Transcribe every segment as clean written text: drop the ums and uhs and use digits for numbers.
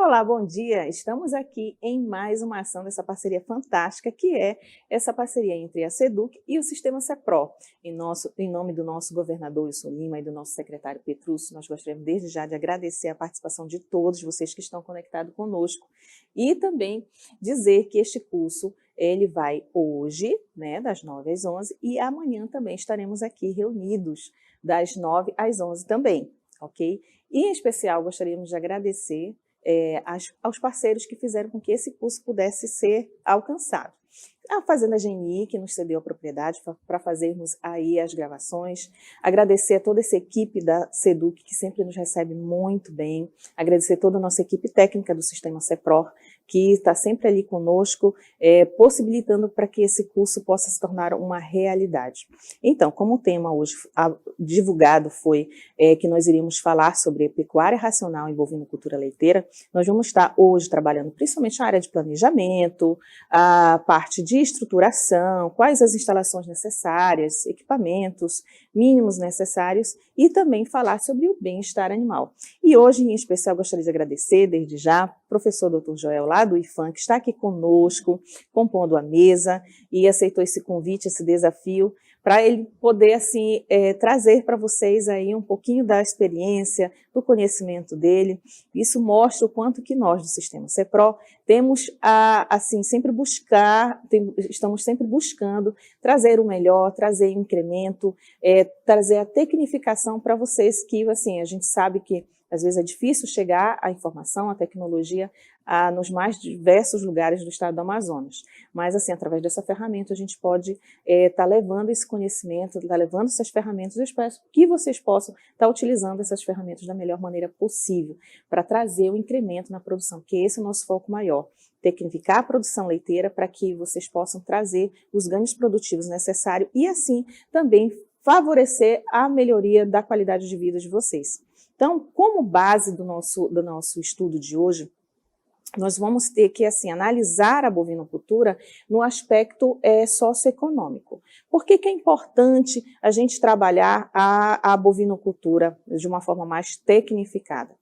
Olá, bom dia! Estamos aqui em mais uma ação dessa parceria fantástica, que é essa parceria entre a SEDUC e o Sistema CEPRO. Em nome do nosso governador Wilson Lima e do nosso secretário Petrúcio, nós gostaríamos desde já de agradecer a participação de todos vocês que estão conectados conosco e também dizer que este curso ele vai hoje, né, das 9 às 11, e amanhã também estaremos aqui reunidos das 9 às 11 também, ok? E em especial gostaríamos de agradecer aos parceiros que fizeram com que esse curso pudesse ser alcançado. A Fazenda GNI, que nos cedeu a propriedade para fazermos aí as gravações, agradecer a toda essa equipe da SEDUC, que sempre nos recebe muito bem, agradecer toda a nossa equipe técnica do Sistema CEPRO, que está sempre ali conosco, possibilitando para que esse curso possa se tornar uma realidade. Então, como o tema hoje divulgado foi que nós iríamos falar sobre pecuária racional e bovinocultura leiteira, nós vamos estar hoje trabalhando principalmente a área de planejamento, a parte de estruturação, quais as instalações necessárias, equipamentos mínimos necessários e também falar sobre o bem-estar animal. E hoje, em especial, gostaria de agradecer desde já o professor Dr. Joel lá do IFAM, que está aqui conosco, compondo a mesa e aceitou esse convite, esse desafio, para ele poder assim trazer para vocês aí um pouquinho da experiência, do conhecimento dele. Isso mostra o quanto que nós do Sistema CEPRO temos assim estamos sempre buscando trazer o melhor, trazer incremento, trazer a tecnificação para vocês, que assim a gente sabe que às vezes é difícil chegar à informação, à tecnologia, nos mais diversos lugares do estado do Amazonas. Mas, assim, através dessa ferramenta, a gente pode estar levando esse conhecimento, estar levando essas ferramentas. Eu espero que vocês possam estar utilizando essas ferramentas da melhor maneira possível para trazer o incremento na produção, que esse é o nosso foco maior. Tecnificar a produção leiteira para que vocês possam trazer os ganhos produtivos necessários e, assim, também favorecer a melhoria da qualidade de vida de vocês. Então, como base do nosso estudo de hoje, nós vamos ter que assim, analisar a bovinocultura no aspecto socioeconômico. Por que é importante a gente trabalhar a bovinocultura de uma forma mais tecnificada?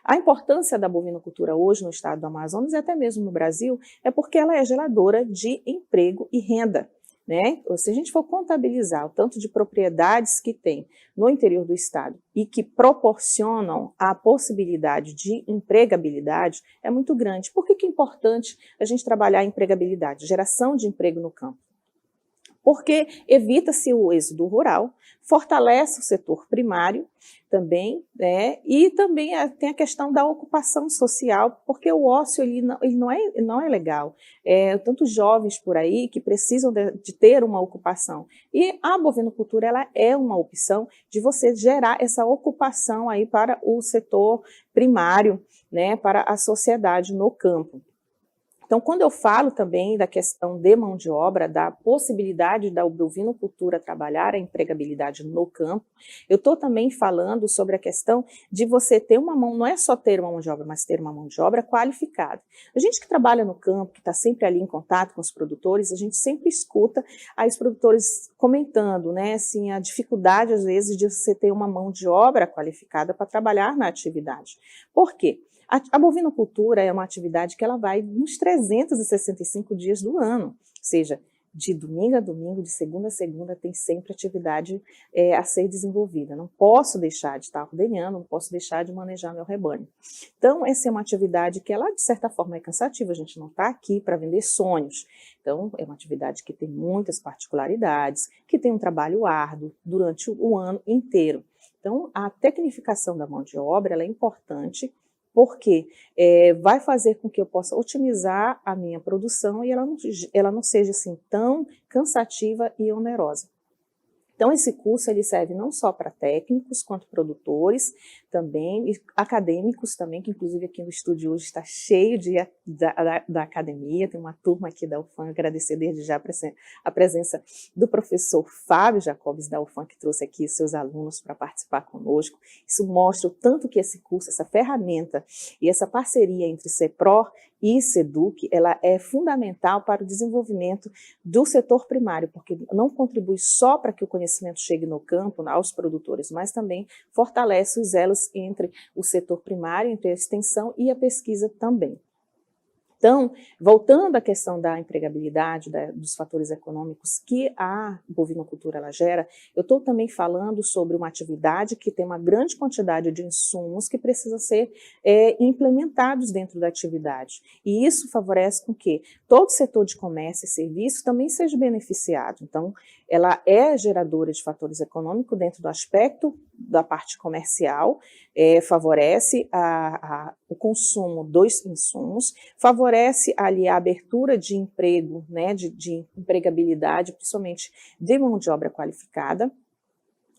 A importância da bovinocultura hoje no estado do Amazonas e até mesmo no Brasil é porque ela é geradora de emprego e renda. Né? Se a gente for contabilizar o tanto de propriedades que tem no interior do estado e que proporcionam a possibilidade de empregabilidade, é muito grande. Por que é importante a gente trabalhar a empregabilidade, geração de emprego no campo? Porque evita-se o êxodo rural, fortalece o setor primário também, né? E também tem a questão da ocupação social, porque o ócio ele não é legal. Tantos jovens por aí que precisam de ter uma ocupação. E a bovinocultura ela é uma opção de você gerar essa ocupação aí para o setor primário, né? Para a sociedade no campo. Então, quando eu falo também da questão de mão de obra, da possibilidade da bovinocultura trabalhar a empregabilidade no campo, eu estou também falando sobre a questão de você ter uma mão, não é só ter uma mão de obra, mas ter uma mão de obra qualificada. A gente que trabalha no campo, que está sempre ali em contato com os produtores, a gente sempre escuta aí os produtores comentando, né, assim, a dificuldade, às vezes, de você ter uma mão de obra qualificada para trabalhar na atividade. Por quê? A bovinocultura é uma atividade que ela vai nos 365 dias do ano, ou seja, de domingo a domingo, de segunda a segunda, tem sempre atividade a ser desenvolvida. Não posso deixar de estar ordenhando, não posso deixar de manejar meu rebanho. Então, essa é uma atividade que ela, de certa forma, é cansativa, a gente não está aqui para vender sonhos. Então, é uma atividade que tem muitas particularidades, que tem um trabalho árduo durante o ano inteiro. Então, a tecnificação da mão de obra ela é importante, porque vai fazer com que eu possa otimizar a minha produção e ela não seja assim tão cansativa e onerosa. Então, esse curso ele serve não só para técnicos, quanto produtores também, e acadêmicos também, que inclusive aqui no estúdio hoje está cheio da academia, tem uma turma aqui da UFAM, agradecer desde já a presença do professor Fábio Jacobs da UFAM, que trouxe aqui seus alunos para participar conosco. Isso mostra o tanto que esse curso, essa ferramenta e essa parceria entre CEPRO e SEDUC, ela é fundamental para o desenvolvimento do setor primário, porque não contribui só para que o conhecimento chegue no campo, aos produtores, mas também fortalece os elos entre o setor primário, entre a extensão e a pesquisa também. Então, voltando à questão da empregabilidade, dos fatores econômicos que a bovinocultura ela gera, eu estou também falando sobre uma atividade que tem uma grande quantidade de insumos que precisam ser implementados dentro da atividade. E isso favorece com que todo o setor de comércio e serviço também seja beneficiado. Então, ela é geradora de fatores econômicos dentro do aspecto da parte comercial, favorece o consumo dos insumos, favorece ali a abertura de emprego, né, de empregabilidade, principalmente de mão de obra qualificada,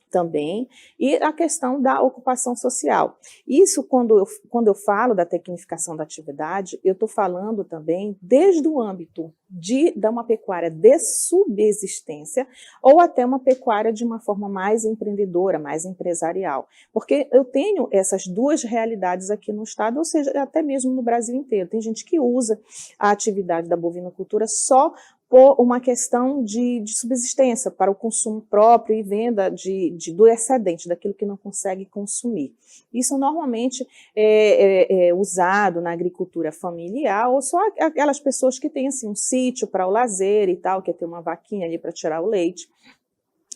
também, e a questão da ocupação social. Isso, quando eu falo da tecnificação da atividade, eu estou falando também desde o âmbito de uma pecuária de subsistência ou até uma pecuária de uma forma mais empreendedora, mais empresarial. Porque eu tenho essas duas realidades aqui no estado, ou seja, até mesmo no Brasil inteiro. Tem gente que usa a atividade da bovinocultura só por uma questão de subsistência, para o consumo próprio e venda do excedente, daquilo que não consegue consumir. Isso normalmente é usado na agricultura familiar, ou só aquelas pessoas que têm assim, um sítio para o lazer e tal, que é ter uma vaquinha ali para tirar o leite.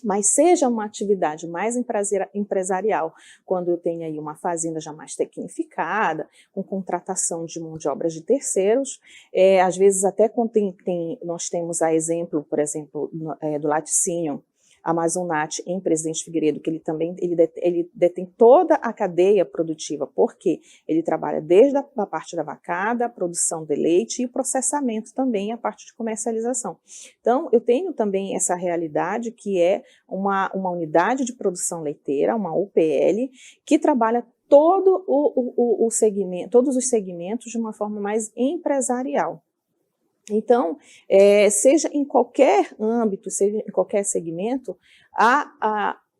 Mas seja uma atividade mais empresarial, quando eu tenho aí uma fazenda já mais tecnificada, com contratação de mão de obras de terceiros, às vezes até quando nós temos a exemplo, por exemplo, do laticínio Amazonat em Presidente Figueiredo, que ele detém toda a cadeia produtiva, porque ele trabalha desde a parte da vacada, a produção de leite e o processamento também, a parte de comercialização. Então, eu tenho também essa realidade que é uma unidade de produção leiteira, uma UPL, que trabalha todos os segmentos de uma forma mais empresarial. Então, seja em qualquer âmbito, seja em qualquer segmento,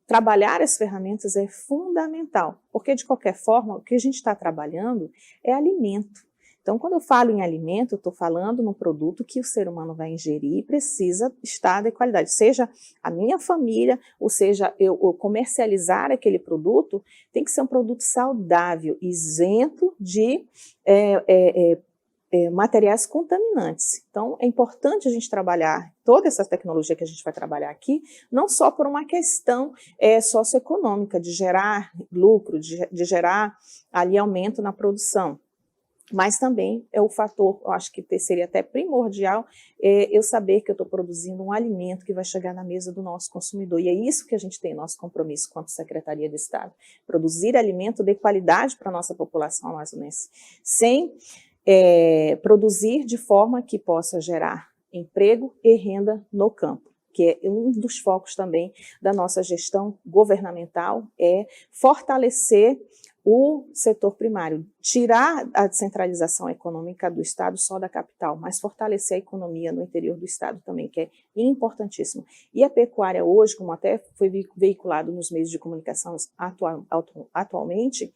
trabalhar as ferramentas é fundamental, porque de qualquer forma, o que a gente está trabalhando é alimento. Então, quando eu falo em alimento, eu estou falando no produto que o ser humano vai ingerir e precisa estar de qualidade. Seja a minha família, ou seja, eu comercializar aquele produto, tem que ser um produto saudável, isento de materiais contaminantes. Então, é importante a gente trabalhar toda essa tecnologia que a gente vai trabalhar aqui, não só por uma questão socioeconômica, de gerar lucro, de gerar ali aumento na produção, mas também é o fator, eu acho que seria até primordial, eu saber que eu estou produzindo um alimento que vai chegar na mesa do nosso consumidor, e é isso que a gente tem, nosso compromisso quanto Secretaria de Estado, produzir alimento de qualidade para a nossa população amazonense, sem produzir de forma que possa gerar emprego e renda no campo, que é um dos focos também da nossa gestão governamental, é fortalecer o setor primário, tirar a descentralização econômica do Estado só da capital, mas fortalecer a economia no interior do Estado também, que é importantíssimo. E a pecuária hoje, como até foi veiculado nos meios de comunicação atualmente,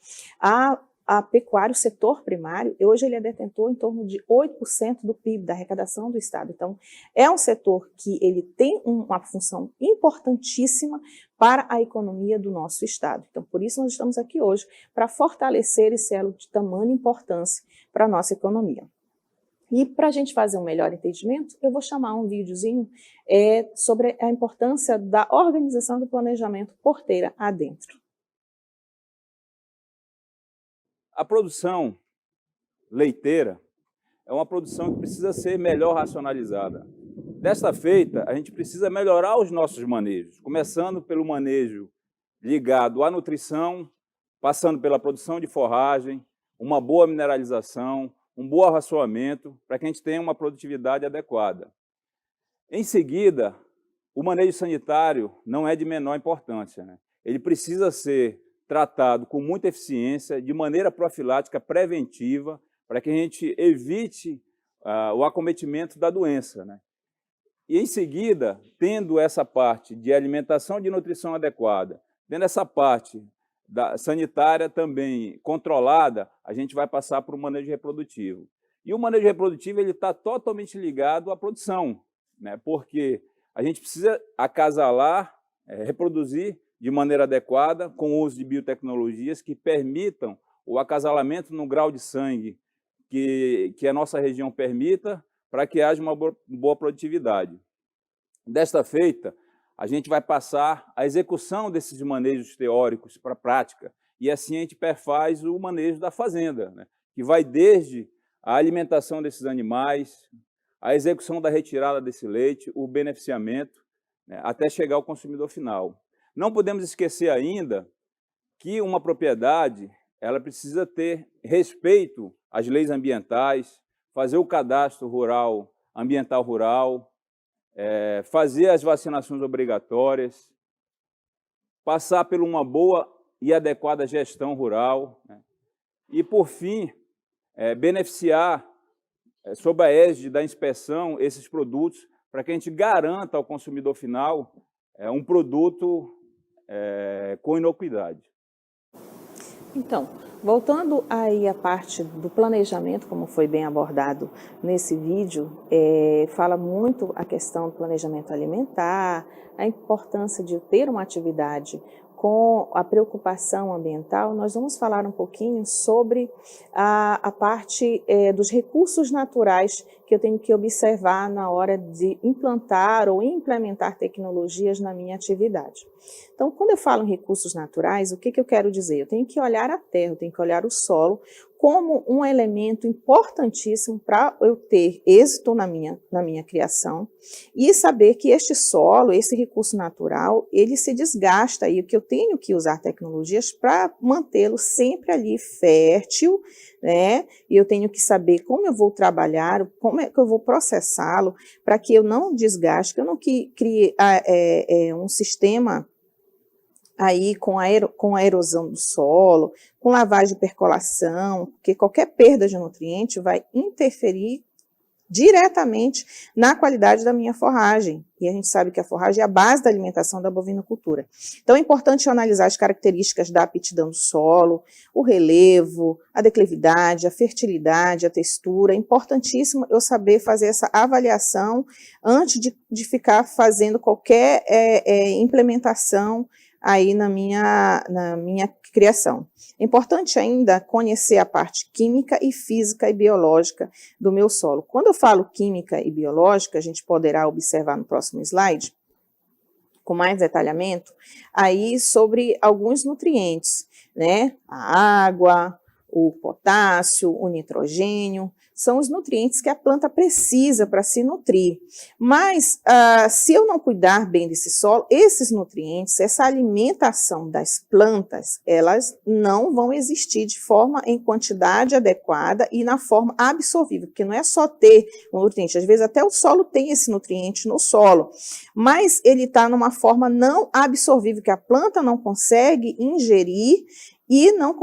a pecuária, o setor primário, hoje ele é detentor em torno de 8% do PIB, da arrecadação do Estado. Então, é um setor que ele tem uma função importantíssima para a economia do nosso Estado. Então, por isso nós estamos aqui hoje, para fortalecer esse elo de tamanha importância para a nossa economia. E para a gente fazer um melhor entendimento, eu vou chamar um videozinho sobre a importância da organização do planejamento porteira adentro. A produção leiteira é uma produção que precisa ser melhor racionalizada. Desta feita, a gente precisa melhorar os nossos manejos, começando pelo manejo ligado à nutrição, passando pela produção de forragem, uma boa mineralização, um bom arraçoamento, para que a gente tenha uma produtividade adequada. Em seguida, o manejo sanitário não é de menor importância, né? Ele precisa ser tratado com muita eficiência, de maneira profilática, preventiva, para que a gente evite o acometimento da doença, né? E, em seguida, tendo essa parte de alimentação e de nutrição adequada, tendo essa parte sanitária também controlada, a gente vai passar para o manejo reprodutivo. E o manejo reprodutivo está totalmente ligado à produção, né? Porque a gente precisa acasalar, reproduzir de maneira adequada, com o uso de biotecnologias que permitam o acasalamento no grau de sangue que a nossa região permita, para que haja uma boa produtividade. Desta feita, a gente vai passar a execução desses manejos teóricos para a prática, e assim a gente perfaz o manejo da fazenda, né? Que vai desde a alimentação desses animais, a execução da retirada desse leite, o beneficiamento, né, até chegar ao consumidor final. Não podemos esquecer ainda que uma propriedade ela precisa ter respeito às leis ambientais, fazer o cadastro rural, ambiental rural, fazer as vacinações obrigatórias, passar por uma boa e adequada gestão rural, né? E, por fim, beneficiar, sob a égide da inspeção, esses produtos, para que a gente garanta ao consumidor final um produto com inocuidade. Então, voltando aí à parte do planejamento, como foi bem abordado nesse vídeo, fala muito a questão do planejamento alimentar, a importância de ter uma atividade com a preocupação ambiental. Nós vamos falar um pouquinho sobre a parte dos recursos naturais que eu tenho que observar na hora de implantar ou implementar tecnologias na minha atividade. Então, quando eu falo em recursos naturais, o que eu quero dizer? Eu tenho que olhar a terra, eu tenho que olhar o solo como um elemento importantíssimo para eu ter êxito na minha criação e saber que este solo, esse recurso natural, ele se desgasta e que eu tenho que usar tecnologias para mantê-lo sempre ali fértil, né? E eu tenho que saber como eu vou trabalhar, como é que eu vou processá-lo para que eu não desgaste, que eu não crie um sistema aí com a erosão do solo, com lavagem e percolação, porque qualquer perda de nutriente vai interferir diretamente na qualidade da minha forragem. E a gente sabe que a forragem é a base da alimentação da bovinocultura. Então é importante analisar as características da aptidão do solo, o relevo, a declividade, a fertilidade, a textura. É importantíssimo eu saber fazer essa avaliação antes de ficar fazendo qualquer implementação aí na minha criação. É importante ainda conhecer a parte química e física e biológica do meu solo. Quando eu falo química e biológica, a gente poderá observar no próximo slide, com mais detalhamento, aí sobre alguns nutrientes, né? A água, o potássio, o nitrogênio, são os nutrientes que a planta precisa para se nutrir. Mas, se eu não cuidar bem desse solo, esses nutrientes, essa alimentação das plantas, elas não vão existir de forma em quantidade adequada e na forma absorvível, porque não é só ter o nutriente, às vezes até o solo tem esse nutriente no solo, mas ele está numa forma não absorvível, que a planta não consegue ingerir e não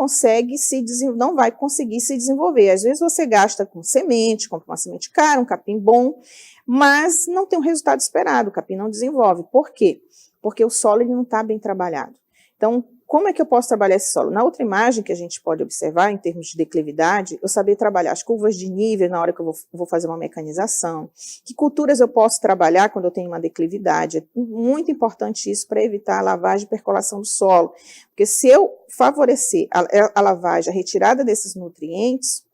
vai conseguir se desenvolver. Às vezes você gasta com semente, compra uma semente cara, um capim bom, mas não tem o resultado esperado, o capim não desenvolve. Por quê? Porque o solo ele não está bem trabalhado. Então, como é que eu posso trabalhar esse solo? Na outra imagem que a gente pode observar, em termos de declividade, eu saber trabalhar as curvas de nível na hora que eu vou fazer uma mecanização, que culturas eu posso trabalhar quando eu tenho uma declividade. É muito importante isso para evitar a lavagem e percolação do solo, porque se eu favorecer a lavagem, a retirada desses nutrientes,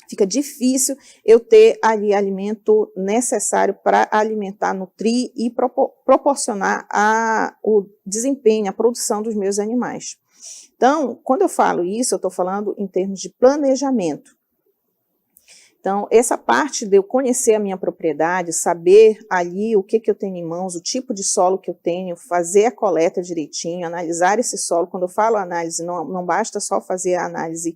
fica difícil eu ter ali alimento necessário para alimentar, nutrir e proporcionar o desempenho, a produção dos meus animais. Então, quando eu falo isso, eu estou falando em termos de planejamento. Então, essa parte de eu conhecer a minha propriedade, saber ali o que eu tenho em mãos, o tipo de solo que eu tenho, fazer a coleta direitinho, analisar esse solo. Quando eu falo análise, não basta só fazer a análise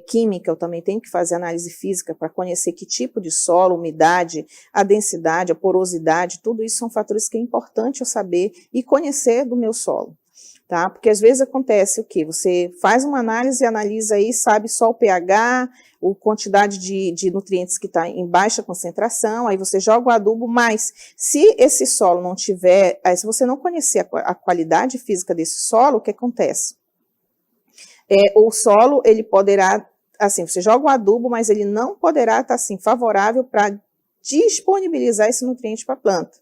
química, eu também tenho que fazer análise física para conhecer que tipo de solo, umidade, a densidade, a porosidade, tudo isso são fatores que é importante eu saber e conhecer do meu solo. Tá? Porque às vezes acontece o quê? Você faz uma análise e analisa aí, sabe só o pH, a quantidade de nutrientes que está em baixa concentração, aí você joga o adubo, mas se esse solo não tiver, se você não conhecer a qualidade física desse solo, o que acontece? O solo, ele poderá assim, você joga o adubo, mas ele não poderá estar assim, favorável para disponibilizar esse nutriente para a planta.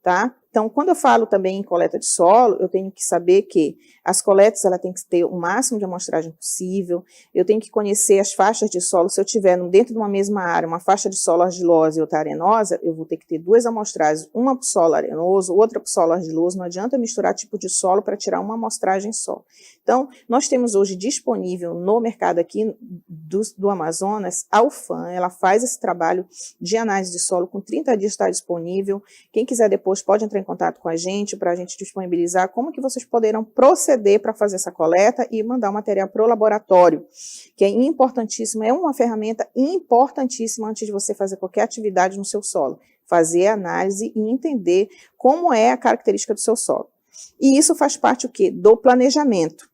Tá? Então, quando eu falo também em coleta de solo, eu tenho que saber que as coletas ela tem que ter o máximo de amostragem possível, eu tenho que conhecer as faixas de solo. Se eu tiver dentro de uma mesma área, uma faixa de solo argilosa e outra arenosa, eu vou ter que ter duas amostragens, uma para o solo arenoso, outra para o solo argiloso. Não adianta misturar tipo de solo para tirar uma amostragem só. Então, nós temos hoje disponível no mercado aqui do Amazonas, a UFAM, ela faz esse trabalho de análise de solo, com 30 dias está disponível. Quem quiser depois pode entrar em contato com a gente para a gente disponibilizar como que vocês poderão proceder para fazer essa coleta e mandar o material para o laboratório, que é importantíssimo, é uma ferramenta importantíssima antes de você fazer qualquer atividade no seu solo, fazer a análise e entender como é a característica do seu solo. E isso faz parte o quê? Do planejamento.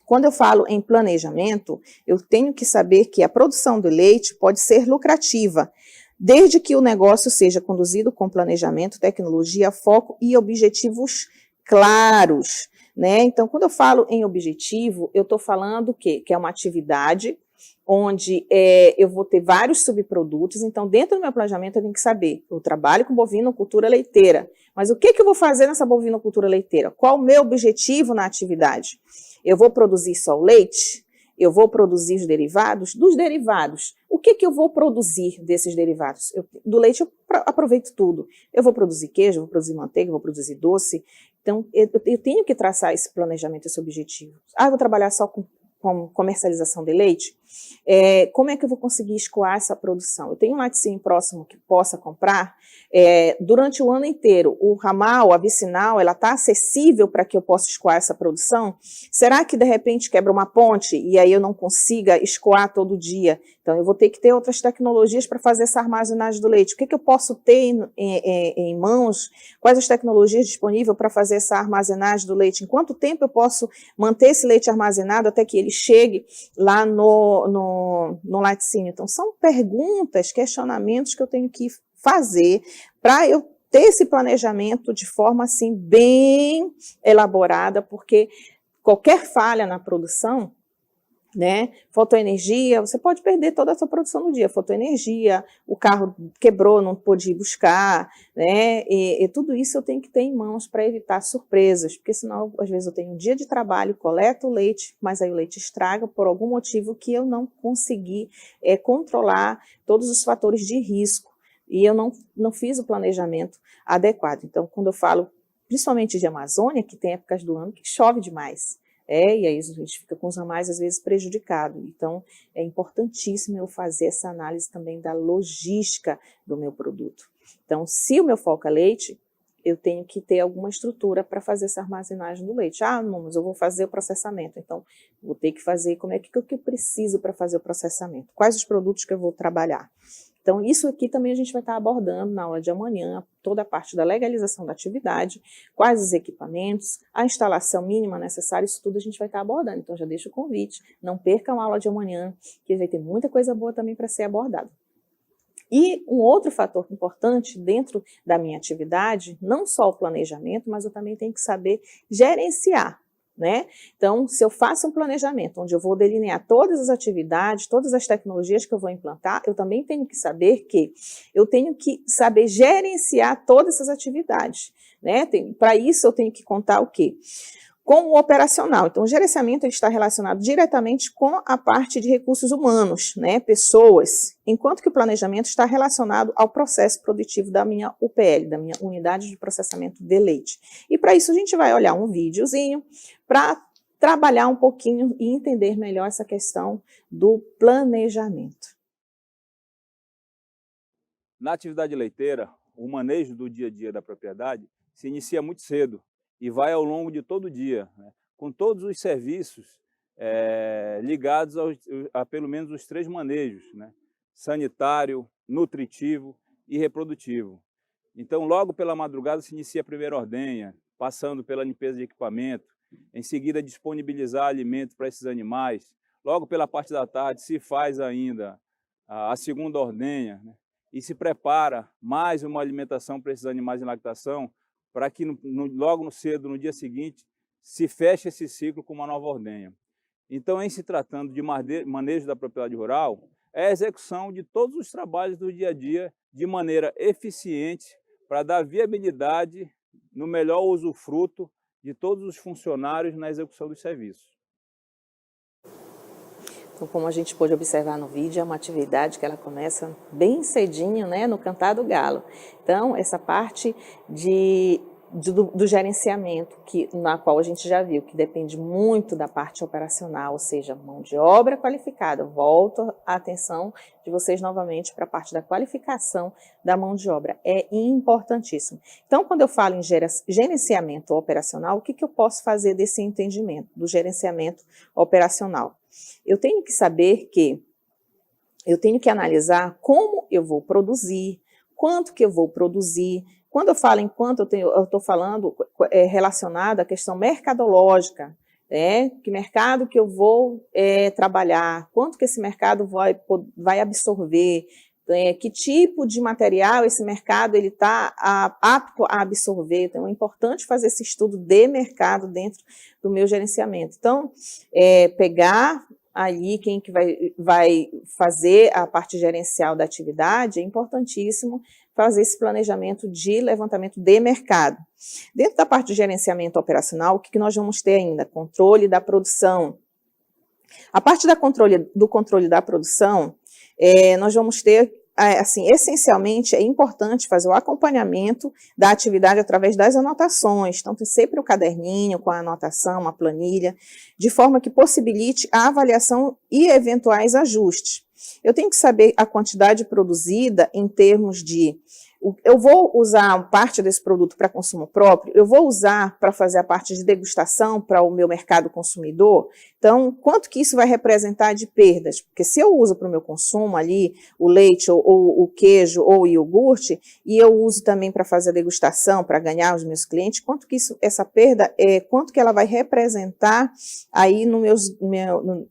Quando eu falo em planejamento, eu tenho que saber que a produção do leite pode ser lucrativa, desde que o negócio seja conduzido com planejamento, tecnologia, foco e objetivos claros, né? Então, quando eu falo em objetivo, eu estou falando o quê? Que é uma atividade onde eu vou ter vários subprodutos. Então, dentro do meu planejamento, eu tenho que saber, eu trabalho com bovinocultura leiteira, mas o que eu vou fazer nessa bovinocultura leiteira? Qual o meu objetivo na atividade? Eu vou produzir só o leite? Eu vou produzir os derivados? Dos derivados, o que eu vou produzir desses derivados? Do leite eu aproveito tudo. Eu vou produzir queijo, eu vou produzir manteiga, eu vou produzir doce. Então, eu tenho que traçar esse planejamento, esse objetivo. Eu vou trabalhar só com comercialização de leite? Como é que eu vou conseguir escoar essa produção? Eu tenho um laticínio próximo que possa comprar? Durante o ano inteiro, o ramal, a vicinal, ela está acessível para que eu possa escoar essa produção? Será que, de repente, quebra uma ponte e aí eu não consiga escoar todo dia? Então, eu vou ter que ter outras tecnologias para fazer essa armazenagem do leite. O que eu posso ter em mãos? Quais as tecnologias disponíveis para fazer essa armazenagem do leite? Em quanto tempo eu posso manter esse leite armazenado até que ele chegue lá no laticínio? Então, são perguntas, questionamentos que eu tenho que fazer para eu ter esse planejamento de forma assim bem elaborada, porque qualquer falha na produção, né, faltou energia, você pode perder toda a sua produção no dia. Faltou energia, o carro quebrou, não pôde ir buscar, né, e tudo isso eu tenho que ter em mãos para evitar surpresas, porque senão às vezes eu tenho um dia de trabalho, coleto o leite, mas aí o leite estraga por algum motivo que eu não consegui controlar todos os fatores de risco e eu não fiz o planejamento adequado. Então, quando eu falo principalmente de Amazônia, que tem épocas do ano que chove demais, e aí a gente fica com os ramais, às vezes, prejudicado. Então, é importantíssimo eu fazer essa análise também da logística do meu produto. Então, se o meu foco é leite, eu tenho que ter alguma estrutura para fazer essa armazenagem do leite. Não, mas eu vou fazer o processamento. Então, vou ter que fazer, como é que eu preciso para fazer o processamento? Quais os produtos que eu vou trabalhar? Então, isso aqui também a gente vai estar abordando na aula de amanhã, toda a parte da legalização da atividade, quais os equipamentos, a instalação mínima necessária, isso tudo a gente vai estar abordando. Então, já deixo o convite, não percam a aula de amanhã, que vai ter muita coisa boa também para ser abordada. E um outro fator importante dentro da minha atividade, não só o planejamento, mas eu também tenho que saber gerenciar. Né? Então, se eu faço um planejamento onde eu vou delinear todas as atividades, todas as tecnologias que eu vou implantar, eu também tenho que saber que eu tenho que saber gerenciar todas essas atividades. Né? Para isso, eu tenho que contar o quê? Com o operacional. Então, o gerenciamento ele está relacionado diretamente com a parte de recursos humanos, né, pessoas, enquanto que o planejamento está relacionado ao processo produtivo da minha UPL, da minha unidade de processamento de leite. E para isso a gente vai olhar um videozinho para trabalhar um pouquinho e entender melhor essa questão do planejamento. Na atividade leiteira, o manejo do dia a dia da propriedade se inicia muito cedo e vai ao longo de todo o dia, né, com todos os serviços ligados a pelo menos os 3 manejos, né, sanitário, nutritivo e reprodutivo. Então, logo pela madrugada se inicia a primeira ordenha, passando pela limpeza de equipamento, em seguida disponibilizar alimento para esses animais. Logo pela parte da tarde se faz ainda a segunda ordenha, né, e se prepara mais uma alimentação para esses animais em lactação, para que logo cedo, no dia seguinte, se feche esse ciclo com uma nova ordenha. Então, em se tratando de manejo da propriedade rural, é a execução de todos os trabalhos do dia a dia de maneira eficiente para dar viabilidade no melhor usufruto de todos os funcionários na execução dos serviços. Então, como a gente pôde observar no vídeo, é uma atividade que ela começa bem cedinho, né, no cantar do galo. Então, essa parte do gerenciamento, na qual a gente já viu, que depende muito da parte operacional, ou seja, mão de obra qualificada. Volto a atenção de vocês novamente para a parte da qualificação da mão de obra. É importantíssimo. Então, quando eu falo em gerenciamento operacional, o que eu posso fazer desse entendimento, do gerenciamento operacional? Eu tenho que saber que eu tenho que analisar como eu vou produzir, quanto que eu vou produzir. Quando eu falo em quanto, eu estou falando relacionado à questão mercadológica, né? Que mercado que eu vou trabalhar, quanto que esse mercado vai absorver, que tipo de material esse mercado está apto a absorver. Então, é importante fazer esse estudo de mercado dentro do meu gerenciamento. Então, pegar ali quem que vai fazer a parte gerencial da atividade, é importantíssimo fazer esse planejamento de levantamento de mercado. Dentro da parte de gerenciamento operacional, o que nós vamos ter ainda? Controle da produção. A parte do controle da produção, nós vamos ter, assim, essencialmente, é importante fazer o acompanhamento da atividade através das anotações. Então, tem sempre o caderninho com a anotação, uma planilha, de forma que possibilite a avaliação e eventuais ajustes. Eu tenho que saber a quantidade produzida em termos de... Eu vou usar parte desse produto para consumo próprio, eu vou usar para fazer a parte de degustação para o meu mercado consumidor. Então, quanto que isso vai representar de perdas? Porque se eu uso para o meu consumo ali o leite ou o queijo ou o iogurte, e eu uso também para fazer a degustação, para ganhar os meus clientes, quanto que essa perda, quanto que ela vai representar aí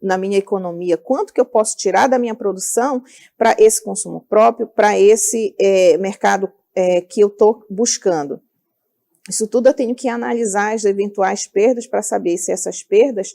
na minha economia? Quanto que eu posso tirar da minha produção para esse consumo próprio, para esse mercado que eu estou buscando? Isso tudo eu tenho que analisar as eventuais perdas para saber se essas perdas,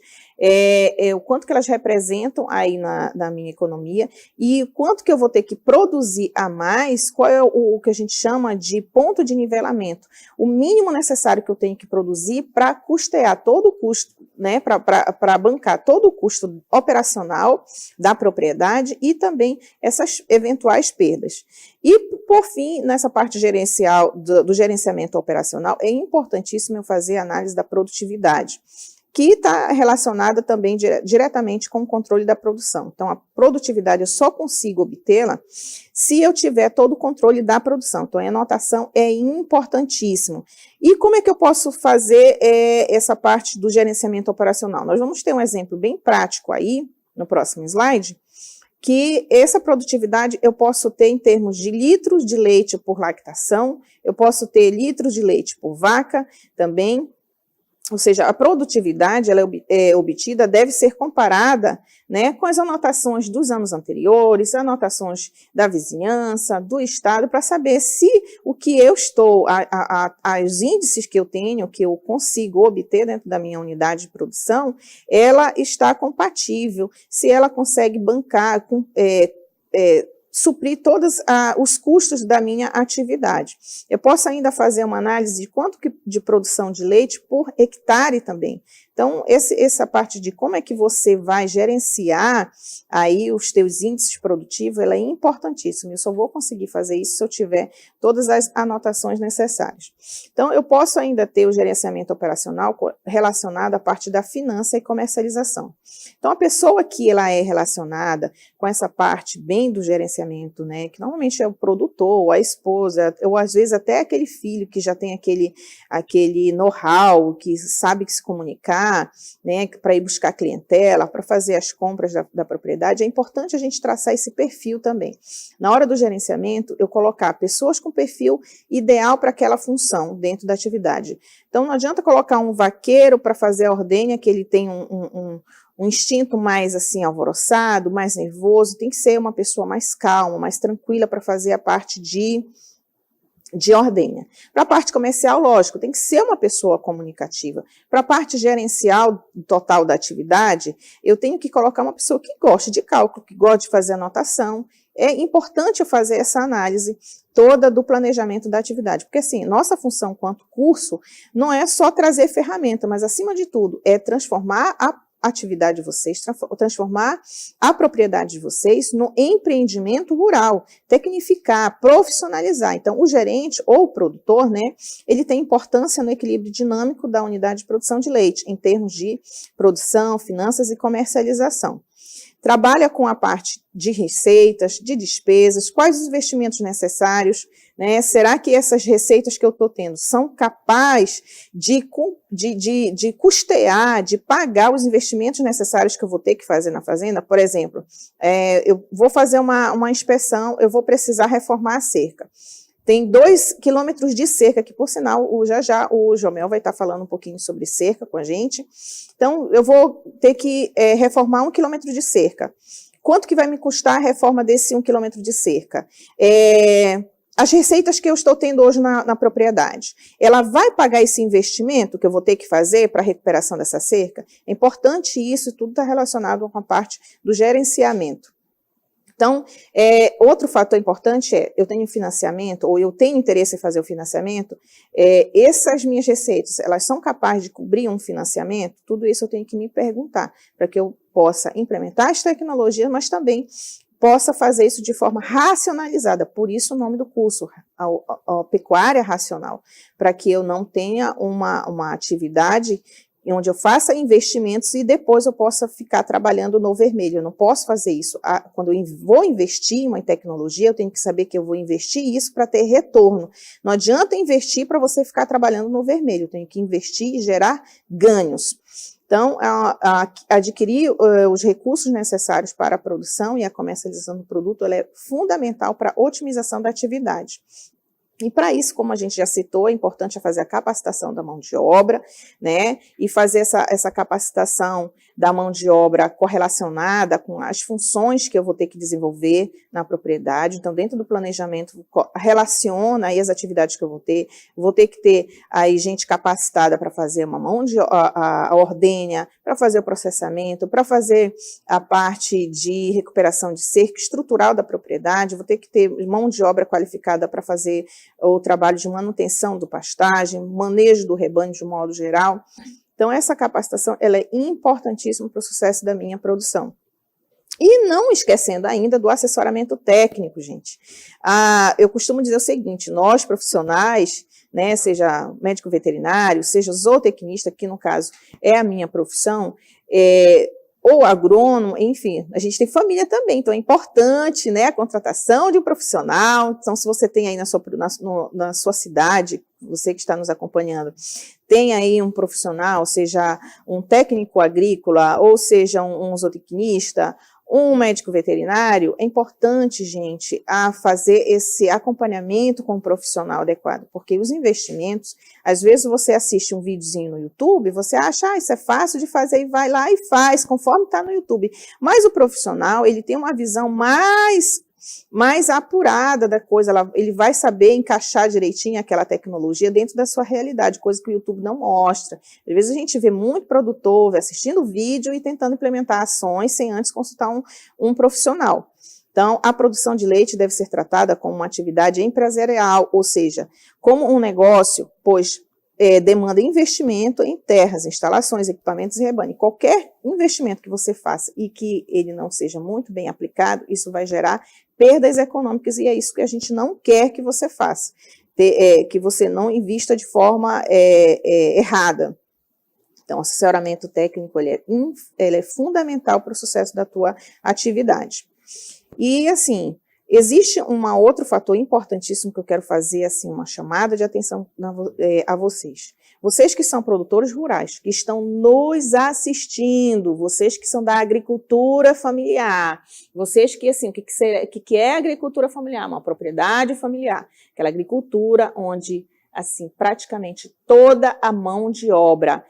o quanto que elas representam aí na minha economia e quanto que eu vou ter que produzir a mais, qual é o que a gente chama de ponto de nivelamento. O mínimo necessário que eu tenho que produzir para custear todo o custo, né, para bancar todo o custo operacional da propriedade e também essas eventuais perdas. E, por fim, nessa parte gerencial, do gerenciamento operacional, é importantíssimo eu fazer a análise da produtividade, que está relacionada também diretamente com o controle da produção. Então, a produtividade eu só consigo obtê-la se eu tiver todo o controle da produção. Então, a anotação é importantíssimo. E como é que eu posso fazer essa parte do gerenciamento operacional? Nós vamos ter um exemplo bem prático aí, no próximo slide, que essa produtividade eu posso ter em termos de litros de leite por lactação, eu posso ter litros de leite por vaca também. Ou seja, a produtividade ela obtida deve ser comparada, né, com as anotações dos anos anteriores, anotações da vizinhança, do estado, para saber se o que eu estou, os índices que eu tenho, que eu consigo obter dentro da minha unidade de produção, ela está compatível, se ela consegue bancar, suprir todos os custos da minha atividade. Eu posso ainda fazer uma análise de quanto de produção de leite por hectare também. Então, essa parte de como é que você vai gerenciar aí os teus índices produtivos, ela é importantíssima. Eu só vou conseguir fazer isso se eu tiver todas as anotações necessárias. Então, eu posso ainda ter o gerenciamento operacional relacionado à parte da finança e comercialização. Então, a pessoa que ela é relacionada com essa parte bem do gerenciamento, né, que normalmente é o produtor, ou a esposa, ou às vezes até aquele filho que já tem aquele know-how, que sabe que se comunicar, né, para ir buscar clientela, para fazer as compras da propriedade, é importante a gente traçar esse perfil também. Na hora do gerenciamento, eu colocar pessoas com perfil ideal para aquela função dentro da atividade. Então, não adianta colocar um vaqueiro para fazer a ordenha, que ele tem um instinto mais assim alvoroçado, mais nervoso, tem que ser uma pessoa mais calma, mais tranquila para fazer a parte de de ordenha. Para a parte comercial, lógico, tem que ser uma pessoa comunicativa. Para a parte gerencial total da atividade, eu tenho que colocar uma pessoa que goste de cálculo, que goste de fazer anotação. É importante eu fazer essa análise toda do planejamento da atividade, porque assim, nossa função quanto curso não é só trazer ferramenta, mas acima de tudo é transformar a atividade de vocês, transformar a propriedade de vocês no empreendimento rural, tecnificar, profissionalizar. Então, o gerente ou o produtor, né, ele tem importância no equilíbrio dinâmico da unidade de produção de leite, em termos de produção, finanças e comercialização. Trabalha com a parte de receitas, de despesas, quais os investimentos necessários, né? Será que essas receitas que eu estou tendo são capazes de custear, de pagar os investimentos necessários que eu vou ter que fazer na fazenda? Por exemplo, eu vou fazer uma inspeção, eu vou precisar reformar a cerca. Tem 2 quilômetros de cerca, que por sinal, já o Jomel vai estar falando um pouquinho sobre cerca com a gente. Então, eu vou ter que reformar 1 quilômetro de cerca. Quanto que vai me custar a reforma desse 1 quilômetro de cerca? As receitas que eu estou tendo hoje na propriedade, ela vai pagar esse investimento que eu vou ter que fazer para a recuperação dessa cerca? É importante isso, tudo está relacionado com a parte do gerenciamento. Então, outro fator importante eu tenho financiamento, ou eu tenho interesse em fazer o financiamento, essas minhas receitas, elas são capazes de cobrir um financiamento? Tudo isso eu tenho que me perguntar, para que eu possa implementar as tecnologias, mas também possa fazer isso de forma racionalizada, por isso o nome do curso, a pecuária racional, para que eu não tenha uma atividade onde eu faça investimentos e depois eu possa ficar trabalhando no vermelho. Eu não posso fazer isso. Quando eu vou investir em uma tecnologia, eu tenho que saber que eu vou investir isso para ter retorno. Não adianta investir para você ficar trabalhando no vermelho. Eu tenho que investir e gerar ganhos. Então, adquirir os recursos necessários para a produção e a comercialização do produto, ela é fundamental para a otimização da atividade. E para isso, como a gente já citou, é importante fazer a capacitação da mão de obra, né, e fazer essa capacitação da mão de obra correlacionada com as funções que eu vou ter que desenvolver na propriedade. Então, dentro do planejamento, relaciona aí as atividades que eu vou ter que ter aí gente capacitada para fazer uma mão de a ordenha, para fazer o processamento, para fazer a parte de recuperação de cerca estrutural da propriedade, vou ter que ter mão de obra qualificada para fazer o trabalho de manutenção do pastagem, manejo do rebanho de modo geral. Então, essa capacitação ela é importantíssima para o sucesso da minha produção. E não esquecendo ainda do assessoramento técnico, gente. Eu costumo dizer o seguinte, nós profissionais, né, seja médico veterinário, seja zootecnista, que no caso é a minha profissão, ou agrônomo, enfim, a gente tem família também, então é importante, né, a contratação de um profissional. Então, se você tem aí na sua cidade, você que está nos acompanhando, tem aí um profissional, seja um técnico agrícola, ou seja um zootecnista, um médico veterinário, é importante, gente, a fazer esse acompanhamento com um profissional adequado, porque os investimentos, às vezes você assiste um videozinho no YouTube, você acha, isso é fácil de fazer, e vai lá e faz, conforme está no YouTube. Mas o profissional, ele tem uma visão mais apurada da coisa, ele vai saber encaixar direitinho aquela tecnologia dentro da sua realidade, coisa que o YouTube não mostra. Às vezes a gente vê muito produtor assistindo vídeo e tentando implementar ações sem antes consultar um profissional. Então, a produção de leite deve ser tratada como uma atividade empresarial, ou seja, como um negócio, pois demanda investimento em terras, instalações, equipamentos e rebanho. Qualquer investimento que você faça e que ele não seja muito bem aplicado, isso vai gerar perdas econômicas, e é isso que a gente não quer que você faça, que você não invista de forma errada. Então, o assessoramento técnico ele é fundamental para o sucesso da tua atividade. E, assim, existe um outro fator importantíssimo que eu quero fazer, assim, uma chamada de atenção a vocês. Vocês que são produtores rurais, que estão nos assistindo, vocês que são da agricultura familiar, vocês que, assim, o que é agricultura familiar? Uma propriedade familiar, aquela agricultura onde, assim, praticamente toda a mão de obra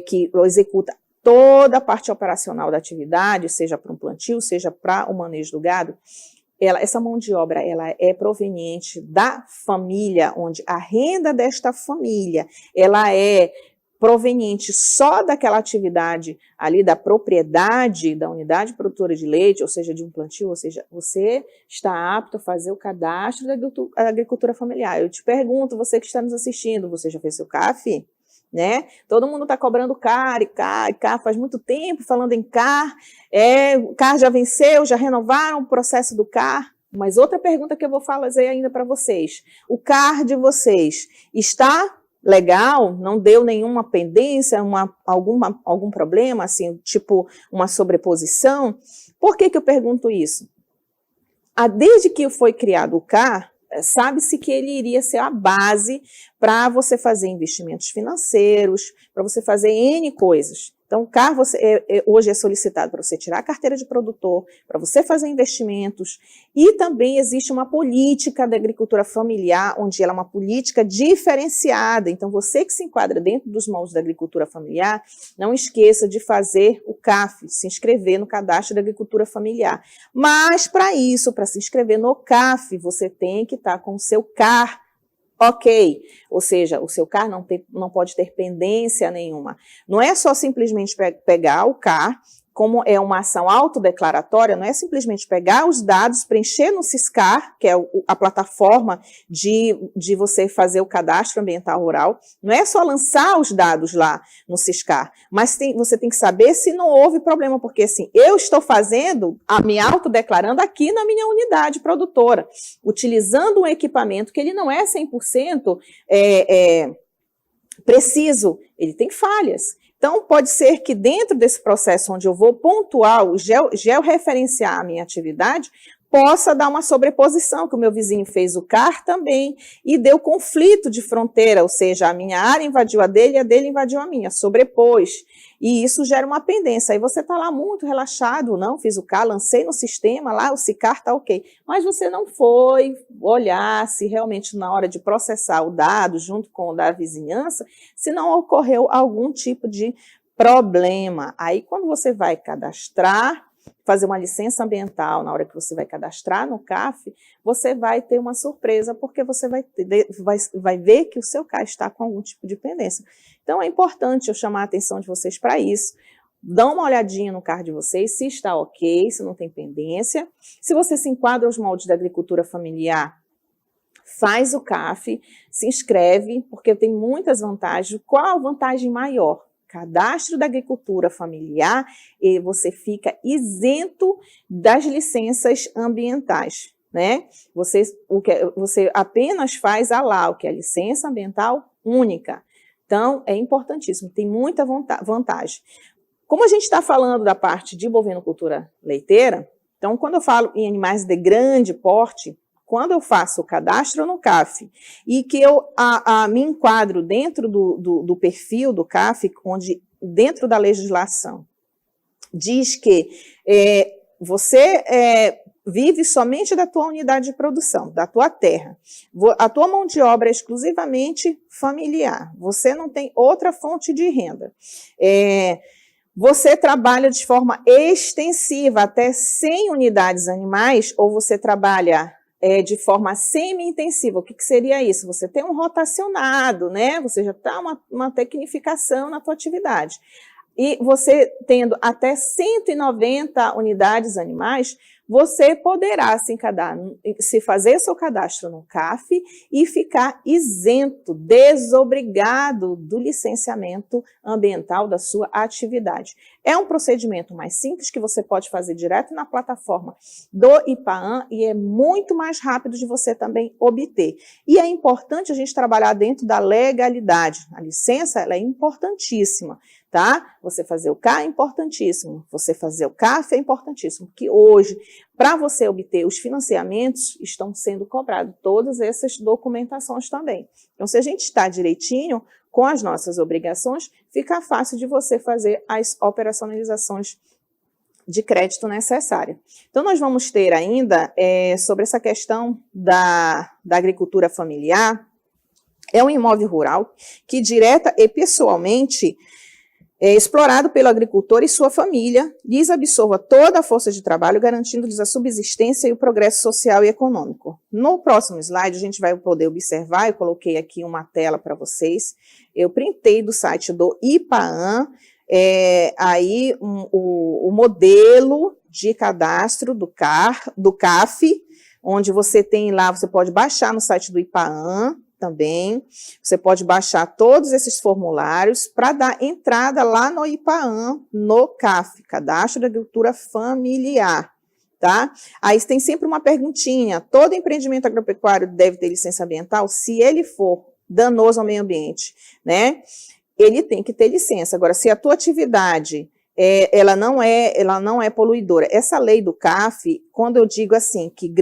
que executa toda a parte operacional da atividade, seja para um plantio, seja para o manejo do gado, essa mão de obra ela é proveniente da família, onde a renda desta família ela é proveniente só daquela atividade ali da propriedade da unidade produtora de leite, ou seja, de um plantio, ou seja, você está apto a fazer o cadastro da agricultura familiar. Eu te pergunto, você que está nos assistindo, você já fez seu CAF? Né? Todo mundo está cobrando CAR, faz muito tempo falando em CAR, o CAR já venceu, já renovaram o processo do CAR, mas outra pergunta que eu vou fazer ainda para vocês, o CAR de vocês está legal? Não deu nenhuma pendência, algum problema, assim, tipo uma sobreposição? Por que eu pergunto isso? Desde que foi criado o CAR, sabe-se que ele iria ser a base para você fazer investimentos financeiros, para você fazer N coisas. Então, o CAR hoje é solicitado para você tirar a carteira de produtor, para você fazer investimentos, e também existe uma política da agricultura familiar, onde ela é uma política diferenciada. Então, você que se enquadra dentro dos moldes da agricultura familiar, não esqueça de fazer o CAF, se inscrever no cadastro da agricultura familiar. Mas, para isso, para se inscrever no CAF, você tem que estar com o seu CAR ok, ou seja, o seu CAR não pode ter pendência nenhuma. Não é só simplesmente pegar o CAR, como é uma ação autodeclaratória, não é simplesmente pegar os dados, preencher no Siscar, que é a plataforma de você fazer o cadastro ambiental rural, não é só lançar os dados lá no Siscar, mas você tem que saber se não houve problema, porque assim, eu estou fazendo, me autodeclarando aqui na minha unidade produtora, utilizando um equipamento que ele não é 100% preciso, ele tem falhas. Então, pode ser que dentro desse processo onde eu vou pontuar, georreferenciar a minha atividade, possa dar uma sobreposição, que o meu vizinho fez o CAR também, e deu conflito de fronteira, ou seja, a minha área invadiu a dele e a dele invadiu a minha, sobrepôs. E isso gera uma pendência. Aí você está lá muito relaxado, não, fiz o CAR, lancei no sistema, lá o SICAR está ok. Mas você não foi olhar se realmente na hora de processar o dado, junto com o da vizinhança, se não ocorreu algum tipo de problema. Aí quando você vai cadastrar, fazer uma licença ambiental, na hora que você vai cadastrar no CAF, você vai ter uma surpresa, porque você vai ver que o seu CAR está com algum tipo de pendência. Então, é importante eu chamar a atenção de vocês para isso. Dão uma olhadinha no CAR de vocês, se está ok, se não tem pendência. Se você se enquadra aos moldes da agricultura familiar, faz o CAF, se inscreve, porque tem muitas vantagens. Qual a vantagem maior? Cadastro da agricultura familiar, e você fica isento das licenças ambientais, né? Você apenas faz a LAU, que é a licença ambiental única. Então, é importantíssimo, tem muita vantagem. Como a gente está falando da parte de bovinocultura leiteira, então, quando eu falo em animais de grande porte, quando eu faço o cadastro no CAF e que eu me enquadro dentro do perfil do CAF, onde dentro da legislação diz que você vive somente da tua unidade de produção, da tua terra, a tua mão de obra é exclusivamente familiar, você não tem outra fonte de renda, você trabalha de forma extensiva até 100 unidades animais, ou você trabalha de forma semi-intensiva. O que seria isso? Você tem um rotacionado, né? Você já está uma tecnificação na tua atividade. E você tendo até 190 unidades animais, você poderá se fazer seu cadastro no CAF e ficar isento, desobrigado do licenciamento ambiental da sua atividade. É um procedimento mais simples que você pode fazer direto na plataforma do IPAAM e é muito mais rápido de você também obter. E é importante a gente trabalhar dentro da legalidade. A licença ela é importantíssima. Tá? Você fazer o CAR é importantíssimo, você fazer o CAF é importantíssimo, porque hoje, para você obter os financiamentos, estão sendo cobrados todas essas documentações também. Então, se a gente está direitinho com as nossas obrigações, fica fácil de você fazer as operacionalizações de crédito necessária. Então, nós vamos ter ainda, sobre essa questão da agricultura familiar, é um imóvel rural que direta e pessoalmente explorado pelo agricultor e sua família, lhes absorva toda a força de trabalho, garantindo-lhes a subsistência e o progresso social e econômico. No próximo slide, a gente vai poder observar, eu coloquei aqui uma tela para vocês, eu printei do site do IPAAN, aí o modelo de cadastro do CAF, onde você tem lá, você pode baixar no site do IPAAN, também, você pode baixar todos esses formulários para dar entrada lá no IPAAN, no CAF, Cadastro de Agricultura Familiar, tá? Aí tem sempre uma perguntinha, todo empreendimento agropecuário deve ter licença ambiental? Se ele for danoso ao meio ambiente, né? Ele tem que ter licença. Agora, se a tua atividade ela não é poluidora. Essa lei do CAF, quando eu digo assim, que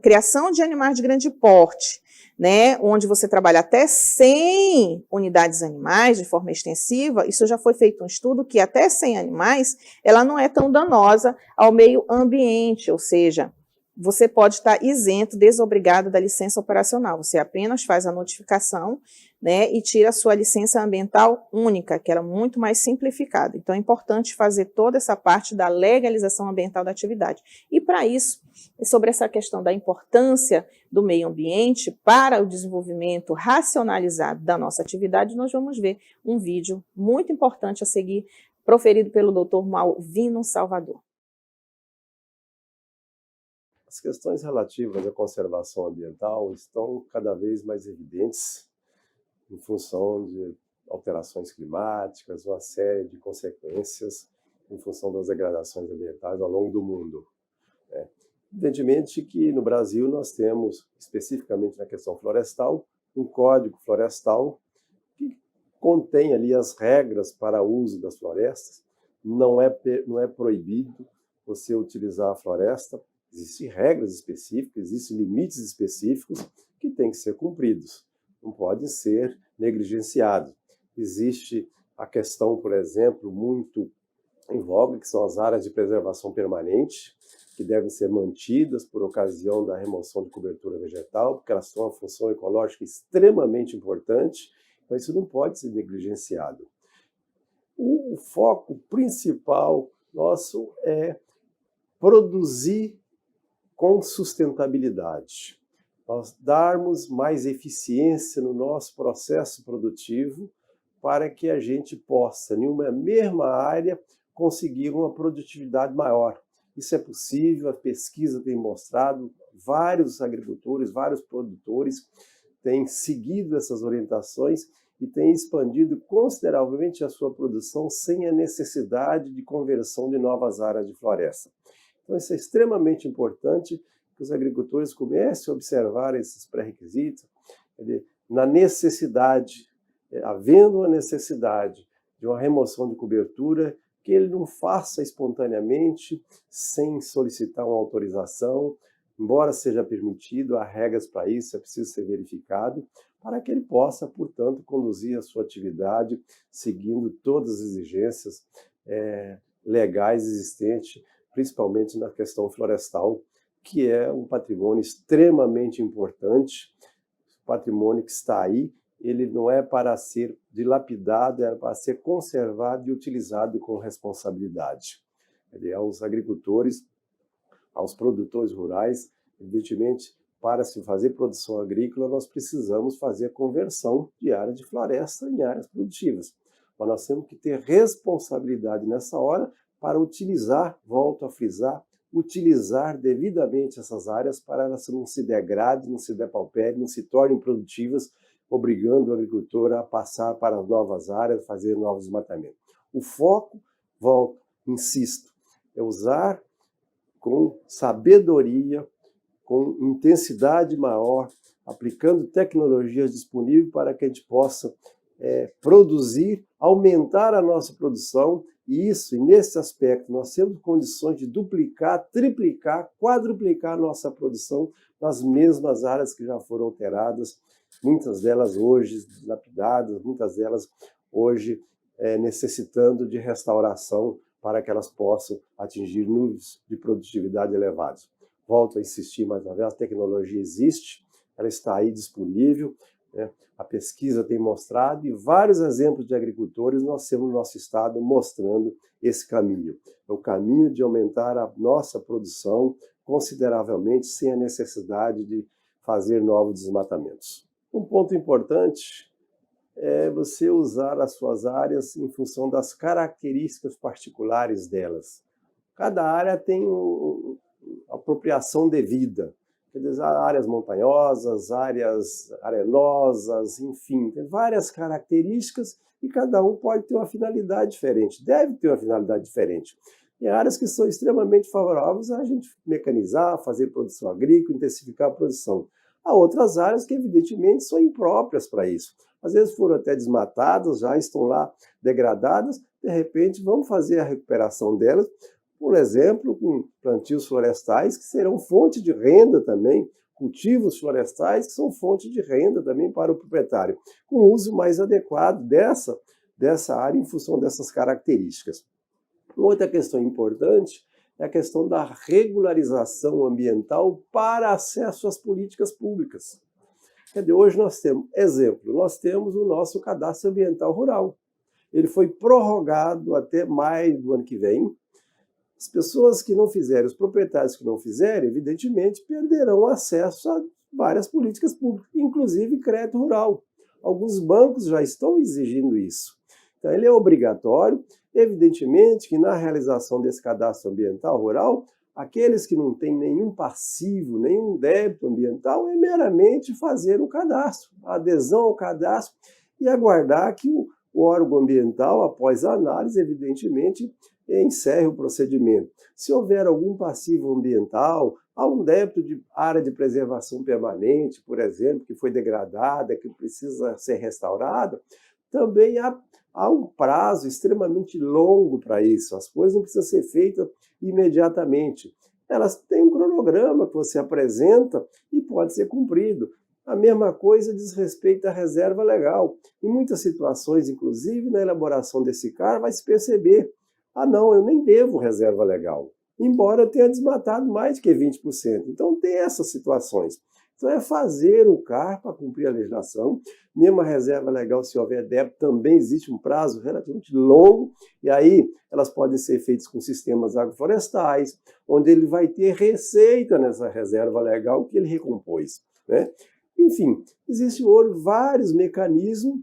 criação de animais de grande porte, né, onde você trabalha até 100 unidades animais de forma extensiva, isso já foi feito um estudo que até 100 animais, ela não é tão danosa ao meio ambiente, ou seja, você pode estar isento, desobrigado da licença operacional, você apenas faz a notificação, né, e tira a sua licença ambiental única, que era muito mais simplificada. Então, é importante fazer toda essa parte da legalização ambiental da atividade. E, para isso, sobre essa questão da importância do meio ambiente para o desenvolvimento racionalizado da nossa atividade, nós vamos ver um vídeo muito importante a seguir, proferido pelo Dr. Malvino Salvador. As questões relativas à conservação ambiental estão cada vez mais evidentes em função de alterações climáticas, uma série de consequências em função das degradações ambientais ao longo do mundo. Evidentemente que no Brasil nós temos, especificamente na questão florestal, um código florestal que contém ali as regras para o uso das florestas. Não é proibido você utilizar a floresta. Existem regras específicas, existem limites específicos que têm que ser cumpridos, não podem ser negligenciados. Existe a questão, por exemplo, muito em voga, que são as áreas de preservação permanente, que devem ser mantidas por ocasião da remoção de cobertura vegetal, porque elas têm uma função ecológica extremamente importante, mas isso não pode ser negligenciado. O foco principal nosso é produzir com sustentabilidade. Nós darmos mais eficiência no nosso processo produtivo para que a gente possa, em uma mesma área, conseguir uma produtividade maior. Isso é possível, a pesquisa tem mostrado, vários agricultores, vários produtores têm seguido essas orientações e têm expandido consideravelmente a sua produção sem a necessidade de conversão de novas áreas de floresta. Então, isso é extremamente importante que os agricultores comecem a observar esses pré-requisitos, na necessidade, havendo a necessidade de uma remoção de cobertura, que ele não faça espontaneamente, sem solicitar uma autorização, embora seja permitido, há regras para isso, é preciso ser verificado, para que ele possa, portanto, conduzir a sua atividade seguindo todas as exigências legais existentes, principalmente na questão florestal, que é um patrimônio extremamente importante, patrimônio que está aí, ele não é para ser dilapidado, é para ser conservado e utilizado com responsabilidade. Aos agricultores, aos produtores rurais, evidentemente, para se fazer produção agrícola, nós precisamos fazer conversão de áreas de floresta em áreas produtivas. Mas nós temos que ter responsabilidade nessa hora para utilizar, volto a frisar, utilizar devidamente essas áreas para elas não se degradem, não se depauperem, não se tornem produtivas, obrigando o agricultor a passar para as novas áreas, fazer novos desmatamentos. O foco, volto, insisto, é usar com sabedoria, com intensidade maior, aplicando tecnologias disponíveis para que a gente possa produzir, aumentar a nossa produção, e nesse aspecto, nós temos condições de duplicar, triplicar, quadruplicar a nossa produção nas mesmas áreas que já foram alteradas, muitas delas hoje lapidadas, muitas delas hoje necessitando de restauração para que elas possam atingir níveis de produtividade elevados. Volto a insistir mais uma vez, a tecnologia existe, ela está aí disponível, né? A pesquisa tem mostrado, e vários exemplos de agricultores nós temos no nosso estado mostrando esse caminho. É o caminho de aumentar a nossa produção consideravelmente sem a necessidade de fazer novos desmatamentos. Um ponto importante é você usar as suas áreas em função das características particulares delas. Cada área tem uma apropriação devida. Quer dizer, áreas montanhosas, áreas arenosas, enfim, tem várias características e cada um pode ter uma finalidade diferente, deve ter uma finalidade diferente. Tem áreas que são extremamente favoráveis a gente mecanizar, fazer produção agrícola, intensificar a produção. Há outras áreas que, evidentemente, são impróprias para isso. Às vezes foram até desmatadas, já estão lá degradadas, de repente vamos fazer a recuperação delas, por exemplo, com plantios florestais que serão fonte de renda também, cultivos florestais que são fonte de renda também para o proprietário, com o uso mais adequado dessa área em função dessas características. Uma outra questão importante é a questão da regularização ambiental para acesso às políticas públicas. Quer dizer, hoje nós temos, exemplo, nós temos o nosso cadastro ambiental rural. Ele foi prorrogado até maio do ano que vem. As pessoas que não fizerem, os proprietários que não fizerem, evidentemente, perderão acesso a várias políticas públicas, inclusive crédito rural. Alguns bancos já estão exigindo isso. Então, ele é obrigatório. Evidentemente que na realização desse cadastro ambiental rural, aqueles que não têm nenhum passivo, nenhum débito ambiental, é meramente fazer o cadastro, a adesão ao cadastro e aguardar que o órgão ambiental, após a análise, evidentemente, encerre o procedimento. Se houver algum passivo ambiental, há um débito de área de preservação permanente, por exemplo, que foi degradada, que precisa ser restaurada, também há um prazo extremamente longo para isso. As coisas não precisam ser feitas imediatamente. Elas têm um cronograma que você apresenta e pode ser cumprido. A mesma coisa diz respeito à reserva legal. Em muitas situações, inclusive na elaboração desse CAR, vai se perceber: ah, não, eu nem devo reserva legal, embora eu tenha desmatado mais de que 20%. Então, tem essas situações. Então, é fazer o CAR para cumprir a legislação. Mesmo a reserva legal, se houver débito, também existe um prazo relativamente longo, e aí elas podem ser feitas com sistemas agroflorestais, onde ele vai ter receita nessa reserva legal que ele recompôs, né? Enfim, existem vários mecanismos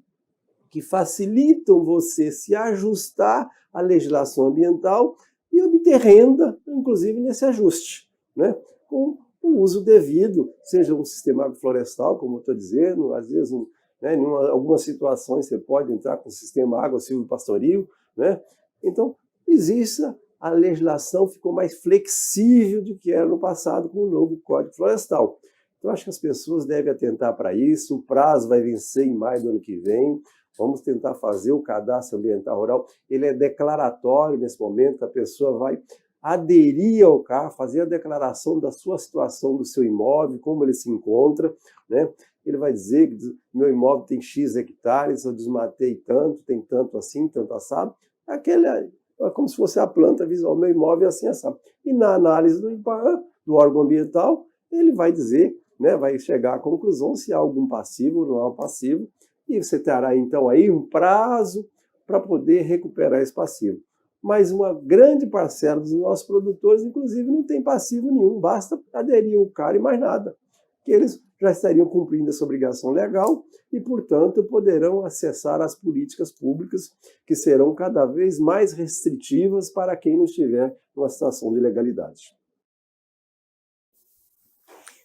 que facilitam você se ajustar à legislação ambiental e obter renda, inclusive nesse ajuste, né? Com o uso devido, seja um sistema agroflorestal, como eu estou dizendo, às vezes, né, em algumas situações você pode entrar com o sistema água silvopastoril, né? Então, existe a legislação ficou mais flexível do que era no passado com o novo Código Florestal. Então, acho que as pessoas devem atentar para isso. O prazo vai vencer em maio do ano que vem. Vamos tentar fazer o cadastro ambiental rural. Ele é declaratório nesse momento, a pessoa vai aderir ao CAR, fazer a declaração da sua situação, do seu imóvel, como ele se encontra, né? Ele vai dizer que meu imóvel tem X hectares, eu desmatei tanto, tem tanto assim, tanto assado. É como se fosse a planta visual, meu imóvel é assim, assado. E na análise do IPAAN, do órgão ambiental, ele vai dizer, né, vai chegar à conclusão se há algum passivo ou não há passivo, e você terá então aí um prazo para poder recuperar esse passivo. Mas uma grande parcela dos nossos produtores, inclusive, não tem passivo nenhum, basta aderir ao CAR e mais nada, que eles já estariam cumprindo essa obrigação legal e, portanto, poderão acessar as políticas públicas que serão cada vez mais restritivas para quem não estiver numa situação de ilegalidade.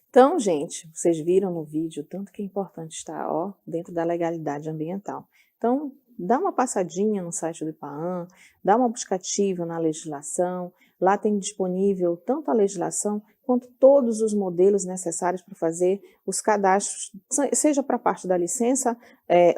Então, gente, vocês viram no vídeo o tanto que é importante estar dentro da legalidade ambiental. Então, dá uma passadinha no site do IPAAN, dá uma buscativa na legislação. Lá tem disponível tanto a legislação quanto todos os modelos necessários para fazer os cadastros, seja para a parte da licença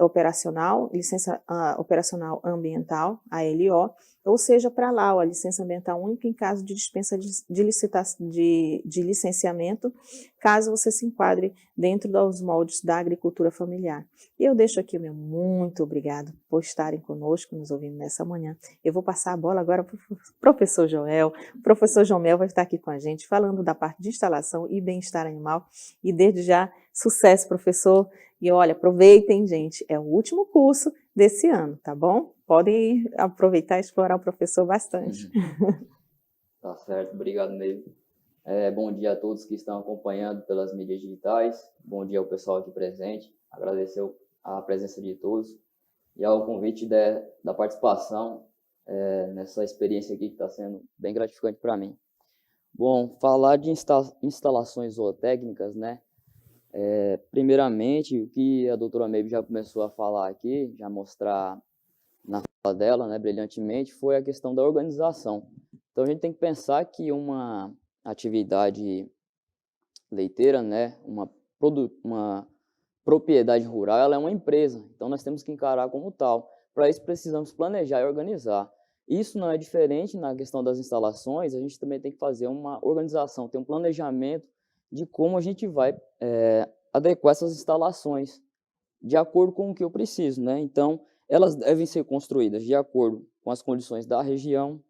operacional, licença operacional ambiental, ALO, ou seja para lá, a licença ambiental única em caso de dispensa de licenciamento, caso você se enquadre dentro dos moldes da agricultura familiar. E eu deixo aqui o meu muito obrigado por estarem conosco, nos ouvindo nessa manhã. Eu vou passar a bola agora para o professor Joel. O professor Jomel vai estar aqui com a gente, falando da parte de instalação e bem-estar animal. E desde já, sucesso, professor, E olha, aproveitem, gente, é o último curso desse ano, tá bom? Podem aproveitar e explorar o professor bastante. Tá certo, obrigado mesmo. Bom dia a todos que estão acompanhando pelas mídias digitais. Bom dia ao pessoal aqui presente. Agradecer a presença de todos e ao convite da participação nessa experiência aqui que está sendo bem gratificante para mim. Bom, falar de instalações zootécnicas, né? Primeiramente, o que a doutora Maybe já começou a falar aqui, já mostrar na fala dela, né, brilhantemente, foi a questão da organização. Então, a gente tem que pensar que uma atividade leiteira, né, uma propriedade rural, ela é uma empresa. Então, nós temos que encarar como tal. Para isso, precisamos planejar e organizar. Isso não é diferente na questão das instalações, a gente também tem que fazer uma organização, ter um planejamento de como a gente vai adequar essas instalações de acordo com o que eu preciso, né? Então, elas devem ser construídas de acordo com as condições da região,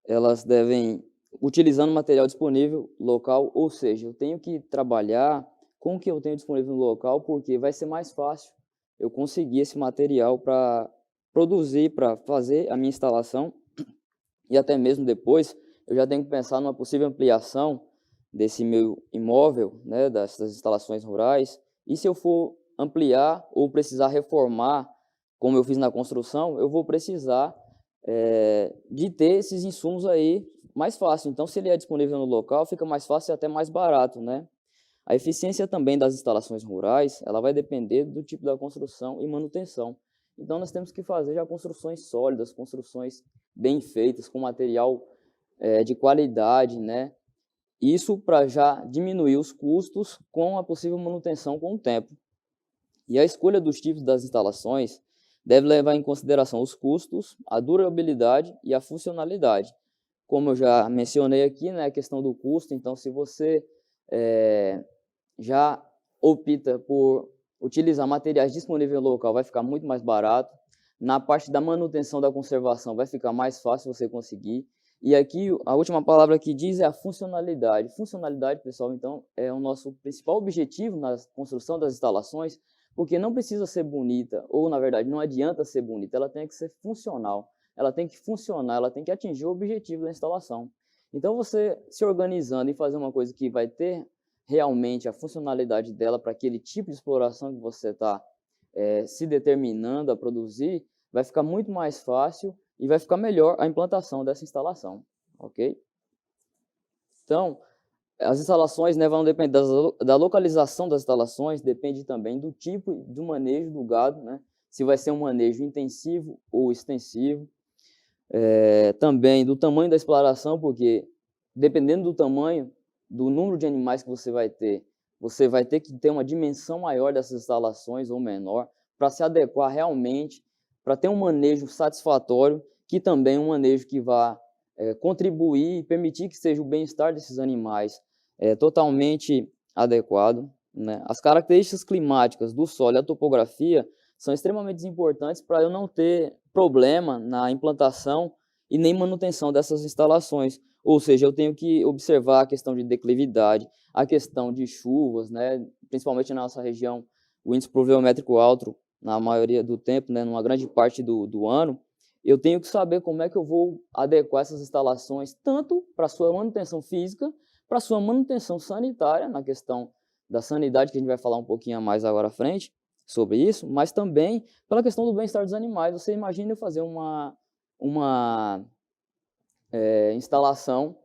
elas devem, utilizando material disponível local, ou seja, eu tenho que trabalhar com o que eu tenho disponível no local, porque vai ser mais fácil eu conseguir esse material para produzir, para fazer a minha instalação, e até mesmo depois eu já tenho que pensar numa possível ampliação desse meu imóvel, né, dessas instalações rurais, e se eu for ampliar ou precisar reformar, como eu fiz na construção, eu vou precisar de ter esses insumos aí mais fácil. Então, se ele é disponível no local, fica mais fácil e até mais barato, né? A eficiência também das instalações rurais, ela vai depender do tipo da construção e manutenção. Então, nós temos que fazer já construções sólidas, construções bem feitas, com material de qualidade, né? Isso para já diminuir os custos com a possível manutenção com o tempo. E a escolha dos tipos das instalações deve levar em consideração os custos, a durabilidade e a funcionalidade. Como eu já mencionei aqui, né, a questão do custo, então se você já opta por utilizar materiais disponíveis no local, vai ficar muito mais barato. Na parte da manutenção da conservação, vai ficar mais fácil você conseguir. E aqui, a última palavra que diz é a funcionalidade. Funcionalidade, pessoal, então, é o nosso principal objetivo na construção das instalações, porque não precisa ser bonita, ou, na verdade, não adianta ser bonita, ela tem que ser funcional. Ela tem que funcionar, ela tem que atingir o objetivo da instalação. Então, você se organizando e fazer uma coisa que vai ter realmente a funcionalidade dela para aquele tipo de exploração que você está se determinando a produzir, vai ficar muito mais fácil e vai ficar melhor a implantação dessa instalação, ok? Então, as instalações, né, vão depender da localização das instalações, depende também do tipo do manejo do gado, né? Se vai ser um manejo intensivo ou extensivo, também do tamanho da exploração, porque dependendo do tamanho, do número de animais que você vai ter que ter uma dimensão maior dessas instalações ou menor, para se adequar realmente, para ter um manejo satisfatório, que também é um manejo que vá contribuir e permitir que seja o bem-estar desses animais totalmente adequado, né? As características climáticas do solo e a topografia são extremamente importantes para eu não ter problema na implantação e nem manutenção dessas instalações. Ou seja, eu tenho que observar a questão de declividade, a questão de chuvas, né? Principalmente na nossa região, o índice pluviométrico alto, na maioria do tempo, né? Numa grande parte do ano, eu tenho que saber como é que eu vou adequar essas instalações, tanto para a sua manutenção física, para a sua manutenção sanitária, na questão da sanidade, que a gente vai falar um pouquinho mais agora à frente sobre isso, mas também pela questão do bem-estar dos animais. Você imagina eu fazer uma instalação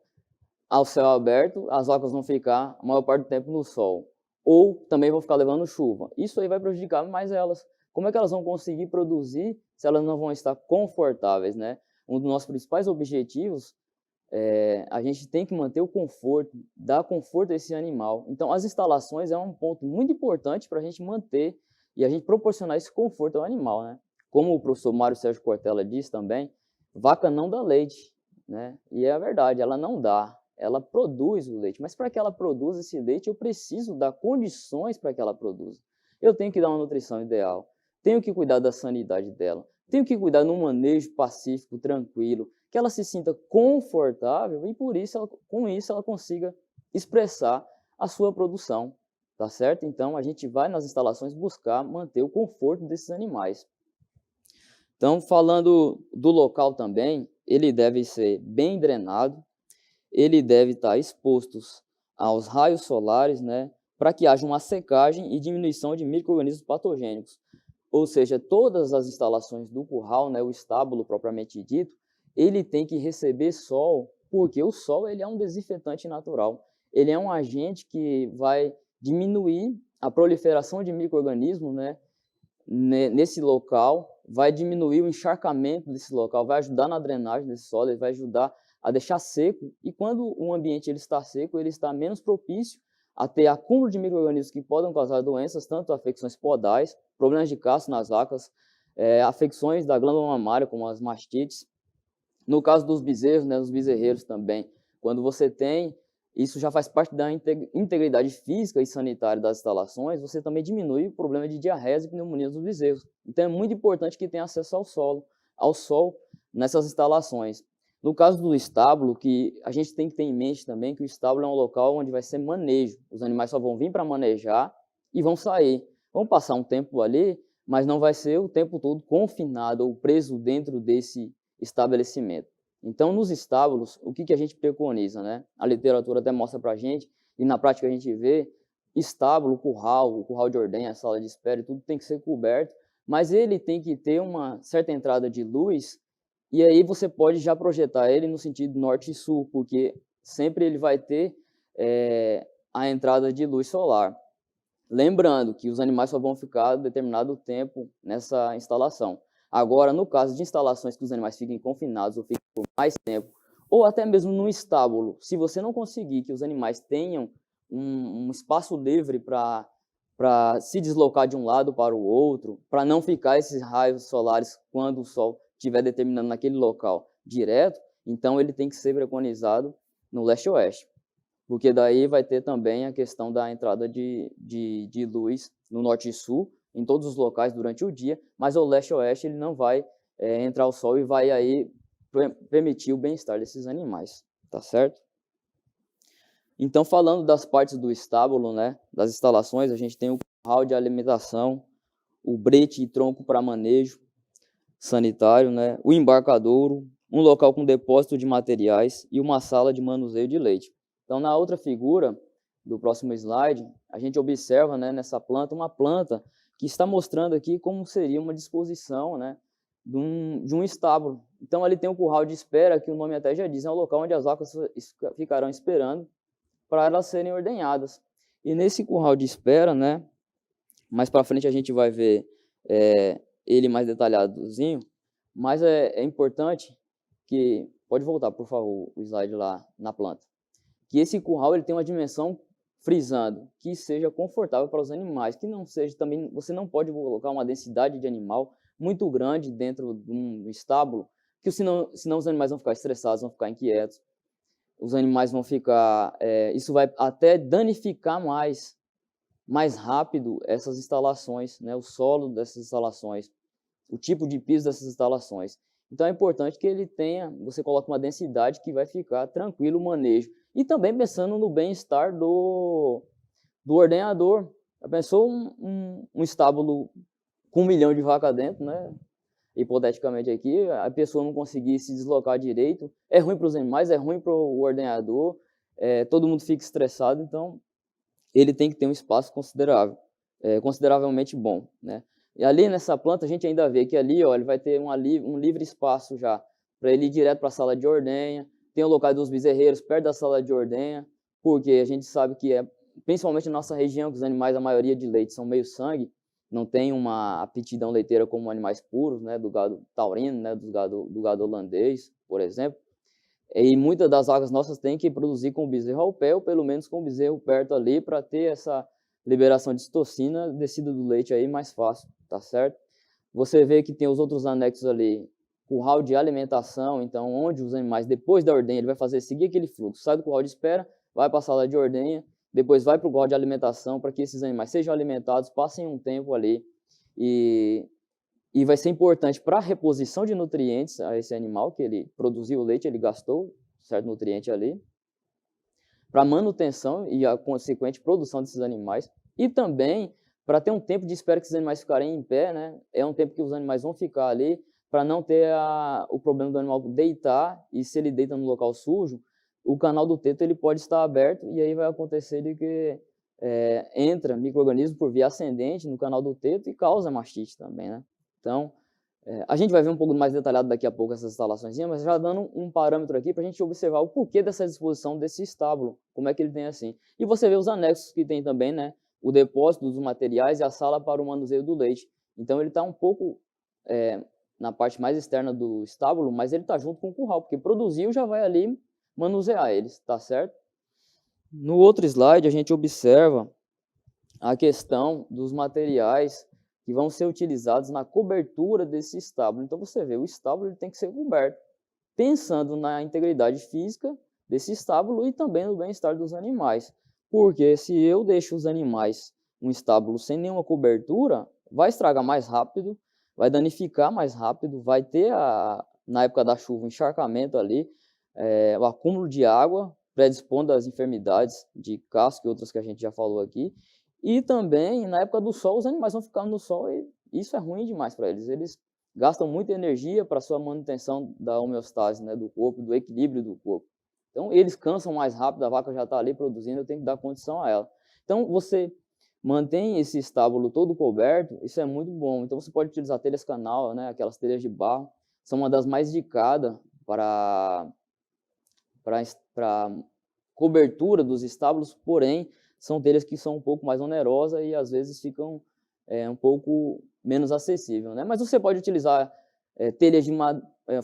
ao céu aberto, as vacas vão ficar a maior parte do tempo no sol, ou também vão ficar levando chuva. Isso aí vai prejudicar mais elas. Como é que elas vão conseguir produzir se elas não vão estar confortáveis, né? Um dos nossos principais objetivos a gente tem que manter o conforto, dar conforto a esse animal. Então, as instalações é um ponto muito importante para a gente manter e a gente proporcionar esse conforto ao animal, né? Como o professor Mário Sérgio Cortella disse também, vaca não dá leite, né? E é a verdade, ela não dá, ela produz o leite. Mas para que ela produza esse leite, eu preciso dar condições para que ela produza. Eu tenho que dar uma nutrição ideal, tenho que cuidar da sanidade dela, tenho que cuidar num manejo pacífico, tranquilo, que ela se sinta confortável e por isso, com isso ela consiga expressar a sua produção, tá certo? Então, a gente vai nas instalações buscar manter o conforto desses animais. Então, falando do local também, ele deve ser bem drenado, ele deve estar exposto aos raios solares, né, para que haja uma secagem e diminuição de micro-organismos patogênicos. Ou seja, todas as instalações do curral, né, o estábulo propriamente dito, ele tem que receber sol, porque o sol ele é um desinfetante natural. Ele é um agente que vai diminuir a proliferação de micro-organismos, né, nesse local, vai diminuir o encharcamento desse local, vai ajudar na drenagem desse solo, ele vai ajudar a deixar seco. E quando o ambiente ele está seco, ele está menos propício a ter acúmulo de micro-organismos que podem causar doenças, tanto afecções podais, problemas de casto nas vacas, afecções da glândula mamária, como as mastites. No caso dos bezerros, né, dos bezerreiros também, quando você tem, isso já faz parte da integridade física e sanitária das instalações, você também diminui o problema de diarreia e pneumonia dos bezerros. Então é muito importante que tenha acesso ao sol nessas instalações. No caso do estábulo, que a gente tem que ter em mente também que o estábulo é um local onde vai ser manejo. Os animais só vão vir para manejar e vão sair. Vão passar um tempo ali, mas não vai ser o tempo todo confinado ou preso dentro desse estabelecimento. Então, nos estábulos, o que a gente preconiza, né? A literatura até mostra para a gente, e na prática a gente vê, estábulo, o curral de ordenha, a sala de espera, e tudo tem que ser coberto, mas ele tem que ter uma certa entrada de luz, e aí você pode já projetar ele no sentido norte e sul, porque sempre ele vai ter a entrada de luz solar. Lembrando que os animais só vão ficar determinado tempo nessa instalação. Agora, no caso de instalações que os animais fiquem confinados ou fiquem por mais tempo, ou até mesmo no estábulo, se você não conseguir que os animais tenham um espaço livre para se deslocar de um lado para o outro, para não ficar esses raios solares quando o sol estiver determinando naquele local direto, então ele tem que ser preconizado no leste-oeste, porque daí vai ter também a questão da entrada de luz no norte e sul, em todos os locais durante o dia, mas o leste-oeste ele não vai entrar o sol e vai aí permitir o bem-estar desses animais, tá certo? Então, falando das partes do estábulo, né, das instalações, a gente tem o curral de alimentação, o brete e tronco para manejo sanitário, né, o embarcadouro, um local com depósito de materiais e uma sala de manuseio de leite. Então, na outra figura do próximo slide, a gente observa, né, nessa planta, uma planta que está mostrando aqui como seria uma disposição, né, de um estábulo. Então, ali tem um curral de espera, que o nome até já diz, é um local onde as vacas ficarão esperando para elas serem ordenhadas. E nesse curral de espera, né, mais para frente a gente vai ver ele mais detalhadozinho, mas é importante que, pode voltar, por favor, o slide lá na planta, que esse curral ele tem uma dimensão, frisando, que seja confortável para os animais, que não seja também, você não pode colocar uma densidade de animal muito grande dentro de um estábulo, que senão os animais vão ficar estressados, vão ficar inquietos, os animais vão ficar, isso vai até danificar mais rápido essas instalações, né, o solo dessas instalações, o tipo de piso dessas instalações. Então é importante que ele tenha, você coloque uma densidade que vai ficar tranquilo o manejo. E também pensando no bem-estar do ordenhador. Já pensou um estábulo com 1 milhão de vacas dentro, né? Hipoteticamente aqui, a pessoa não conseguir se deslocar direito, é ruim para os animais, é ruim para o ordenhador, todo mundo fica estressado, então ele tem que ter um espaço considerável, consideravelmente bom, né? E ali nessa planta a gente ainda vê que ali, ó, ele vai ter um livre espaço já para ele ir direto para a sala de ordenha. Tem o local dos bezerreiros perto da sala de ordenha, porque a gente sabe que principalmente na nossa região, que os animais, a maioria de leite são meio sangue, não tem uma aptidão leiteira como animais puros, né, do gado taurino, né, do gado holandês, por exemplo. E muitas das vacas nossas têm que produzir com o bezerro ao pé, ou pelo menos com o bezerro perto ali, para ter essa liberação de citocina, descida do leite aí mais fácil, tá certo? Você vê que tem os outros anexos ali, curral de alimentação, então onde os animais, depois da ordenha, ele vai seguir aquele fluxo, sai do curral de espera, vai para a sala de ordenha, depois vai para o curral de alimentação, para que esses animais sejam alimentados, passem um tempo ali, e vai ser importante para a reposição de nutrientes a esse animal, que ele produziu o leite, ele gastou certo nutriente ali, para a manutenção e a consequente produção desses animais, E também para ter um tempo de espera que esses animais ficarem em pé, né? É um tempo que os animais vão ficar ali para não ter o problema do animal deitar, e se ele deita no local sujo, o canal do teto ele pode estar aberto e aí vai acontecer de que entra micro-organismo por via ascendente no canal do teto e causa mastite também, né? Então, a gente vai ver um pouco mais detalhado daqui a pouco essas instalações, mas já dando um parâmetro aqui para a gente observar o porquê dessa disposição desse estábulo, como é que ele tem assim. E você vê os anexos que tem também, né? O depósito dos materiais e a sala para o manuseio do leite. Então ele está um pouco na parte mais externa do estábulo, mas ele está junto com o curral, porque produziu já vai ali manusear eles, tá certo? No outro slide a gente observa a questão dos materiais que vão ser utilizados na cobertura desse estábulo. Então você vê, o estábulo ele tem que ser coberto, pensando na integridade física desse estábulo e também no bem-estar dos animais. Porque se eu deixo os animais um estábulo sem nenhuma cobertura, vai estragar mais rápido, vai danificar mais rápido, vai ter, na época da chuva, um encharcamento ali, o acúmulo de água, predispondo às enfermidades de casco e outras que a gente já falou aqui. E também, na época do sol, os animais vão ficar no sol e isso é ruim demais para eles. Eles gastam muita energia para a sua manutenção da homeostase, né, do corpo, do equilíbrio do corpo. Então, eles cansam mais rápido, a vaca já está ali produzindo, eu tenho que dar condição a ela. Então, você mantém esse estábulo todo coberto, isso é muito bom. Então, você pode utilizar telhas canal, né, aquelas telhas de barro, são uma das mais indicadas para cobertura dos estábulos, porém, são telhas que são um pouco mais onerosas e, às vezes, ficam um pouco menos acessível, né? Mas você pode utilizar telhas de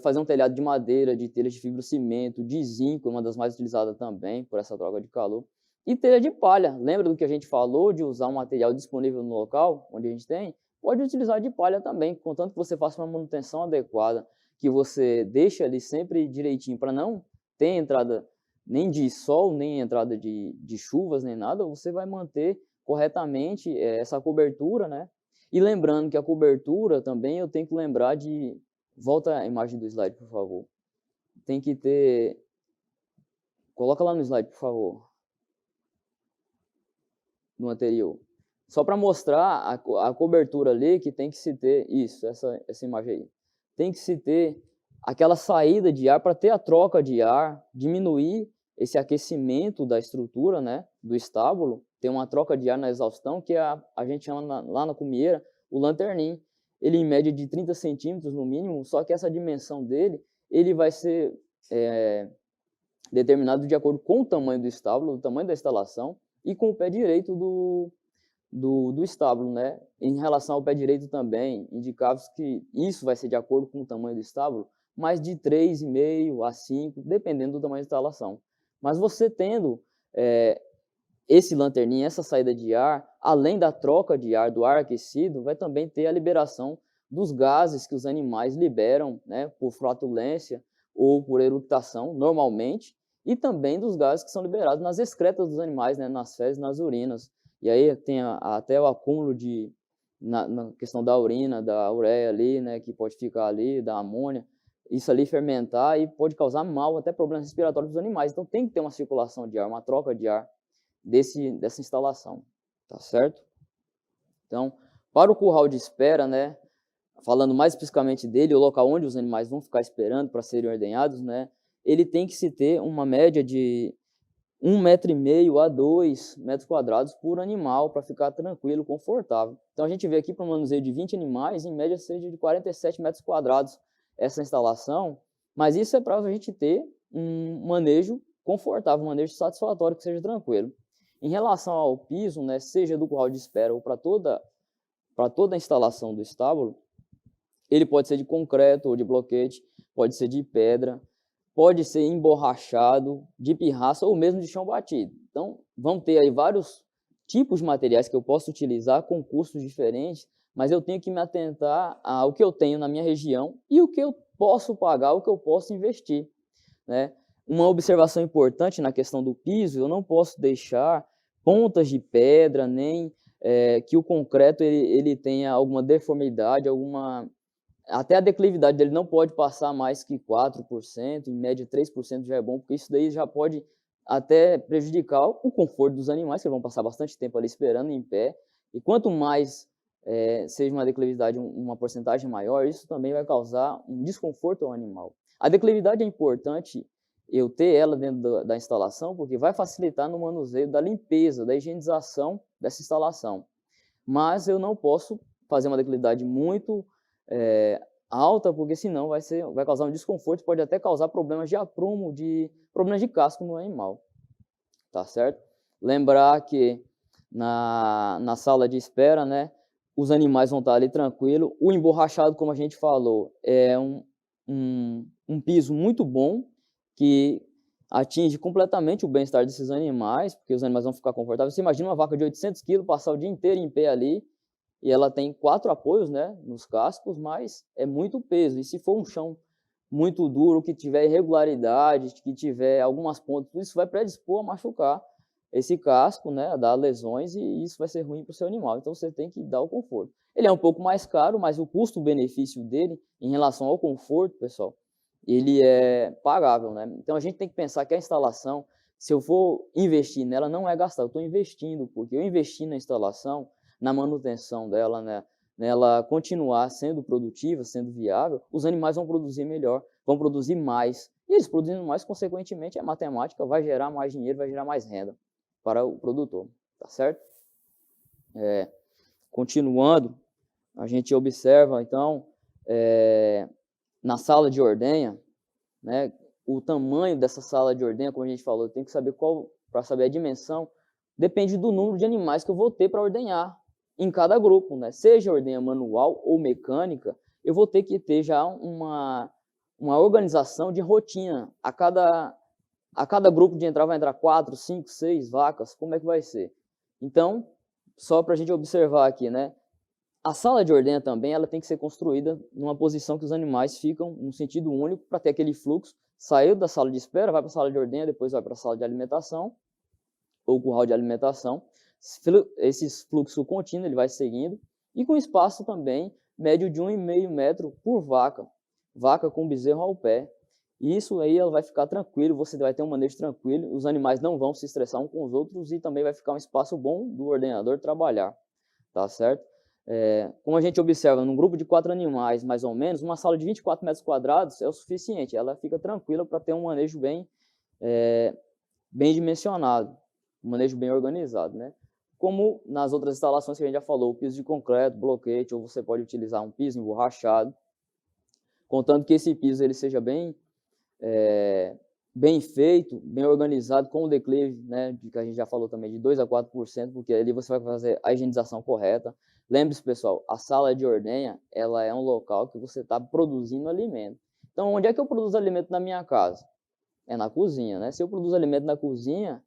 fazer um telhado de madeira, de telhas de fibrocimento, de zinco, uma das mais utilizadas também por essa troca de calor, e telha de palha. Lembra do que a gente falou de usar um material disponível no local onde a gente tem? Pode utilizar de palha também, contanto que você faça uma manutenção adequada, que você deixe ali sempre direitinho para não ter entrada nem de sol, nem entrada de chuvas, nem nada, você vai manter corretamente essa cobertura, né? E lembrando que a cobertura também eu tenho que lembrar de... Volta a imagem do slide, por favor. Tem que ter... Coloca lá no slide, por favor. No anterior. Só para mostrar a cobertura ali que tem que se ter... Isso, essa imagem aí. Tem que se ter aquela saída de ar para ter a troca de ar, diminuir esse aquecimento da estrutura, né, do estábulo, tem uma troca de ar na exaustão, que a gente chama lá na cumieira o lanternim. Ele em média de 30 centímetros no mínimo, só que essa dimensão dele, ele vai ser determinado de acordo com o tamanho do estábulo, o tamanho da instalação, e com o pé direito do estábulo, né? Em relação ao pé direito também, indicava-se que isso vai ser de acordo com o tamanho do estábulo, mas de 3,5 a 5, dependendo do tamanho da instalação. Mas você tendo esse lanterninho, essa saída de ar, além da troca de ar, do ar aquecido, vai também ter a liberação dos gases que os animais liberam, né, por flatulência ou por eructação, normalmente, e também dos gases que são liberados nas excretas dos animais, né, nas fezes, nas urinas. E aí tem até o acúmulo na questão da urina, da ureia ali, né, que pode ficar ali, da amônia, isso ali fermentar e pode causar mal, até problemas respiratórios dos animais. Então tem que ter uma circulação de ar, uma troca de ar dessa instalação, tá certo? Então, para o curral de espera, né, falando mais especificamente dele, o local onde os animais vão ficar esperando para serem ordenhados, né, ele tem que se ter uma média de 1,5 m a 2 metros quadrados por animal para ficar tranquilo, confortável. Então a gente vê aqui para um manuseio de 20 animais, em média seja de 47 metros quadrados essa instalação, mas isso é para a gente ter um manejo confortável, um manejo satisfatório, que seja tranquilo. Em relação ao piso, né, seja do curral de espera ou para toda a instalação do estábulo, ele pode ser de concreto ou de bloquete, pode ser de pedra, pode ser emborrachado, de pirraça ou mesmo de chão batido. Então, vão ter aí vários tipos de materiais que eu posso utilizar com custos diferentes, mas eu tenho que me atentar ao que eu tenho na minha região e o que eu posso pagar, o que eu posso investir, né? Uma observação importante na questão do piso, eu não posso deixar pontas de pedra, nem que o concreto ele tenha alguma deformidade, até a declividade dele não pode passar mais que 4%, em média 3% já é bom, porque isso daí já pode até prejudicar o conforto dos animais, que vão passar bastante tempo ali esperando em pé. E quanto mais seja uma declividade, uma porcentagem maior, isso também vai causar um desconforto ao animal. A declividade é importante eu ter ela dentro da instalação, porque vai facilitar no manuseio da limpeza, da higienização dessa instalação. Mas eu não posso fazer uma declividade muito alta, porque senão vai causar um desconforto, pode até causar problemas de aprumo, problemas de casco no animal, tá certo? Lembrar que na sala de espera, né, os animais vão estar ali tranquilo. O emborrachado, como a gente falou, é um piso muito bom, que atinge completamente o bem-estar desses animais, porque os animais vão ficar confortáveis. Você imagina uma vaca de 800 quilos passar o dia inteiro em pé ali, e ela tem 4 apoios, né, nos cascos, mas é muito peso. E se for um chão muito duro, que tiver irregularidade, que tiver algumas pontas, tudo isso vai predispor a machucar esse casco, né, a dar lesões, e isso vai ser ruim para o seu animal. Então você tem que dar o conforto. Ele é um pouco mais caro, mas o custo-benefício dele em relação ao conforto, pessoal, ele é pagável, né? Então a gente tem que pensar que a instalação, se eu for investir nela, não é gastar, eu estou investindo, porque eu investi na instalação, na manutenção dela, né, nela continuar sendo produtiva, sendo viável, os animais vão produzir melhor, vão produzir mais, e eles produzindo mais, consequentemente, a matemática vai gerar mais dinheiro, vai gerar mais renda para o produtor, tá certo? Continuando, a gente observa, então, na sala de ordenha, né, o tamanho dessa sala de ordenha, como a gente falou, tem que saber para saber a dimensão, depende do número de animais que eu vou ter para ordenhar em cada grupo, né? Seja ordenha manual ou mecânica, eu vou ter que ter já uma organização de rotina. A cada grupo de entrada vai entrar 4, 5, 6 vacas, como é que vai ser? Então, só para a gente observar aqui, né? A sala de ordenha também ela tem que ser construída numa posição que os animais ficam num sentido único para ter aquele fluxo. Saiu da sala de espera, vai para a sala de ordenha, depois vai para a sala de alimentação ou curral de alimentação. Esse fluxo contínuo ele vai seguindo e com espaço também médio de 1,5 metro por vaca com bezerro ao pé. Isso aí ela vai ficar tranquilo, você vai ter um manejo tranquilo, os animais não vão se estressar uns com os outros e também vai ficar um espaço bom do ordenador trabalhar, tá certo? Como a gente observa, num grupo de 4 animais, mais ou menos, uma sala de 24 metros quadrados é o suficiente, ela fica tranquila para ter um manejo bem dimensionado, um manejo bem organizado, né? Como nas outras instalações que a gente já falou, o piso de concreto, bloquete, ou você pode utilizar um piso emborrachado, contanto que esse piso ele seja bem feito, bem organizado, com o declive, né, que a gente já falou também, de 2 a 4%, porque ali você vai fazer a higienização correta. Lembre-se, pessoal, a sala de ordenha, ela é um local que você está produzindo alimento. Então, onde é que eu produzo alimento na minha casa? É na cozinha, né? Se eu produzo alimento na cozinha,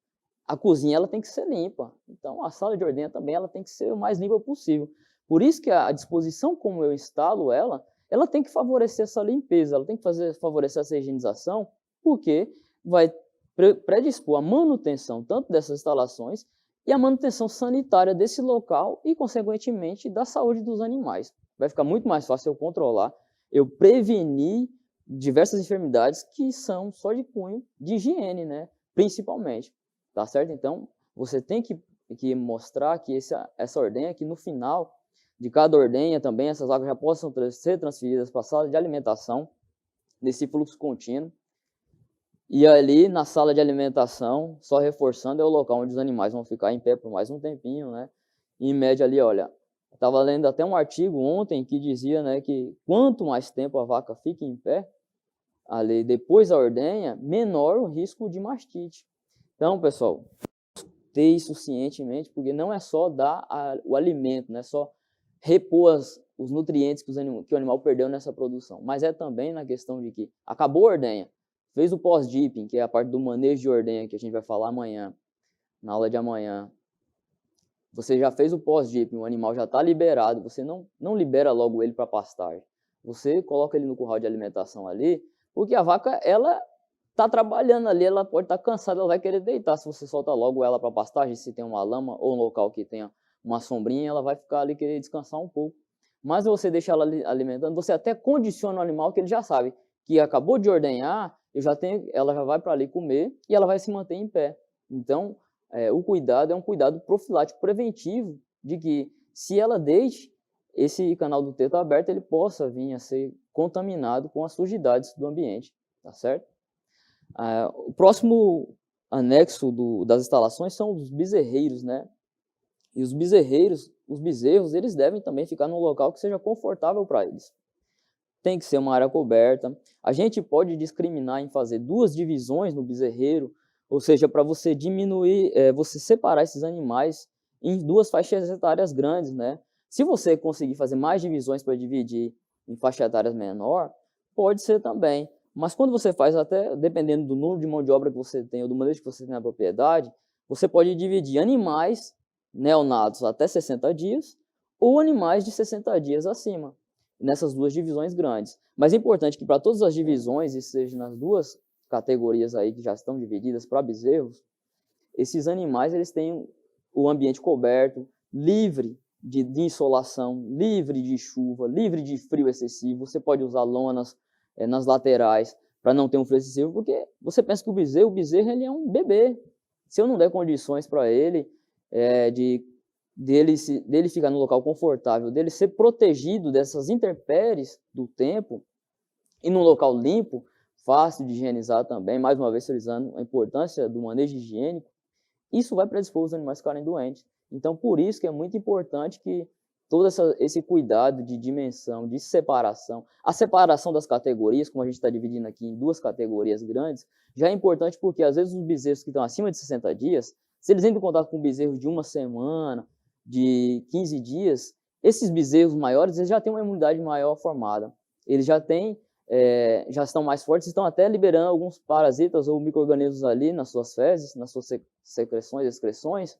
a cozinha ela tem que ser limpa. Então, a sala de ordenha também ela tem que ser o mais limpa possível. Por isso que a disposição como eu instalo ela tem que favorecer essa limpeza, ela tem que favorecer essa higienização, porque vai predispor a manutenção tanto dessas instalações e a manutenção sanitária desse local e, consequentemente, da saúde dos animais. Vai ficar muito mais fácil eu controlar, eu prevenir diversas enfermidades que são só de cunho de higiene, né? Principalmente, tá certo? Então, você tem que mostrar que essa ordenha, que no final de cada ordenha também, essas águas já possam ser transferidas para a sala de alimentação, nesse fluxo contínuo. E ali, na sala de alimentação, só reforçando, é o local onde os animais vão ficar em pé por mais um tempinho, né? E, em média ali, olha, eu estava lendo até um artigo ontem que dizia, né, que quanto mais tempo a vaca fica em pé, ali depois da ordenha, menor o risco de mastite. Então, pessoal, ter isso cientemente, porque não é só dar o alimento, não é só repor os nutrientes que o animal perdeu nessa produção, mas é também na questão de que acabou a ordenha, fez o pós-dipping, que é a parte do manejo de ordenha, que a gente vai falar amanhã, na aula de amanhã. Você já fez o pós-dipping, o animal já está liberado, você não libera logo ele para pastagem. Você coloca ele no curral de alimentação ali, porque a vaca, ela está trabalhando ali, ela pode estar cansada, ela vai querer deitar. Se você solta logo ela para pastagem, se tem uma lama ou um local que tenha uma sombrinha, ela vai ficar ali querer descansar um pouco. Mas você deixa ela alimentando, você até condiciona o animal que ele já sabe que acabou de ordenhar, ela já vai para ali comer e ela vai se manter em pé. Então, o cuidado é um cuidado profilático preventivo de que, se ela deixe esse canal do teto aberto, ele possa vir a ser contaminado com as sujidades do ambiente, tá certo? O próximo anexo das instalações são os bezerreiros, né? E os bezerros, eles devem também ficar num local que seja confortável para eles. Tem que ser uma área coberta. A gente pode discriminar em fazer 2 divisões no bezerreiro, ou seja, para você diminuir, você separar esses animais em 2 faixas etárias grandes, né? Se você conseguir fazer mais divisões para dividir em faixas etárias menor, pode ser também. Mas quando você faz, até dependendo do número de mão de obra que você tem ou do manejo que você tem na propriedade, você pode dividir animais neonatos até 60 dias ou animais de 60 dias acima, nessas 2 divisões grandes. Mas é importante que para todas as divisões, isso seja nas 2 categorias aí que já estão divididas para bezerros, esses animais eles têm o ambiente coberto, livre de insolação, livre de chuva, livre de frio excessivo. Você pode usar lonas nas laterais para não ter um frio excessivo, porque você pensa que o bezerro ele é um bebê. Se eu não der condições para ele, dele ficar no local confortável, dele ser protegido dessas intempéries do tempo e num local limpo, fácil de higienizar também, mais uma vez frisando a importância do manejo higiênico, isso vai predispor os animais a ficarem doentes. Então, por isso que é muito importante que todo esse cuidado de dimensão, de separação, a separação das categorias, como a gente está dividindo aqui em 2 categorias grandes, já é importante porque, às vezes, os bezerros que estão acima de 60 dias, se eles entram em contato com bezerros de 1 semana, de 15 dias, esses bezerros maiores eles já têm uma imunidade maior formada. Eles já estão mais fortes, estão até liberando alguns parasitas ou micro-organismos ali nas suas fezes, nas suas secreções, excreções,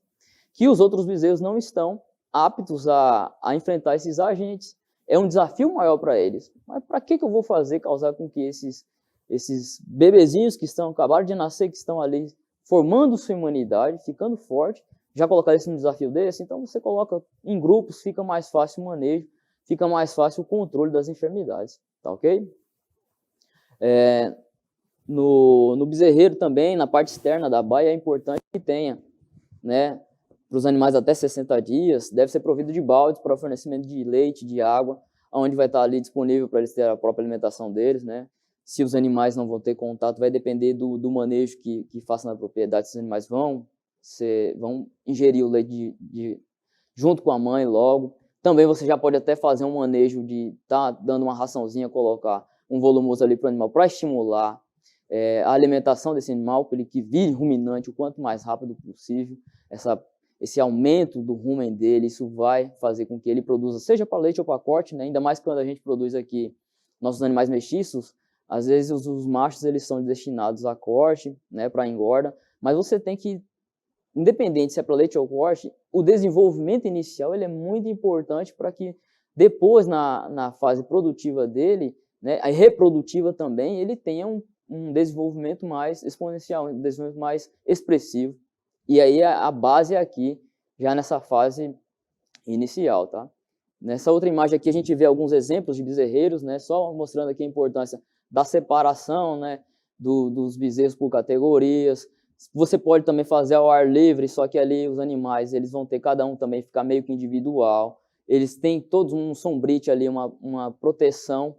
que os outros bezerros não estão aptos a enfrentar esses agentes. É um desafio maior para eles. Mas para que eu vou causar com que esses bebezinhos que acabaram de nascer, que estão ali formando sua imunidade, ficando forte, já colocar esse desafio desse? Então você coloca em grupos, fica mais fácil o manejo, fica mais fácil o controle das enfermidades, tá ok? No bezerreiro também, na parte externa da baia, é importante que tenha, né, para os animais até 60 dias, deve ser provido de baldes para o fornecimento de leite, de água, onde vai estar ali disponível para eles ter a própria alimentação deles, né? Se os animais não vão ter contato, vai depender do manejo que faça na propriedade. Se os animais vão ingerir o leite junto com a mãe logo. Também você já pode até fazer um manejo de estar dando uma raçãozinha, colocar um volumoso ali para o animal, para estimular a alimentação desse animal, para ele que vire ruminante o quanto mais rápido possível. Esse aumento do rumen dele, isso vai fazer com que ele produza, seja para leite ou para corte, né? Ainda mais quando a gente produz aqui nossos animais mestiços, às vezes os machos eles são destinados a corte, né, para engorda, mas você tem que, independente se é para leite ou corte, o desenvolvimento inicial ele é muito importante para que depois, na fase produtiva dele, né, a reprodutiva também, ele tenha um desenvolvimento mais exponencial, um desenvolvimento mais expressivo. E aí a base é aqui, já nessa fase inicial, tá? Nessa outra imagem aqui a gente vê alguns exemplos de bezerreiros, né? Só mostrando aqui a importância da separação, né, dos bezerros por categorias. Você pode também fazer ao ar livre, só que ali os animais eles vão ter, cada um também ficar meio que individual. Eles têm todos um sombrite ali, uma proteção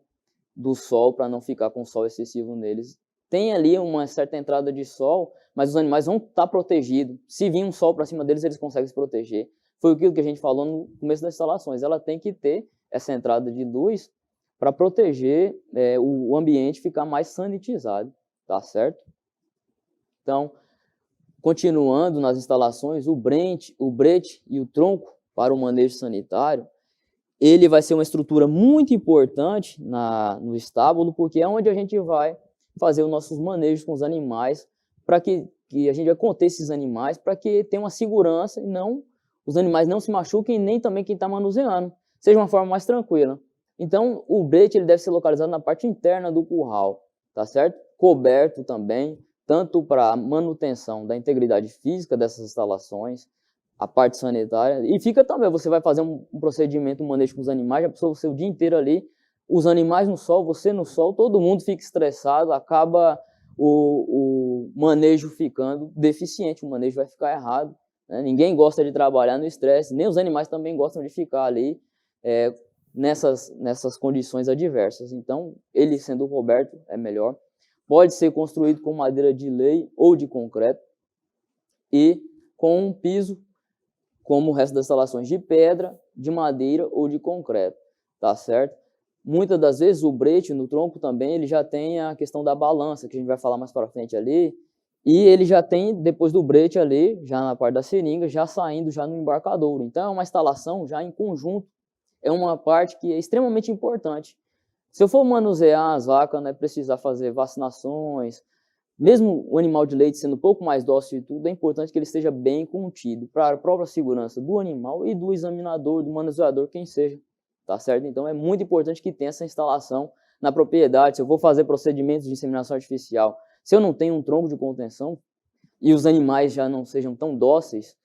do sol para não ficar com sol excessivo neles. Tem ali uma certa entrada de sol, mas os animais vão estar protegidos. Se vir um sol para cima deles, eles conseguem se proteger. Foi aquilo que a gente falou no começo das instalações. Ela tem que ter essa entrada de luz para proteger o ambiente, ficar mais sanitizado, tá certo? Então, continuando nas instalações, o brete e o tronco para o manejo sanitário, ele vai ser uma estrutura muito importante no estábulo, porque é onde a gente vai fazer os nossos manejos com os animais, para que a gente vai conter esses animais, para que tenha uma segurança e os animais não se machuquem, nem também quem está manuseando, seja uma forma mais tranquila. Então, o brete ele deve ser localizado na parte interna do curral, tá certo? Coberto também, tanto para manutenção da integridade física dessas instalações, a parte sanitária, e fica também, você vai fazer um procedimento, um manejo com os animais, já passou você o dia inteiro ali, os animais no sol, você no sol, todo mundo fica estressado, acaba o manejo ficando deficiente, o manejo vai ficar errado, né? Ninguém gosta de trabalhar no estresse, nem os animais também gostam de ficar ali nessas condições adversas. Então, ele sendo coberto é melhor. Pode ser construído com madeira de lei ou de concreto e com um piso, como o resto das instalações, de pedra, de madeira ou de concreto, tá certo? Muitas das vezes o brete no tronco também, ele já tem a questão da balança, que a gente vai falar mais para frente ali, e ele já tem, depois do brete ali, já na parte da seringa, já saindo já no embarcadouro. Então é uma instalação já em conjunto, é uma parte que é extremamente importante. Se eu for manusear as vacas, né, precisar fazer vacinações, mesmo o animal de leite sendo um pouco mais dócil e tudo, é importante que ele esteja bem contido, para a própria segurança do animal e do examinador, do manuseador, quem seja, tá certo? Então é muito importante que tenha essa instalação na propriedade. Se eu vou fazer procedimentos de inseminação artificial, se eu não tenho um tronco de contenção e os animais já não sejam tão dóceis,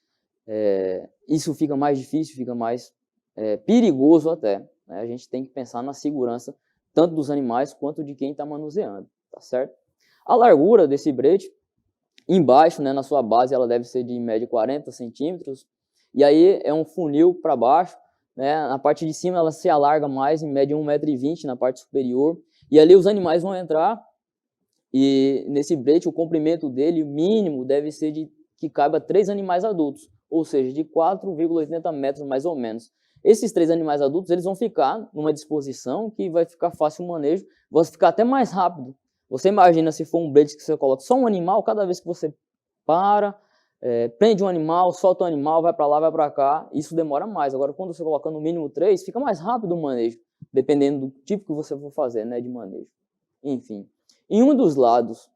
isso fica mais difícil, fica mais perigoso até, né? A gente tem que pensar na segurança tanto dos animais quanto de quem está manuseando, tá certo? A largura desse brete, embaixo, né, na sua base, ela deve ser de em média 40 centímetros, e aí é um funil para baixo, né, na parte de cima ela se alarga mais, em média 1,20 m na parte superior, e ali os animais vão entrar, e nesse brete o comprimento dele, o mínimo, deve ser de que caiba 3 animais adultos, ou seja, de 4,80 metros mais ou menos. Esses 3 animais adultos, eles vão ficar numa disposição que vai ficar fácil o manejo, vai ficar até mais rápido. Você imagina se for um brete que você coloca só um animal, cada vez que você prende um animal, solta um animal, vai para lá, vai para cá, isso demora mais. Agora, quando você coloca no mínimo 3, fica mais rápido o manejo, dependendo do tipo que você for fazer, né, de manejo. Enfim, em um dos lados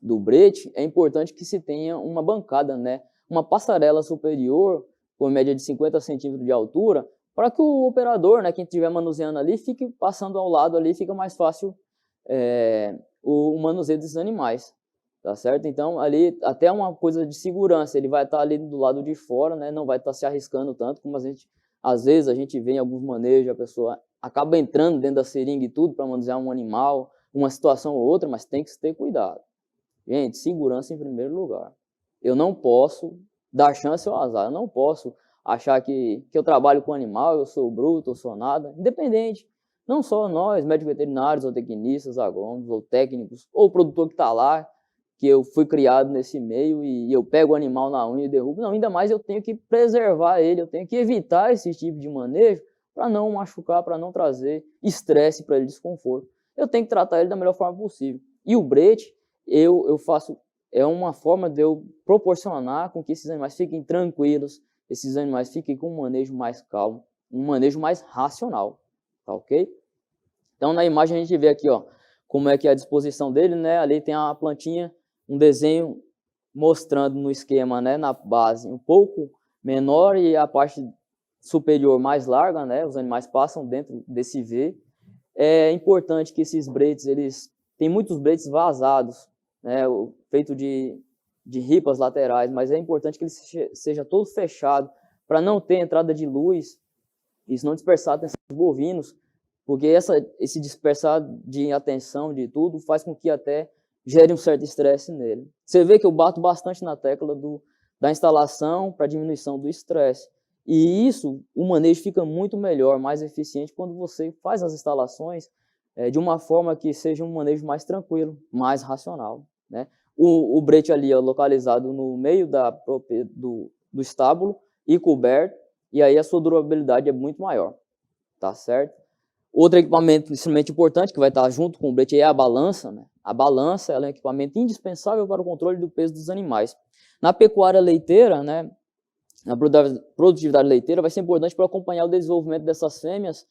do brete, é importante que se tenha uma bancada, né, uma passarela superior, com média de 50 centímetros de altura, para que o operador, né, quem estiver manuseando ali, fique passando ao lado ali, fica mais fácil o manuseio desses animais, tá certo? Então, ali, até uma coisa de segurança, ele vai estar ali do lado de fora, né, não vai estar se arriscando tanto, como às vezes a gente vê em alguns manejos, a pessoa acaba entrando dentro da seringa e tudo para manusear um animal, uma situação ou outra, mas tem que ter cuidado. Gente, segurança em primeiro lugar. Eu não posso dar chance ao azar, eu não posso achar que eu trabalho com animal, eu sou bruto, eu sou nada, independente. Não só nós, médicos veterinários, ou tecnistas, agrônomos, ou técnicos, ou o produtor que está lá, que eu fui criado nesse meio e eu pego o animal na unha e derrubo. Não, ainda mais eu tenho que preservar ele, eu tenho que evitar esse tipo de manejo para não machucar, para não trazer estresse para ele, desconforto. Eu tenho que tratar ele da melhor forma possível. E o brete, eu faço, é uma forma de eu proporcionar com que esses animais fiquem tranquilos, esses animais fiquem com um manejo mais calmo, um manejo mais racional. Tá ok? Então, na imagem a gente vê aqui, ó, como é que é a disposição dele, né? Ali tem a plantinha, um desenho mostrando no esquema, né, na base um pouco menor e a parte superior mais larga, né? Os animais passam dentro desse V. É importante que esses bretes, tem muitos bretes vazados, né, feito de ripas laterais, mas é importante que ele seja todo fechado para não ter entrada de luz, isso não dispersar a atenção dos bovinos, porque esse dispersar de atenção de tudo faz com que até gere um certo estresse nele. Você vê que eu bato bastante na tecla da instalação para diminuição do estresse. E isso, o manejo fica muito melhor, mais eficiente quando você faz as instalações de uma forma que seja um manejo mais tranquilo, mais racional, né? O brete ali é localizado no meio do estábulo e coberto, e aí a sua durabilidade é muito maior, tá certo? Outro equipamento extremamente importante que vai estar junto com o brete é a balança, né? A balança ela é um equipamento indispensável para o controle do peso dos animais. Na pecuária leiteira, né, na produtividade leiteira, vai ser importante para acompanhar o desenvolvimento dessas fêmeas,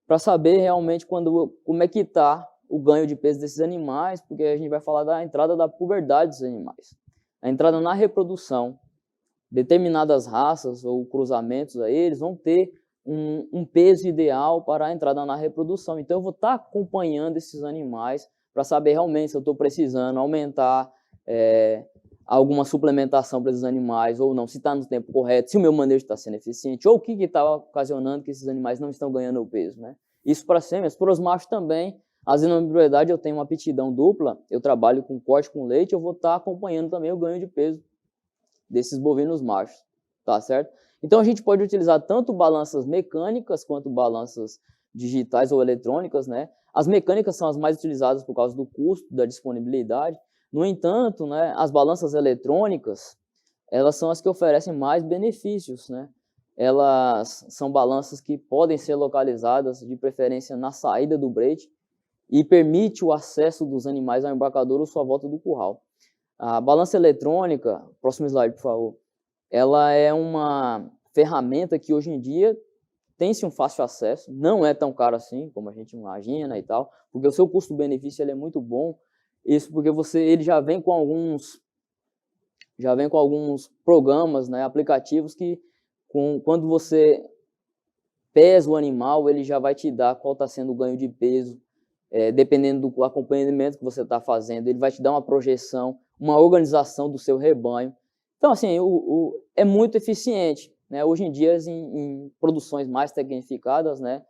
para saber realmente como é que está o ganho de peso desses animais, porque a gente vai falar da entrada da puberdade dos animais, a entrada na reprodução. Determinadas raças ou cruzamentos aí, eles vão ter um peso ideal para a entrada na reprodução. Então eu vou estar acompanhando esses animais para saber realmente se eu estou precisando aumentar alguma suplementação para esses animais ou não, se está no tempo correto, se o meu manejo está sendo eficiente, ou o que está ocasionando que esses animais não estão ganhando o peso, né? Isso para as fêmeas. Para os machos também, Às vezes, na minha propriedade, eu tenho uma aptidão dupla, eu trabalho com corte com leite, eu vou estar acompanhando também o ganho de peso desses bovinos machos, tá certo? Então, a gente pode utilizar tanto balanças mecânicas quanto balanças digitais ou eletrônicas, né? As mecânicas são as mais utilizadas por causa do custo, da disponibilidade. No entanto, né, as balanças eletrônicas, elas são as que oferecem mais benefícios, né? Elas são balanças que podem ser localizadas, de preferência, na saída do brete e permite o acesso dos animais ao embarcador ou sua volta do curral. A balança eletrônica, próximo slide, por favor, ela é uma ferramenta que hoje em dia tem-se um fácil acesso, não é tão caro assim, como a gente imagina e tal, porque o seu custo-benefício ele é muito bom, isso porque ele já vem com alguns programas, né, aplicativos que quando você pesa o animal, ele já vai te dar qual está sendo o ganho de peso, dependendo do acompanhamento que você está fazendo, ele vai te dar uma projeção, uma organização do seu rebanho. Então, assim, é muito eficiente, né? Hoje em dia, em produções mais tecnificadas, né,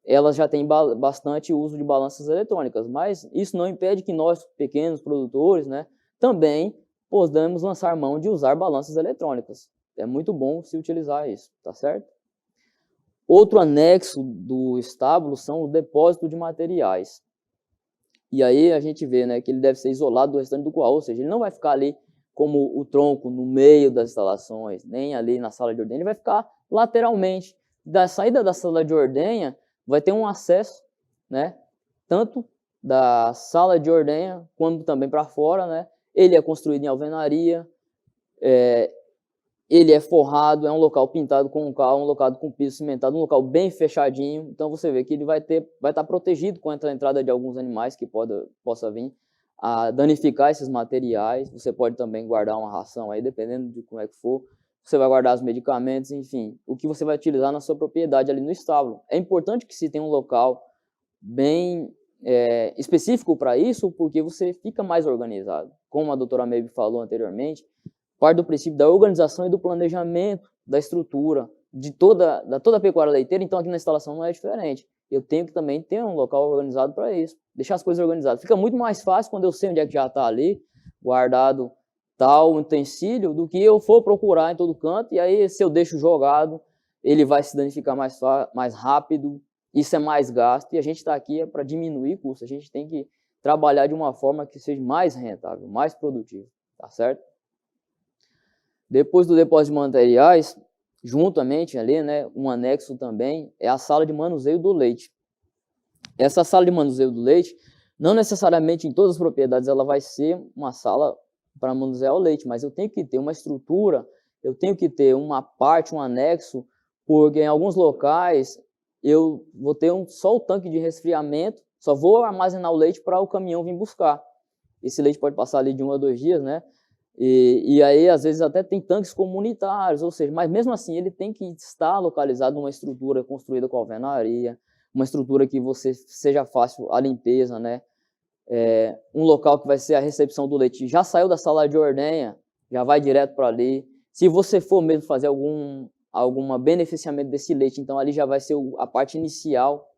elas já têm bastante uso de balanças eletrônicas, mas isso não impede que nós, pequenos produtores, né, também podemos lançar mão de usar balanças eletrônicas. É muito bom se utilizar isso, tá certo? Outro anexo do estábulo são o depósito de materiais. E aí a gente vê, né, que ele deve ser isolado do restante do curral, ou seja, ele não vai ficar ali como o tronco no meio das instalações, nem ali na sala de ordenha, ele vai ficar lateralmente. Da saída da sala de ordenha, vai ter um acesso, né, tanto da sala de ordenha, quanto também para fora, né. Ele é construído em alvenaria, ele é forrado, é um local pintado com um cal, um local com piso cimentado, um local bem fechadinho. Então você vê que ele vai estar protegido contra a entrada de alguns animais que possa vir a danificar esses materiais. Você pode também guardar uma ração aí, dependendo de como é que for. Você vai guardar os medicamentos, enfim, o que você vai utilizar na sua propriedade ali no estábulo. É importante que se tenha um local bem específico para isso, porque você fica mais organizado. Como a doutora Maybe falou anteriormente, parte do princípio da organização e do planejamento da estrutura de toda a pecuária leiteira. Então aqui na instalação não é diferente. Eu tenho que também ter um local organizado para isso, deixar as coisas organizadas. Fica muito mais fácil quando eu sei onde é que já está ali, guardado tal utensílio, do que eu for procurar em todo canto, e aí se eu deixo jogado, ele vai se danificar mais rápido, isso é mais gasto, e a gente está aqui para diminuir custos. A gente tem que trabalhar de uma forma que seja mais rentável, mais produtivo, tá certo? Depois do depósito de materiais, juntamente ali, né, um anexo também é a sala de manuseio do leite. Essa sala de manuseio do leite, não necessariamente em todas as propriedades ela vai ser uma sala para manusear o leite, mas eu tenho que ter uma estrutura, eu tenho que ter uma parte, um anexo, porque em alguns locais eu vou ter só o tanque de resfriamento, só vou armazenar o leite para o caminhão vir buscar. Esse leite pode passar ali de 1 a 2 dias, né? E aí, às vezes, até tem tanques comunitários, ou seja, mas mesmo assim ele tem que estar localizado numa estrutura construída com alvenaria, uma estrutura que seja fácil a limpeza, né? Um local que vai ser a recepção do leite. Já saiu da sala de ordenha, já vai direto para ali. Se você for mesmo fazer algum beneficiamento desse leite, então ali já vai ser a parte inicial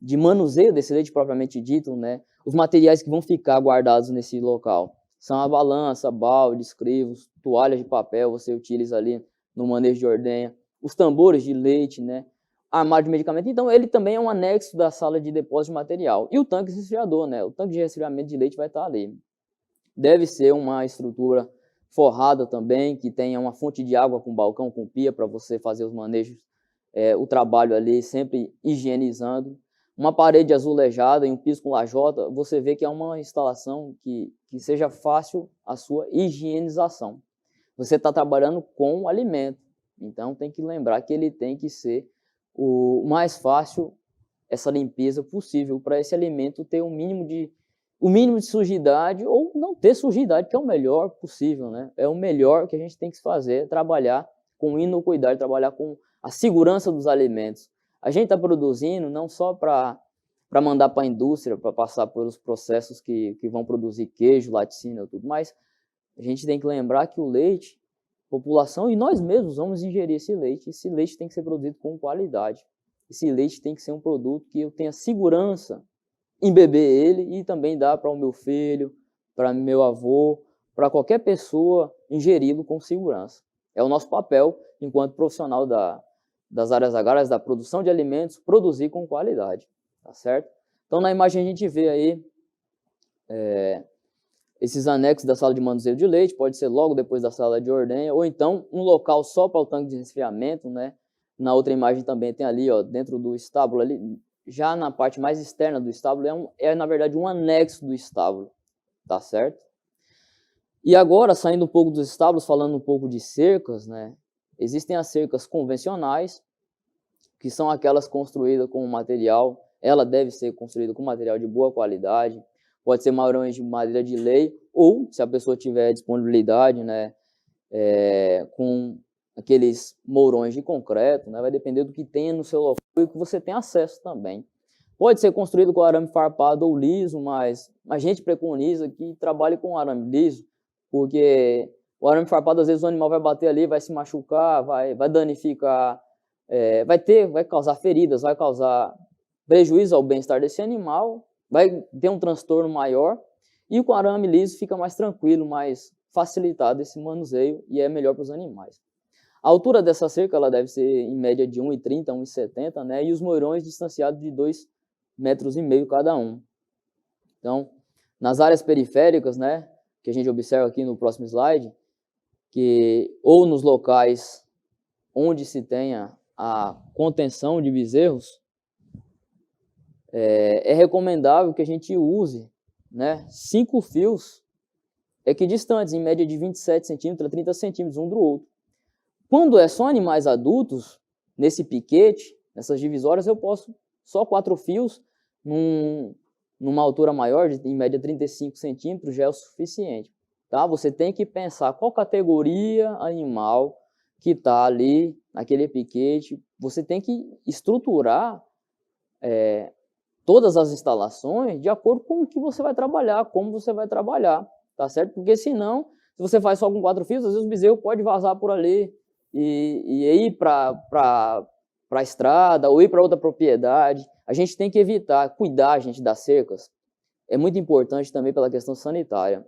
de manuseio desse leite propriamente dito, né? Os materiais que vão ficar guardados nesse local são a balança, baldes, crivos, toalhas de papel, você utiliza ali no manejo de ordenha, os tambores de leite, né? Armário de medicamento. Então, ele também é um anexo da sala de depósito de material. E o tanque resfriador, né? O tanque de resfriamento de leite vai estar ali. Deve ser uma estrutura forrada também, que tenha uma fonte de água com balcão, com pia, para você fazer os manejos, o trabalho ali, sempre higienizando. Uma parede azulejada e um piso com lajota, você vê que é uma instalação que seja fácil a sua higienização. Você está trabalhando com o alimento, então tem que lembrar que ele tem que ser o mais fácil essa limpeza possível para esse alimento ter o mínimo de sujidade ou não ter sujidade, que é o melhor possível, né? É o melhor que a gente tem que fazer, trabalhar com inocuidade, trabalhar com a segurança dos alimentos. A gente está produzindo não só para mandar para a indústria, para passar pelos processos que vão produzir queijo, laticínio e tudo, mas a gente tem que lembrar que o leite, população e nós mesmos vamos ingerir esse leite tem que ser produzido com qualidade. Esse leite tem que ser um produto que eu tenha segurança embeber ele e também dar para o meu filho, para meu avô, para qualquer pessoa ingeri-lo com segurança. É o nosso papel, enquanto profissional das áreas agrárias, da produção de alimentos, produzir com qualidade, tá certo? Então, na imagem a gente vê aí esses anexos da sala de manuseio de leite, pode ser logo depois da sala de ordenha, ou então um local só para o tanque de resfriamento, né? Na outra imagem também tem ali, ó, dentro do estábulo, ali, já na parte mais externa do estábulo, na verdade um anexo do estábulo, tá certo? E agora, saindo um pouco dos estábulos, falando um pouco de cercas, né? Existem as cercas convencionais, que são aquelas construídas com material, ela deve ser construída com material de boa qualidade, pode ser mourões de madeira de lei, ou, se a pessoa tiver disponibilidade, né, com aqueles mourões de concreto, né, vai depender do que tem no seu local e que você tem acesso também. Pode ser construído com arame farpado ou liso, mas a gente preconiza que trabalhe com arame liso, porque o arame farpado, às vezes, o animal vai bater ali, vai se machucar, vai danificar, vai causar feridas, vai causar prejuízo ao bem-estar desse animal, vai ter um transtorno maior, e com arame liso fica mais tranquilo, mais facilitado esse manuseio e é melhor para os animais. A altura dessa cerca ela deve ser em média de 1,30 a 1,70, né? E os mourões distanciados de 2,5 metros cada um. Então, nas áreas periféricas, né, que a gente observa aqui no próximo slide, ou nos locais onde se tenha a contenção de bezerros, é recomendável que a gente use, né, 5 fios equidistantes, em média de 27 centímetros a 30 centímetros um do outro. Quando é só animais adultos, nesse piquete, nessas divisórias, eu posso só 4 fios, numa altura maior, em média 35 centímetros, já é o suficiente. Tá? Você tem que pensar qual categoria animal que está ali, naquele piquete. Você tem que estruturar todas as instalações de acordo com o que você vai trabalhar, como você vai trabalhar, tá certo? Porque senão, se você faz só com 4 fios, às vezes o bezerro pode vazar por ali e ir para a estrada ou ir para outra propriedade. A gente tem que evitar, cuidar, gente, das cercas. É muito importante também pela questão sanitária,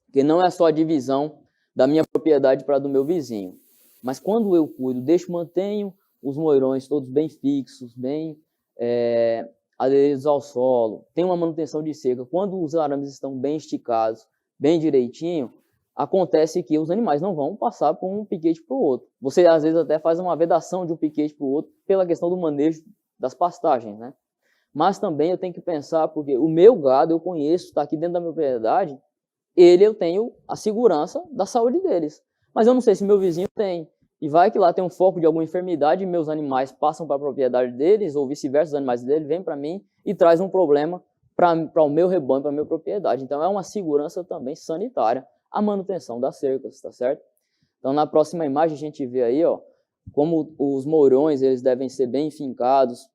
porque não é só a divisão da minha propriedade para a do meu vizinho, mas quando eu cuido, mantenho os mourões todos bem fixos, bem aderidos ao solo, tem uma manutenção de cerca. Quando os arames estão bem esticados, bem direitinho, acontece que os animais não vão passar por um piquete para o outro. Você, às vezes, até faz uma vedação de um piquete para o outro pela questão do manejo das pastagens, né? Mas também eu tenho que pensar, porque o meu gado, eu conheço, está aqui dentro da minha propriedade, eu tenho a segurança da saúde deles. Mas eu não sei se meu vizinho tem. E vai que lá tem um foco de alguma enfermidade, e meus animais passam para a propriedade deles, ou vice-versa, os animais dele vêm para mim e traz um problema para o meu rebanho, para a minha propriedade. Então, é uma segurança também sanitária a manutenção das cercas, tá certo? Então, na próxima imagem, a gente vê aí, ó, como os mourões, eles devem ser bem fincados,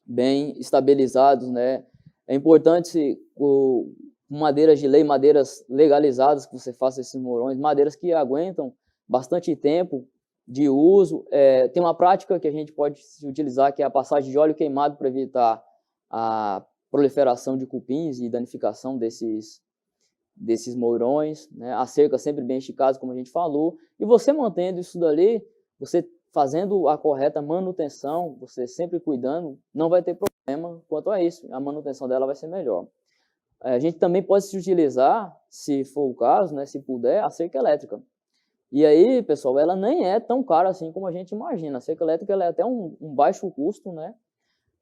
bem estabilizados, né? É importante, com madeiras de lei, madeiras legalizadas, que você faça esses mourões, madeiras que aguentam bastante tempo de uso. Tem uma prática que a gente pode utilizar, que é a passagem de óleo queimado para evitar a proliferação de cupins e danificação desses mourões, né? A cerca sempre bem esticada, como a gente falou, e você mantendo isso dali, você fazendo a correta manutenção, você sempre cuidando, não vai ter problema quanto a isso, a manutenção dela vai ser melhor. A gente também pode se utilizar, se for o caso, né, se puder, a cerca elétrica. E aí, pessoal, ela nem é tão cara assim como a gente imagina. A cerca elétrica ela é até um baixo custo, né?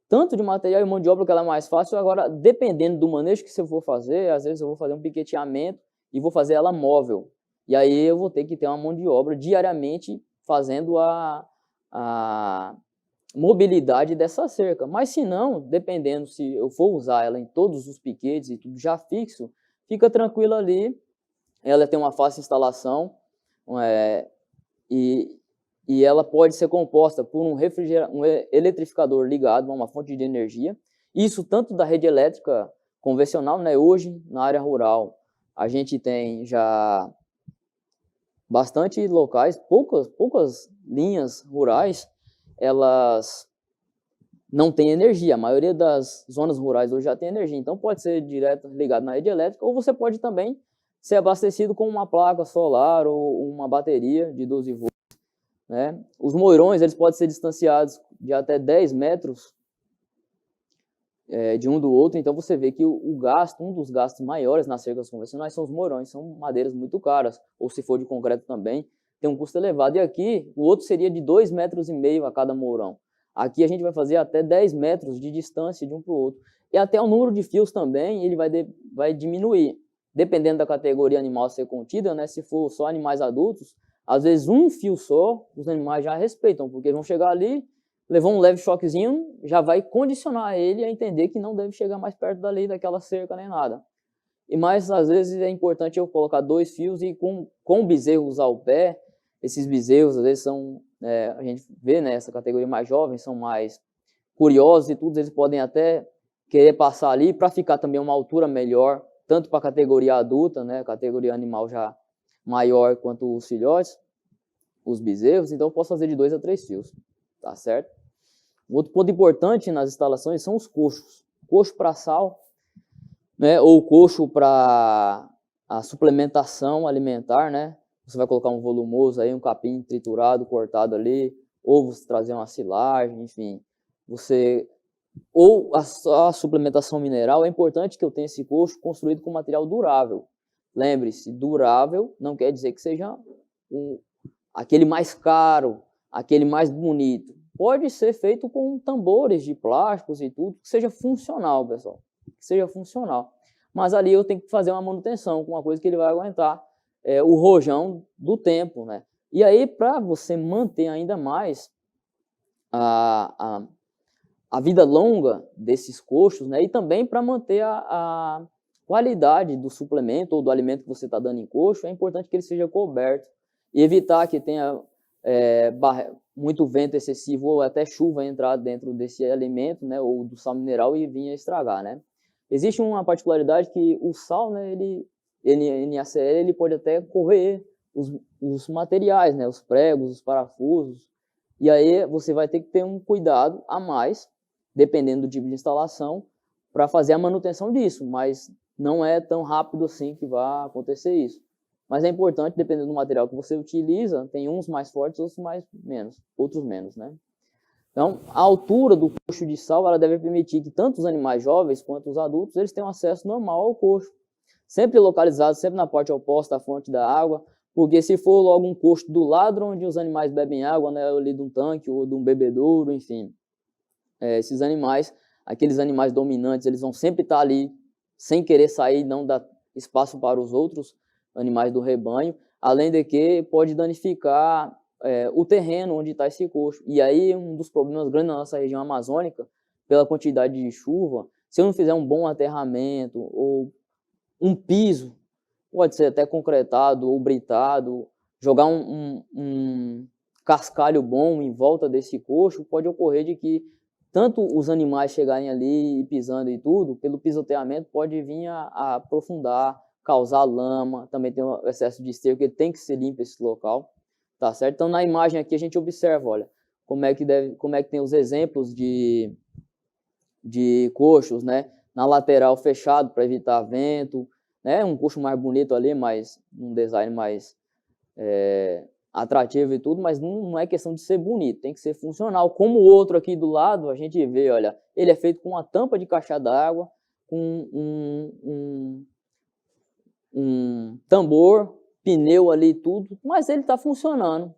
Tanto de material e mão de obra que ela é mais fácil. Agora, dependendo do manejo que você for fazer, às vezes eu vou fazer um piqueteamento e vou fazer ela móvel. E aí eu vou ter que ter uma mão de obra diariamente fazendo a mobilidade dessa cerca. Mas se não, dependendo se eu for usar ela em todos os piquetes e tudo já fixo, fica tranquilo ali. Ela tem uma fácil instalação. E ela pode ser composta por um eletrificador ligado a uma fonte de energia. Isso tanto da rede elétrica convencional, né? Hoje, na área rural, a gente tem já bastante locais, poucas linhas rurais, elas não tem energia. A maioria das zonas rurais hoje já tem energia, então pode ser direto ligado na rede elétrica, ou você pode também ser abastecido com uma placa solar ou uma bateria de 12 volts. Né? Os moirões eles podem ser distanciados de até 10 metros de um do outro, então você vê que um dos gastos maiores nas cercas convencionais são os moirões, são madeiras muito caras, ou se for de concreto também, tem um custo elevado. E aqui, o outro seria de 2,5 metros a cada mourão. Aqui a gente vai fazer até 10 metros de distância de um para o outro. E até o número de fios também, ele vai diminuir. Dependendo da categoria animal a ser contida, né? Se for só animais adultos, às vezes um fio só, os animais já respeitam, porque eles vão chegar ali, levar um leve choquezinho, já vai condicionar ele a entender que não deve chegar mais perto dali, daquela cerca nem nada. Mas às vezes é importante eu colocar 2 fios e com o bezerro usar o pé. Esses bezerros às vezes são, a gente vê nessa categoria mais jovem, são mais curiosos e tudo, eles podem até querer passar ali para ficar também uma altura melhor, tanto para a categoria adulta, né, categoria animal já maior quanto os filhotes, os bezerros, então eu posso fazer de 2 a 3 fios, tá certo? Um outro ponto importante nas instalações são os coxos. Coxo para sal, né, ou coxo para a suplementação alimentar, né? Você vai colocar um volumoso aí, um capim triturado, cortado ali, ou você trazer uma silagem, enfim. Ou a suplementação mineral, é importante que eu tenha esse coxo construído com material durável. Lembre-se, durável não quer dizer que seja aquele mais caro, aquele mais bonito. Pode ser feito com tambores de plásticos e tudo, que seja funcional, pessoal. Que seja funcional. Mas ali eu tenho que fazer uma manutenção com uma coisa que ele vai aguentar o rojão do tempo, né? E aí, para você manter ainda mais a vida longa desses coxos, né? E também para manter a qualidade do suplemento ou do alimento que você está dando em coxo, é importante que ele seja coberto e evitar que tenha muito vento excessivo ou até chuva entrar dentro desse alimento, né? Ou do sal mineral e vir a estragar, né? Existe uma particularidade que o sal, né? NaCl, ele pode até corroer os materiais, né? Os pregos, os parafusos. E aí você vai ter que ter um cuidado a mais, dependendo do tipo de instalação, para fazer a manutenção disso, mas não é tão rápido assim que vai acontecer isso. Mas é importante, dependendo do material que você utiliza, tem uns mais fortes, outros menos, né? Então, a altura do coxo de sal, ela deve permitir que tanto os animais jovens quanto os adultos, eles tenham acesso normal ao coxo. Sempre localizado, sempre na parte oposta à fonte da água, porque se for logo um coxo do lado onde os animais bebem água, né, ali de um tanque ou de um bebedouro, enfim, esses animais, aqueles animais dominantes, eles vão sempre estar ali sem querer sair, não dar espaço para os outros animais do rebanho, além de que pode danificar o terreno onde está esse coxo. E aí um dos problemas grandes na nossa região amazônica, pela quantidade de chuva, se eu não fizer um bom aterramento ou um piso, pode ser até concretado ou britado, jogar um cascalho bom em volta desse coxo, pode ocorrer de que tanto os animais chegarem ali e pisando e tudo, pelo pisoteamento pode vir a aprofundar, causar lama, também tem um excesso de esterco, porque tem que ser limpo esse local, tá certo? Então na imagem aqui a gente observa, olha, como é que tem os exemplos de coxos, né? Na lateral fechado para evitar vento, né? Um coxo mais bonito ali, mas um design mais atrativo e tudo, mas não é questão de ser bonito, tem que ser funcional. Como o outro aqui do lado, a gente vê, olha, ele é feito com uma tampa de caixa d'água, com um tambor, pneu ali tudo, mas ele está funcionando.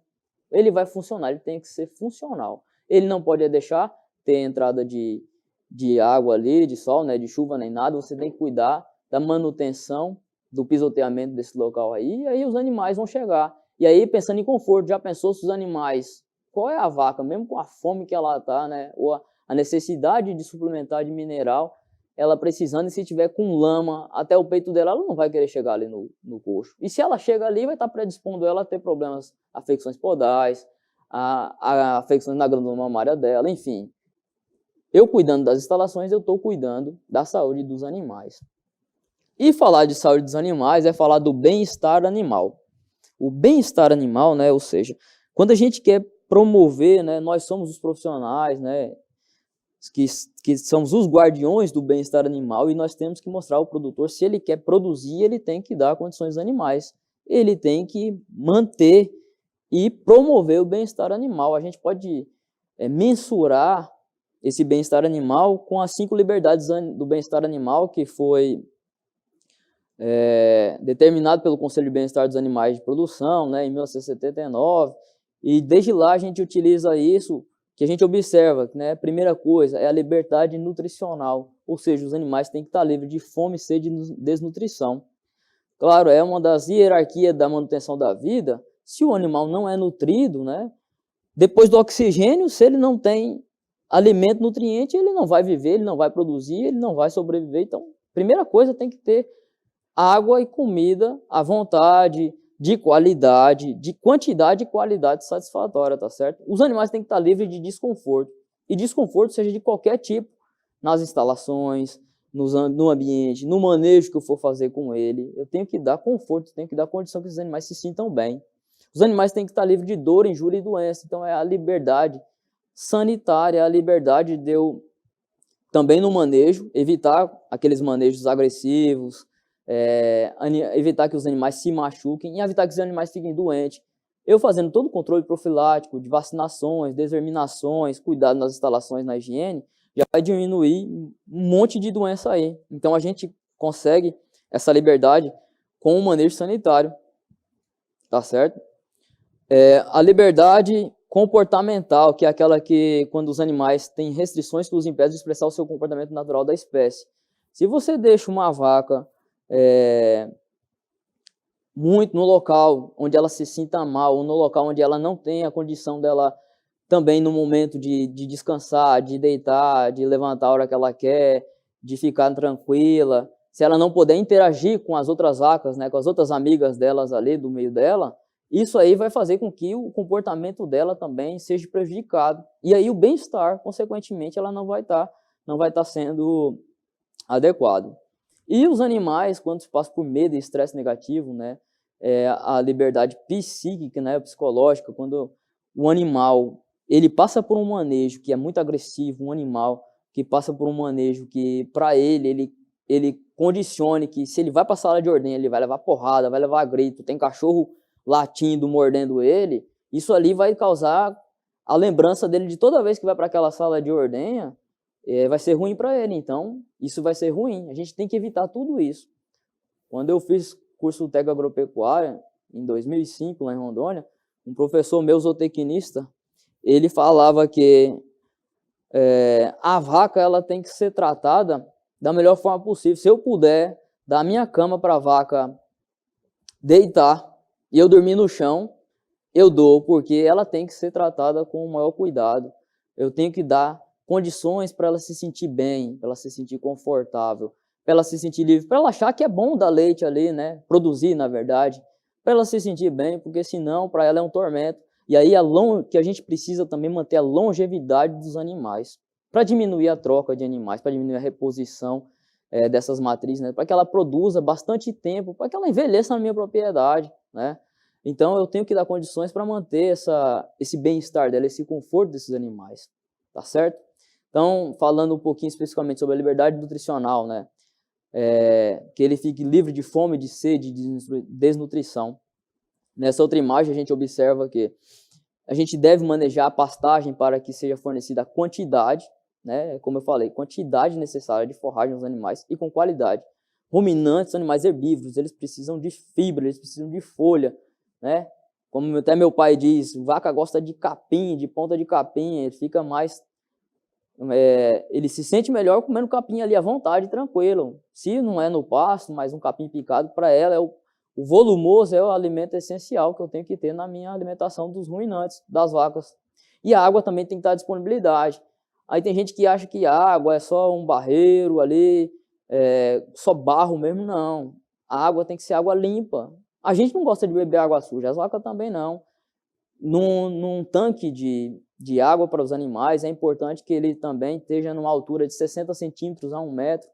Ele vai funcionar, ele tem que ser funcional. Ele não pode deixar ter entrada de água ali, de sol, né, de chuva nem nada, você tem que cuidar da manutenção, do pisoteamento desse local aí, e aí os animais vão chegar. E aí, pensando em conforto, já pensou se os animais, qual é a vaca, mesmo com a fome que ela está, né, ou a necessidade de suplementar de mineral, ela precisando, e se tiver com lama até o peito dela, ela não vai querer chegar ali no coxo. E se ela chega ali, vai estar predispondo ela a ter problemas, afecções podais, a afecções na glândula mamária dela, enfim. Eu cuidando das instalações, eu estou cuidando da saúde dos animais. E falar de saúde dos animais é falar do bem-estar animal. O bem-estar animal, né, ou seja, quando a gente quer promover, né, nós somos os profissionais, né, que somos os guardiões do bem-estar animal, e nós temos que mostrar ao produtor, se ele quer produzir, ele tem que dar condições aos animais, ele tem que manter e promover o bem-estar animal. A gente pode mensurar esse bem-estar animal com as 5 liberdades do bem-estar animal, que foi determinado pelo Conselho de Bem-Estar dos Animais de Produção, né, em 1979, e desde lá a gente utiliza isso, que a gente observa, né, a primeira coisa é a liberdade nutricional, ou seja, os animais têm que estar livres de fome, sede e desnutrição. Claro, é uma das hierarquias da manutenção da vida. Se o animal não é nutrido, né, depois do oxigênio, se ele não tem alimento, nutriente, ele não vai viver, ele não vai produzir, ele não vai sobreviver. Então, primeira coisa, tem que ter água e comida à vontade, de qualidade, de quantidade e qualidade satisfatória, tá certo? Os animais têm que estar livres de desconforto. E desconforto seja de qualquer tipo, nas instalações, no ambiente, no manejo que eu for fazer com ele. Eu tenho que dar conforto, tenho que dar condição que os animais se sintam bem. Os animais têm que estar livres de dor, injúria e doença. Então, é a liberdade sanitária, a liberdade de eu, também no manejo, evitar aqueles manejos agressivos, evitar que os animais se machuquem e evitar que os animais fiquem doentes. Eu fazendo todo o controle profilático de vacinações, determinações, cuidado nas instalações, na higiene, já vai diminuir um monte de doença aí. Então, a gente consegue essa liberdade com o manejo sanitário, tá certo? A liberdade comportamental, que é aquela que, quando os animais têm restrições que os impedem de expressar o seu comportamento natural da espécie. Se você deixa uma vaca muito no local onde ela se sinta mal, ou no local onde ela não tem a condição dela também no momento de descansar, de deitar, de levantar a hora que ela quer, de ficar tranquila, se ela não puder interagir com as outras vacas, né, com as outras amigas delas ali do meio dela, isso aí vai fazer com que o comportamento dela também seja prejudicado. E aí o bem-estar, consequentemente, ela não vai estar sendo adequado. E os animais, quando se passa por medo e estresse negativo, né, a liberdade psíquica, né, psicológica, quando o animal ele passa por um manejo que é muito agressivo, um animal que passa por um manejo que, para ele condicione que, se ele vai para a sala de ordenha, ele vai levar porrada, vai levar grito, tem cachorro latindo, mordendo ele, isso ali vai causar a lembrança dele de toda vez que vai para aquela sala de ordenha, vai ser ruim para ele. Então, isso vai ser ruim. A gente tem que evitar tudo isso. Quando eu fiz curso técnico agropecuária, em 2005, lá em Rondônia, um professor meu, zootecnista, ele falava que a vaca ela tem que ser tratada da melhor forma possível. Se eu puder dar a minha cama para a vaca deitar e eu dormir no chão, eu dou, porque ela tem que ser tratada com o maior cuidado. Eu tenho que dar condições para ela se sentir bem, para ela se sentir confortável, para ela se sentir livre, para ela achar que é bom dar leite ali, né? Produzir, na verdade, para ela se sentir bem, porque senão para ela é um tormento. E aí que a gente precisa também manter a longevidade dos animais, para diminuir a troca de animais, para diminuir a reposição dessas matrizes, né? Para que ela produza bastante tempo, para que ela envelheça na minha propriedade, né? Então eu tenho que dar condições para manter esse bem-estar dela, esse conforto desses animais, tá certo? Então, falando um pouquinho especificamente sobre a liberdade nutricional, né? Que ele fique livre de fome, de sede, de desnutrição. Nessa outra imagem a gente observa que a gente deve manejar a pastagem para que seja fornecida a quantidade, né? Como eu falei, quantidade necessária de forragem aos animais e com qualidade. Ruminantes, animais herbívoros, eles precisam de fibra, eles precisam de folha, né? Como até meu pai diz, vaca gosta de capim, de ponta de capim, ele fica mais... ele se sente melhor comendo capim ali à vontade, tranquilo. Se não é no pasto, mas um capim picado, para ela o volumoso é o alimento essencial que eu tenho que ter na minha alimentação dos ruminantes, das vacas. E a água também tem que estar à disponibilidade. Aí tem gente que acha que a água é só um barreiro ali, só barro mesmo, não. A água tem que ser água limpa. A gente não gosta de beber água suja, as vacas também não. Num tanque de água para os animais, é importante que ele também esteja numa altura de 60 centímetros a 1 metro,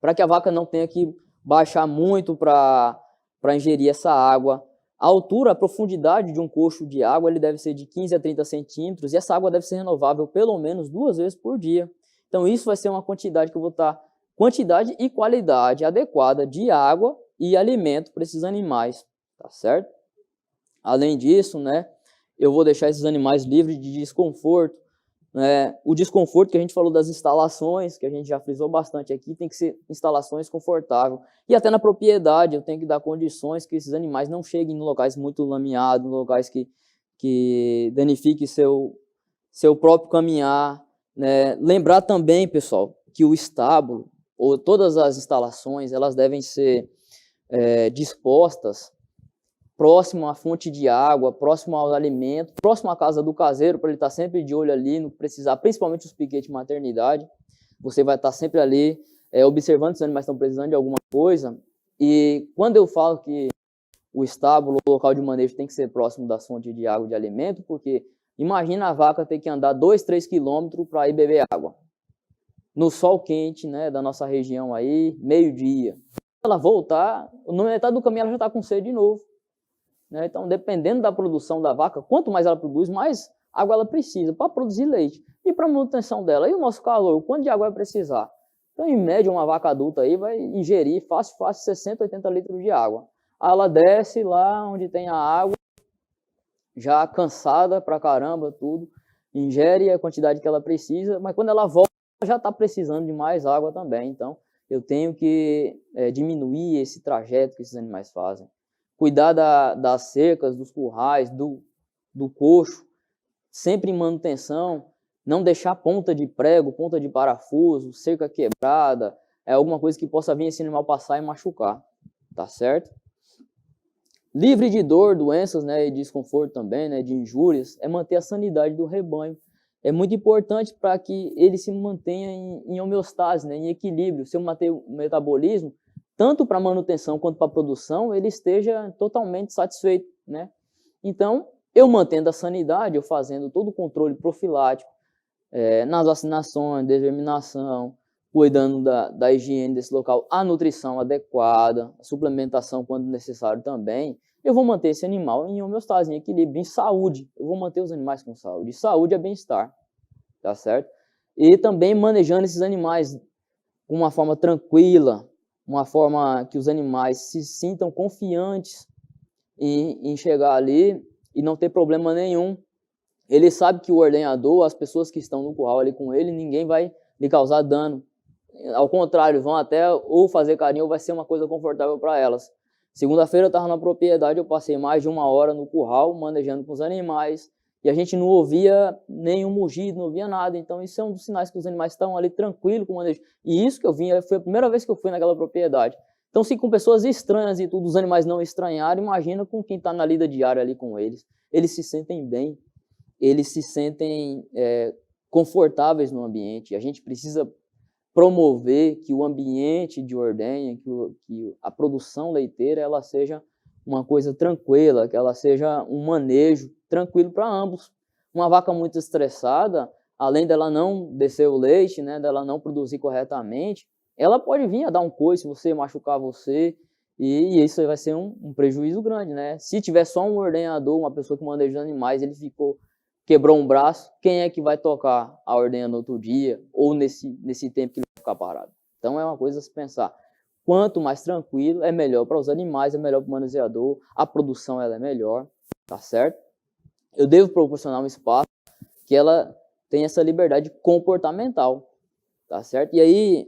para que a vaca não tenha que baixar muito para ingerir essa água. A altura, a profundidade de um coxo de água ele deve ser de 15 a 30 centímetros e essa água deve ser renovável pelo menos 2 vezes por dia. Então isso vai ser uma quantidade que eu vou estar, quantidade e qualidade adequada de água e alimento para esses animais, tá certo? Além disso, né, eu vou deixar esses animais livres de desconforto. O desconforto que a gente falou das instalações, que a gente já frisou bastante aqui, tem que ser instalações confortáveis. E até na propriedade eu tenho que dar condições que esses animais não cheguem em locais muito lameados, locais que danifiquem seu próprio caminhar. Né? Lembrar também, pessoal, que o estábulo, ou todas as instalações, elas devem ser dispostas próximo à fonte de água, próximo aos alimentos, próximo à casa do caseiro, para ele estar sempre de olho ali, não precisar, principalmente os piquetes de maternidade. Você vai estar sempre ali observando se os animais estão precisando de alguma coisa. E quando eu falo que o estábulo, o local de manejo tem que ser próximo das fontes de água e de alimento, porque imagina a vaca ter que andar 2, 3 quilômetros para ir beber água. No sol quente, né, da nossa região aí, meio-dia. Ela voltar, na metade do caminho ela já está com sede de novo. Então, dependendo da produção da vaca, quanto mais ela produz, mais água ela precisa para produzir leite. E para a manutenção dela, e o nosso calor, quanto de água vai precisar? Então, em média, uma vaca adulta aí vai ingerir fácil 60, 80 litros de água. Aí ela desce lá onde tem a água, já cansada pra caramba, tudo, ingere a quantidade que ela precisa, mas quando ela volta, ela já está precisando de mais água também. Então, eu tenho que diminuir esse trajeto que esses animais fazem. Cuidar das cercas, dos currais, do coxo, sempre em manutenção, não deixar ponta de prego, ponta de parafuso, cerca quebrada, alguma coisa que possa vir esse animal passar e machucar, tá certo? Livre de dor, doenças, né, e desconforto também, né, de injúrias, é manter a sanidade do rebanho. É muito importante para que ele se mantenha em homeostase, né, em equilíbrio, se eu manter o metabolismo, tanto para manutenção quanto para produção, ele esteja totalmente satisfeito, né? Então, eu mantendo a sanidade, eu fazendo todo o controle profilático, nas vacinações, determinação, cuidando da higiene desse local, a nutrição adequada, a suplementação quando necessário também, eu vou manter esse animal em homeostase, em equilíbrio, em saúde. Eu vou manter os animais com saúde. Saúde é bem-estar, tá certo? E também manejando esses animais de uma forma tranquila, uma forma que os animais se sintam confiantes em chegar ali e não ter problema nenhum. Ele sabe que o ordenhador, as pessoas que estão no curral ali com ele, ninguém vai lhe causar dano. Ao contrário, vão até ou fazer carinho ou vai ser uma coisa confortável para elas. Segunda-feira eu estava na propriedade, eu passei mais de 1 hora no curral, manejando com os animais, e a gente não ouvia nenhum mugido, não ouvia nada. Então isso é um dos sinais que os animais estão ali tranquilos com o manejo. E isso que eu vim, foi a primeira vez que eu fui naquela propriedade. Então se com pessoas estranhas e tudo, os animais não estranharam, imagina com quem está na lida diária ali com eles. Eles se sentem bem, eles se sentem confortáveis no ambiente. A gente precisa promover que o ambiente de ordenha, que a produção leiteira, ela seja uma coisa tranquila, que ela seja um manejo tranquilo para ambos. Uma vaca muito estressada, além dela não descer o leite, né, dela não produzir corretamente, ela pode vir a dar um coice, você machucar você, e isso vai ser um prejuízo grande, né? Se tiver só um ordenhador, uma pessoa que maneja os animais, ele quebrou um braço, quem é que vai tocar a ordenha no outro dia, ou nesse tempo que ele vai ficar parado? Então é uma coisa a se pensar. Quanto mais tranquilo, é melhor para os animais, é melhor para o manuseador, a produção ela é melhor, tá certo? Eu devo proporcionar um espaço que ela tenha essa liberdade comportamental, tá certo? E aí,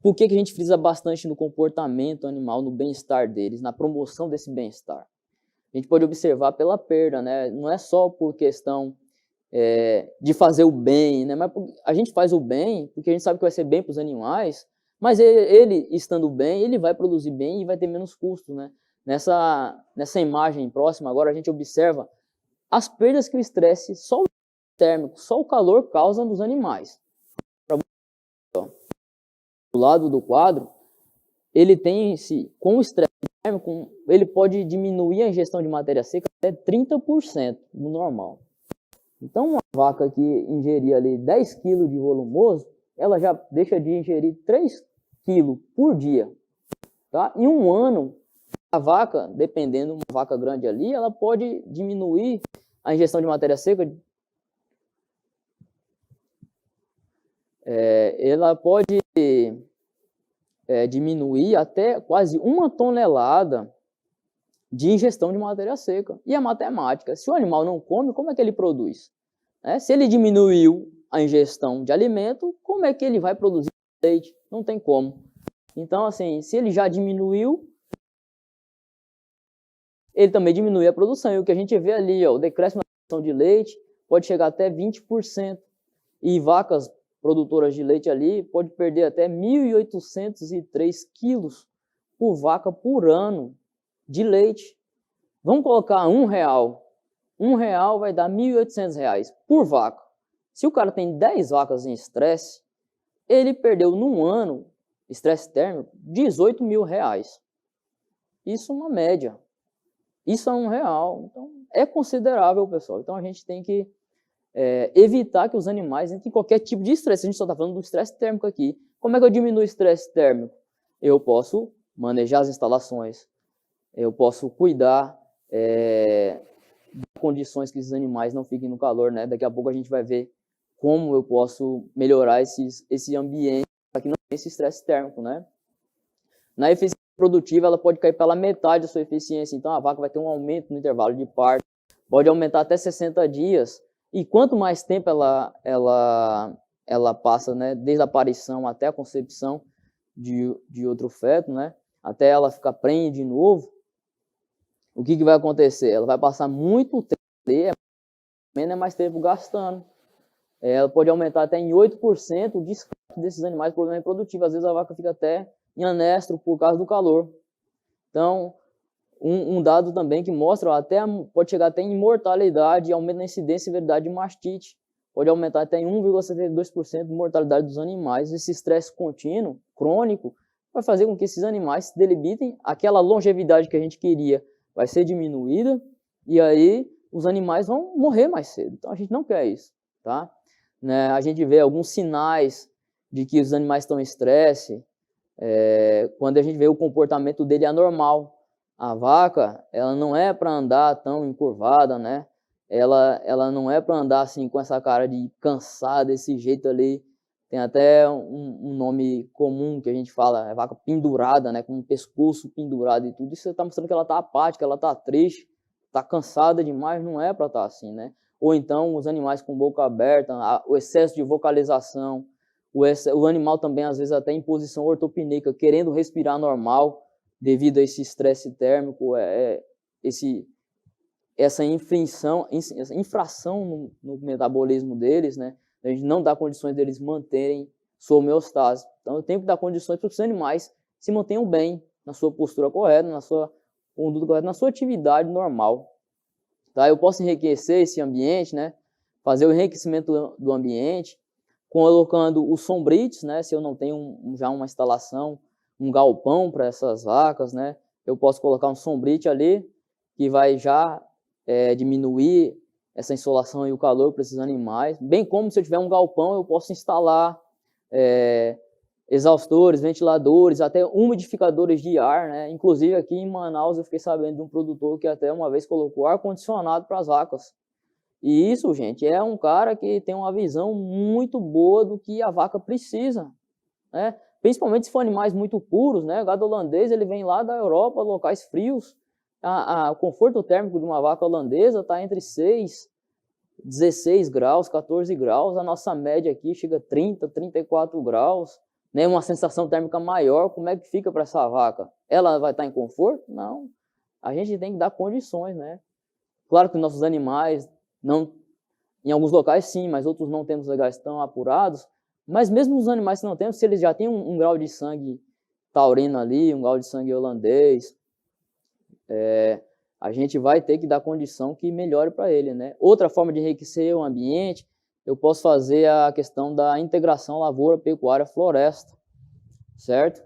por que a gente frisa bastante no comportamento animal, no bem-estar deles, na promoção desse bem-estar? A gente pode observar pela perda, né? Não é só por questão de fazer o bem, né? Mas a gente faz o bem porque a gente sabe que vai ser bem para os animais, mas ele estando bem, ele vai produzir bem e vai ter menos custos, né? Nessa imagem próxima, agora a gente observa as perdas que o estresse, só o térmico, só o calor causa nos animais. Do lado do quadro, ele tem com o estresse térmico, ele pode diminuir a ingestão de matéria seca até 30% no normal. Então, uma vaca que ingeria ali 10 kg de volumoso, ela já deixa de ingerir 3 kg por dia. Tá? Em um ano, A vaca, dependendo, uma vaca grande ali, ela pode diminuir a ingestão de matéria seca. Ela pode diminuir até quase 1 tonelada de ingestão de matéria seca. E a matemática, se o animal não come, como é que ele produz? Se ele diminuiu a ingestão de alimento, como é que ele vai produzir leite? Não tem como. Então, assim, se ele já diminuiu, ele também diminui a produção. E o que a gente vê ali, ó, o decréscimo da produção de leite pode chegar até 20%. E vacas produtoras de leite ali pode perder até 1.803 quilos por vaca por ano de leite. Vamos colocar R$1. R$1 vai dar R$1.800 por vaca. Se o cara tem 10 vacas em estresse, ele perdeu num ano, estresse térmico, R$18 mil. Isso é uma média. Isso é R$1. Então, é considerável, pessoal. Então, a gente tem que evitar que os animais entrem em qualquer tipo de estresse. A gente só está falando do estresse térmico aqui. Como é que eu diminuo o estresse térmico? Eu posso manejar as instalações. Eu posso cuidar de condições que esses animais não fiquem no calor, né? Daqui a pouco a gente vai ver como eu posso melhorar esse ambiente para que não tenha esse estresse térmico, né? Na eficiência produtiva, ela pode cair pela metade da sua eficiência. Então, a vaca vai ter um aumento no intervalo de parto. Pode aumentar até 60 dias. E quanto mais tempo ela passa, né? Desde a aparição até a concepção de outro feto, né? Até ela ficar prenhe de novo, o que vai acontecer? Ela vai passar muito tempo ali, menos mais tempo gastando. Ela pode aumentar até em 8% o descarte desses animais, problema reprodutivo. Às vezes a vaca fica até em anestro por causa do calor. Então, um dado também que mostra, pode chegar até em mortalidade, aumento na incidência e severidade de mastite. Pode aumentar até em 1,72% de mortalidade dos animais. Esse estresse contínuo, crônico, vai fazer com que esses animais se debilitem. Aquela longevidade que a gente queria vai ser diminuída e aí os animais vão morrer mais cedo. Então, a gente não quer isso, tá? A gente vê alguns sinais de que os animais estão em estresse, quando a gente vê o comportamento dele anormal. A vaca, ela não é para andar tão encurvada, né? Ela não é para andar assim com essa cara de cansada, desse jeito ali. Tem até um nome comum que a gente fala, é vaca pendurada, né? Com o pescoço pendurado e tudo. Isso está mostrando que ela está apática, ela está triste, está cansada demais, não é para estar assim, né? Ou então os animais com boca aberta, o excesso de vocalização, o animal também às vezes até em posição ortopneica, querendo respirar normal, devido a esse estresse térmico, essa infração no metabolismo deles, né? A gente não dá condições deles manterem sua homeostase. Então, eu tenho que dar condições para que os animais se mantenham bem, na sua postura correta, na sua conduta correta, na sua atividade normal. Tá? Eu posso enriquecer esse ambiente, né? Fazer o enriquecimento do ambiente, colocando os sombrites, né? Se eu não tenho já uma instalação, um galpão para essas vacas, né? Eu posso colocar um sombrite ali, que vai já diminuir essa insolação e o calor para esses animais. Bem como se eu tiver um galpão, eu posso instalar exaustores, ventiladores, até umidificadores de ar, né? Inclusive aqui em Manaus eu fiquei sabendo de um produtor que até uma vez colocou ar-condicionado para as vacas. E isso, gente, é um cara que tem uma visão muito boa do que a vaca precisa, né? Principalmente se for animais muito puros, né? O gado holandês, ele vem lá da Europa, locais frios. O conforto térmico de uma vaca holandesa está entre 6, 16 graus, 14 graus. A nossa média aqui chega a 30, 34 graus. Né? Uma sensação térmica maior, como é que fica para essa vaca? Ela vai estar em conforto? Não. A gente tem que dar condições, né? Claro que nossos animais, não, em alguns locais sim, mas outros não temos legais tão apurados. Mas mesmo os animais que não temos, se eles já têm um grau de sangue taurino ali, um grau de sangue holandês, a gente vai ter que dar condição que melhore para ele, né? Outra forma de enriquecer o ambiente, eu posso fazer a questão da integração lavoura, pecuária, floresta, certo?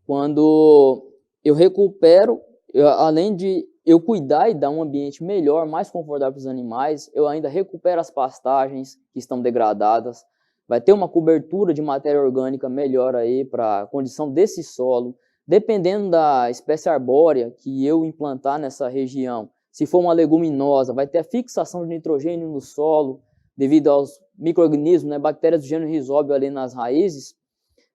Quando eu recupero, além de eu cuidar e dar um ambiente melhor, mais confortável para os animais, eu ainda recupero as pastagens que estão degradadas, vai ter uma cobertura de matéria orgânica melhor aí para a condição desse solo, dependendo da espécie arbórea que eu implantar nessa região, se for uma leguminosa, vai ter a fixação de nitrogênio no solo, devido aos micro-organismos, né, bactérias do gênero Rhizobio ali nas raízes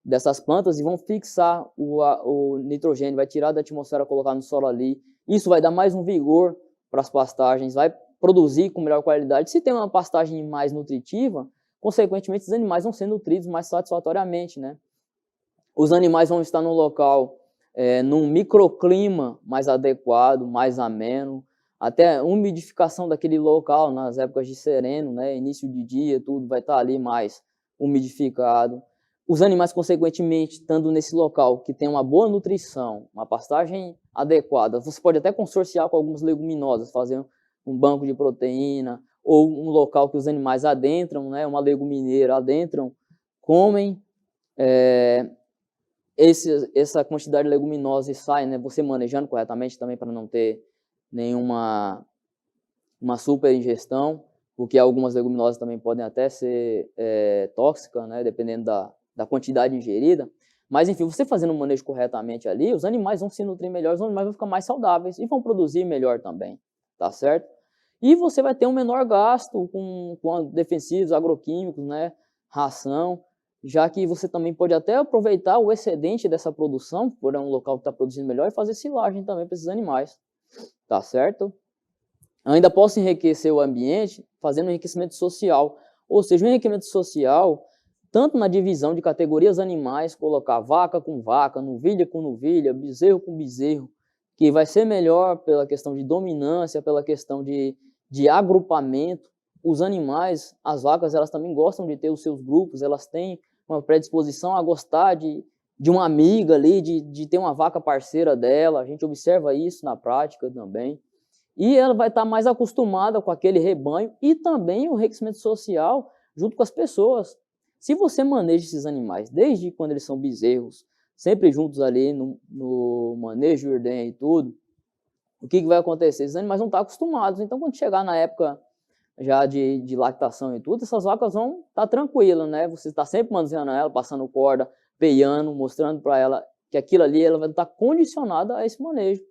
dessas plantas, e vão fixar o nitrogênio, vai tirar da atmosfera, colocar no solo ali. Isso vai dar mais um vigor para as pastagens, vai produzir com melhor qualidade. Se tem uma pastagem mais nutritiva, consequentemente, os animais vão ser nutridos mais satisfatoriamente, né? Os animais vão estar num local, num microclima mais adequado, mais ameno, até a umidificação daquele local nas épocas de sereno, né? Início de dia, tudo vai estar ali mais umidificado. Os animais, consequentemente, estando nesse local que tem uma boa nutrição, uma pastagem adequada, você pode até consorciar com algumas leguminosas, fazer um banco de proteína, ou um local que os animais adentram, né, uma legumineira, adentram, comem essa quantidade de leguminosa e sai, né, você manejando corretamente também para não ter nenhuma super ingestão, porque algumas leguminosas também podem até ser tóxicas, né, dependendo da quantidade ingerida. Mas, enfim, você fazendo o manejo corretamente ali, os animais vão se nutrir melhor, os animais vão ficar mais saudáveis e vão produzir melhor também, tá certo? E você vai ter um menor gasto com defensivos, agroquímicos, né, ração, já que você também pode até aproveitar o excedente dessa produção, por um local que está produzindo melhor, e fazer silagem também para esses animais, tá certo? Ainda posso enriquecer o ambiente fazendo um enriquecimento social, ou seja, um enriquecimento social tanto na divisão de categorias animais, colocar vaca com vaca, novilha com novilha, bezerro com bezerro, que vai ser melhor pela questão de dominância, pela questão de agrupamento. Os animais, as vacas, elas também gostam de ter os seus grupos, elas têm uma predisposição a gostar de uma amiga ali, de ter uma vaca parceira dela, a gente observa isso na prática também. E ela vai estar mais acostumada com aquele rebanho e também o enriquecimento social junto com as pessoas. Se você maneja esses animais desde quando eles são bezerros, sempre juntos ali no manejo, ordenha e tudo, o que vai acontecer? Esses animais vão estar acostumados. Então, quando chegar na época já de lactação e tudo, essas vacas vão estar tranquilas, né? Você está sempre manuseando ela, passando corda, peiando, mostrando para ela que aquilo ali ela vai estar condicionada a esse manejo.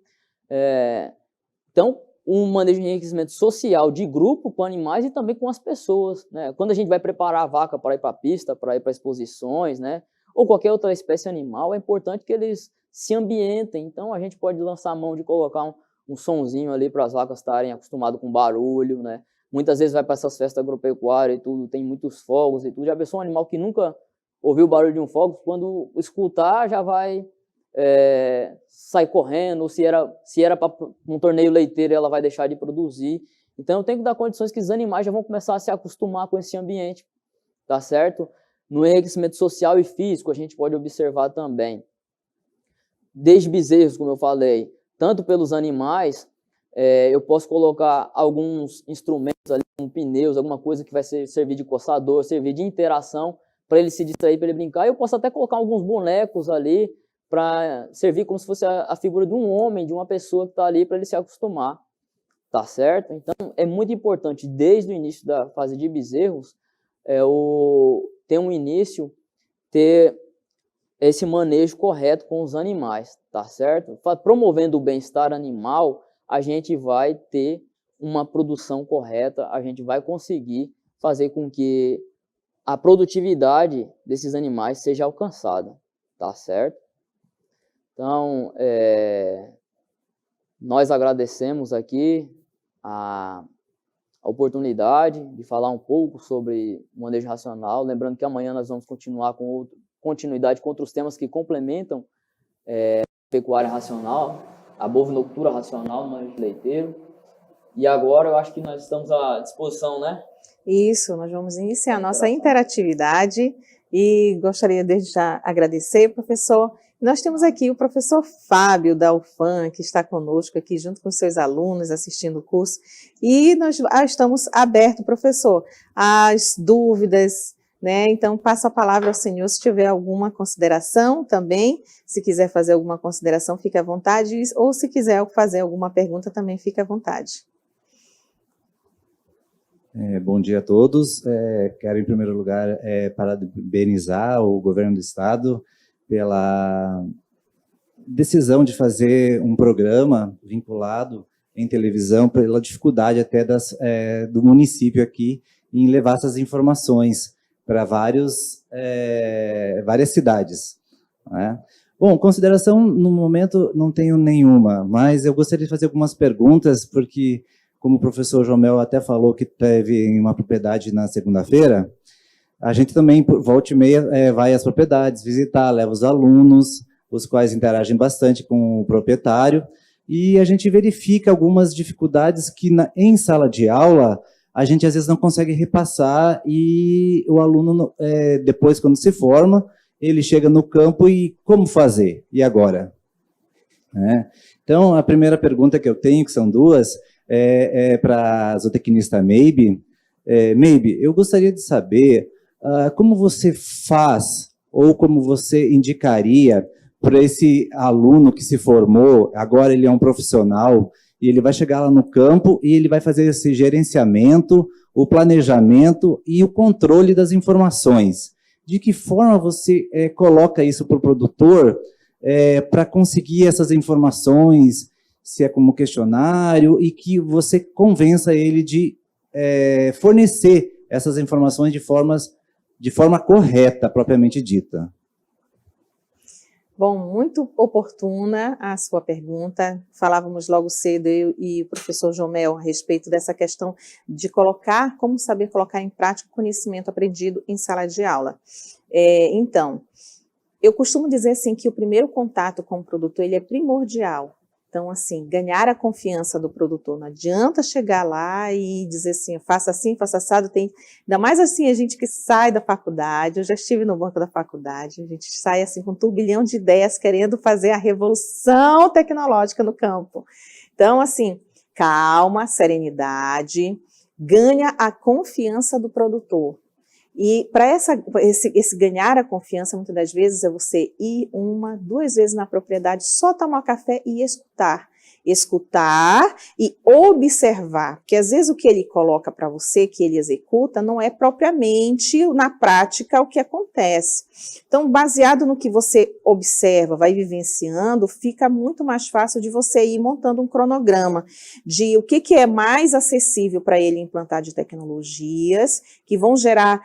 Então, um manejo de enriquecimento social de grupo com animais e também com as pessoas, né? Quando a gente vai preparar a vaca para ir para a pista, para ir para exposições, né? Ou qualquer outra espécie animal, é importante que eles se ambientem. Então, a gente pode lançar a mão de colocar um sonzinho ali para as vacas estarem acostumadas com barulho, né? Muitas vezes vai para essas festas agropecuárias e tudo, tem muitos fogos e tudo. Já pensou um animal que nunca ouviu o barulho de um fogo, quando escutar já vai sai correndo, ou se era para um torneio leiteiro, ela vai deixar de produzir. Então, eu tenho que dar condições que os animais já vão começar a se acostumar com esse ambiente, tá certo? No enriquecimento social e físico, a gente pode observar também, desde bezerros, como eu falei, tanto pelos animais, eu posso colocar alguns instrumentos ali, como pneus, alguma coisa que vai servir de coçador, servir de interação, para ele se distrair, para ele brincar. Eu posso até colocar alguns bonecos ali, para servir como se fosse a figura de um homem, de uma pessoa que está ali para ele se acostumar, tá certo? Então, é muito importante, desde o início da fase de bezerros, ter um início, ter esse manejo correto com os animais, tá certo? Promovendo o bem-estar animal, a gente vai ter uma produção correta, a gente vai conseguir fazer com que a produtividade desses animais seja alcançada, tá certo? Então, nós agradecemos aqui a oportunidade de falar um pouco sobre manejo racional, lembrando que amanhã nós vamos continuar com continuidade com outros temas que complementam a pecuária racional, a bovinocultura racional, manejo leiteiro. E agora eu acho que nós estamos à disposição, né? Isso, nós vamos iniciar a nossa interatividade e gostaria desde já agradecer, professor. Nós temos aqui o professor Fábio da UFAM, que está conosco aqui junto com seus alunos assistindo o curso, e nós estamos abertos, professor, às dúvidas, né? Então, passo a palavra ao senhor se tiver alguma consideração também, se quiser fazer alguma consideração, fique à vontade, ou se quiser fazer alguma pergunta, também fique à vontade. Bom dia a todos. Quero, em primeiro lugar, parabenizar o governo do Estado decisão de fazer um programa vinculado em televisão pela dificuldade até do município aqui em levar essas informações para várias cidades, né? Bom, consideração no momento não tenho nenhuma, mas eu gostaria de fazer algumas perguntas, porque, como o professor Jomel até falou que teve em uma propriedade na segunda-feira, a gente também, volta e meia, vai às propriedades visitar, leva os alunos, os quais interagem bastante com o proprietário, e a gente verifica algumas dificuldades que em sala de aula a gente às vezes não consegue repassar, e o aluno, depois, quando se forma, ele chega no campo e como fazer? E agora? Então, a primeira pergunta que eu tenho, que são duas, é para a zootecnista Maybe. Maybe, eu gostaria de saber como você faz, ou como você indicaria para esse aluno que se formou, agora ele é um profissional, e ele vai chegar lá no campo e ele vai fazer esse gerenciamento, o planejamento e o controle das informações. De que forma você coloca isso para o produtor para conseguir essas informações, se é como questionário, e que você convença ele de fornecer essas informações de forma correta, propriamente dita? Bom, muito oportuna a sua pergunta. Falávamos logo cedo, eu e o professor Jomel, a respeito dessa questão de como saber colocar em prática o conhecimento aprendido em sala de aula. Então, eu costumo dizer assim que o primeiro contato com o produtor ele é primordial. Então, assim, ganhar a confiança do produtor. Não adianta chegar lá e dizer assim, faça assim, faça assado. Ainda mais assim, a gente que sai da faculdade, eu já estive no banco da faculdade, a gente sai assim com um turbilhão de ideias, querendo fazer a revolução tecnológica no campo. Então, assim, calma, serenidade, ganha a confiança do produtor. E para esse ganhar a confiança, muitas das vezes, é você ir 1, 2 vezes na propriedade, só tomar café e escutar. Escutar e observar, porque às vezes o que ele coloca para você, que ele executa, não é propriamente na prática o que acontece. Então, baseado no que você observa, vai vivenciando, fica muito mais fácil de você ir montando um cronograma de o que é mais acessível para ele implantar de tecnologias, que vão gerar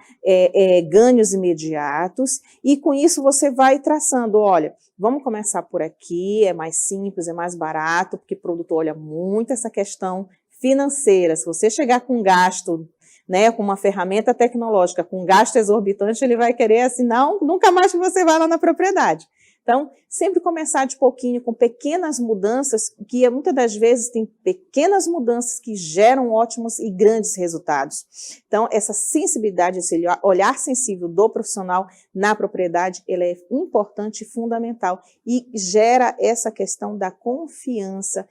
ganhos imediatos, e com isso você vai traçando, olha, vamos começar por aqui, é mais simples, é mais barato, porque o produtor olha muito essa questão financeira. Se você chegar com gasto, né, com uma ferramenta tecnológica, com gasto exorbitante, ele vai querer assim, não, nunca mais que você vá lá na propriedade. Então, sempre começar de pouquinho, com pequenas mudanças, que muitas das vezes tem pequenas mudanças que geram ótimos e grandes resultados. Então, essa sensibilidade, esse olhar sensível do profissional na propriedade, ele é importante e fundamental e gera essa questão da confiança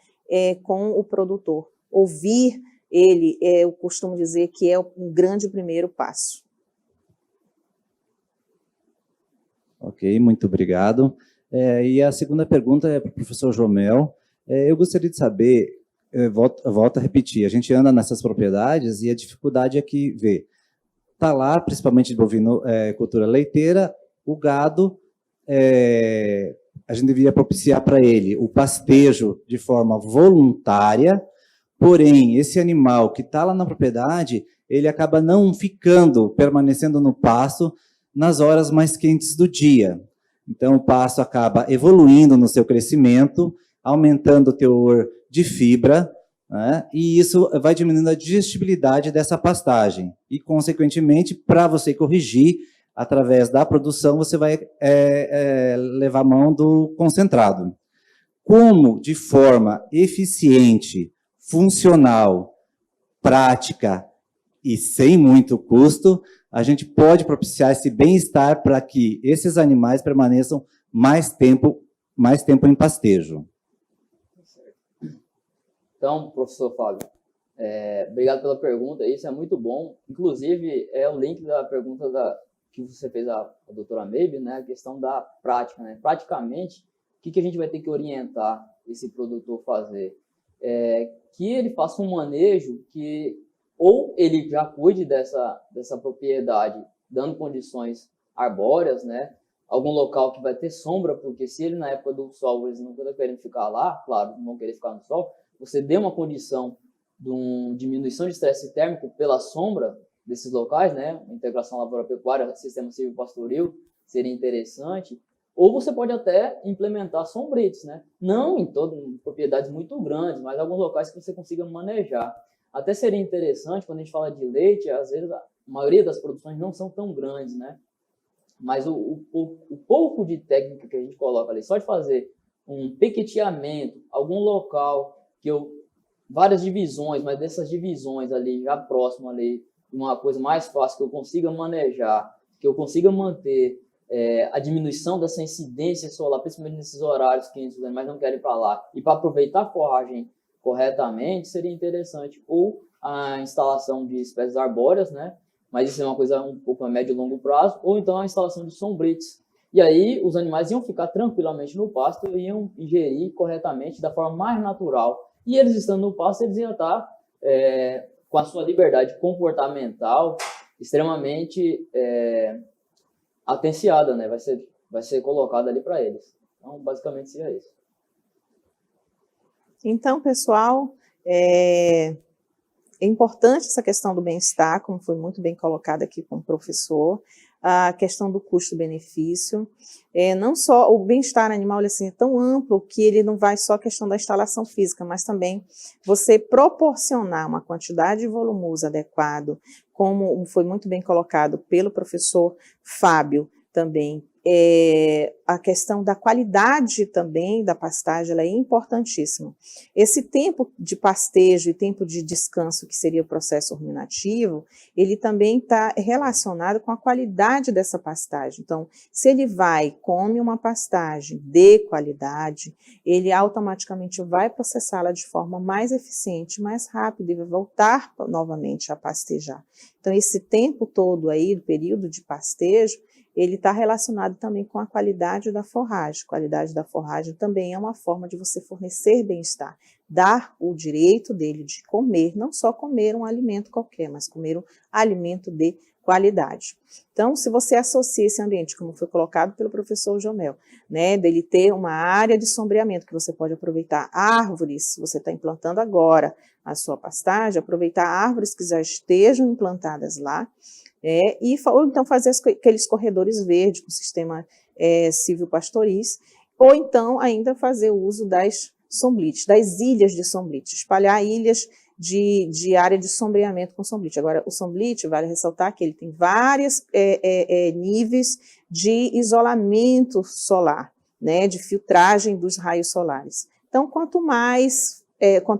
com o produtor. Ouvir ele, eu costumo dizer que é um grande primeiro passo. Ok, muito obrigado. E a segunda pergunta é para o professor Jomel. Eu gostaria de saber, volto a repetir, a gente anda nessas propriedades e a dificuldade é que está lá, principalmente de cultura leiteira, o gado, a gente deveria propiciar para ele o pastejo de forma voluntária, porém, esse animal que está lá na propriedade, ele acaba não permanecendo no pasto nas horas mais quentes do dia. Então, o pasto acaba evoluindo no seu crescimento, aumentando o teor de fibra, né? E isso vai diminuindo a digestibilidade dessa pastagem. E, consequentemente, para você corrigir, através da produção, você vai levar a mão do concentrado. Como, de forma eficiente, funcional, prática e sem muito custo, a gente pode propiciar esse bem-estar para que esses animais permaneçam mais tempo em pastejo. Então, professor Fábio, obrigado pela pergunta, isso é muito bom. Inclusive, é o link da pergunta que você fez a doutora Maybe, né, a questão da prática. Né? Praticamente, o que a gente vai ter que orientar esse produtor a fazer? Que ele faça um manejo que ou ele já cuide dessa propriedade, dando condições arbóreas, né, algum local que vai ter sombra, porque se ele na época do sol eles não estão querendo ficar lá, claro, não vão querer ficar no sol, você dê uma condição de uma diminuição de estresse térmico pela sombra desses locais, né? Integração lavoura-pecuária, sistema silvopastoril, seria interessante. Ou você pode até implementar sombrites, né? Não em propriedades muito grandes, mas alguns locais que você consiga manejar. Até seria interessante, quando a gente fala de leite, às vezes a maioria das produções não são tão grandes, né? Mas o pouco de técnica que a gente coloca ali, só de fazer um pequeteamento, algum local várias divisões, mas dessas divisões ali, já próximo ali, uma coisa mais fácil que eu consiga manejar, que eu consiga manter a diminuição dessa incidência solar, principalmente nesses horários que os animais não querem ir para lá, e para aproveitar a forragem corretamente, seria interessante. Ou a instalação de espécies arbóreas, né? Mas isso é uma coisa um pouco a médio e longo prazo, ou então a instalação de sombrites. E aí os animais iam ficar tranquilamente no pasto e iam ingerir corretamente da forma mais natural. E eles estando no pasto, eles iam estar com a sua liberdade comportamental extremamente atenciada, né? Vai ser colocada ali para eles. Então, basicamente, seria isso. Então, pessoal, é importante essa questão do bem-estar, como foi muito bem colocado aqui com o professor, a questão do custo-benefício. Não só o bem-estar animal assim, é tão amplo que ele não vai só a questão da instalação física, mas também você proporcionar uma quantidade de volumoso adequado, como foi muito bem colocado pelo professor Fábio também. A questão da qualidade também da pastagem ela é importantíssima. Esse tempo de pastejo e tempo de descanso, que seria o processo ruminativo, ele também está relacionado com a qualidade dessa pastagem. Então, se ele come uma pastagem de qualidade, ele automaticamente vai processá-la de forma mais eficiente, mais rápida e vai voltar novamente a pastejar. Então, esse tempo todo aí, do período de pastejo, ele está relacionado também com a qualidade da forragem. Qualidade da forragem também é uma forma de você fornecer bem-estar, dar o direito dele de comer, não só comer um alimento qualquer, mas comer um alimento de qualidade. Então, se você associa esse ambiente, como foi colocado pelo professor Jomel, né, dele ter uma área de sombreamento, que você pode aproveitar árvores, se você está implantando agora a sua pastagem, aproveitar árvores que já estejam implantadas lá, ou então fazer aqueles corredores verdes com sistema silvopastoriz, ou então ainda fazer o uso das somblites, das ilhas de somblite, espalhar ilhas de área de sombreamento com somblite. Agora, o somblite, vale ressaltar que ele tem vários níveis de isolamento solar, né, de filtragem dos raios solares. Então, quanto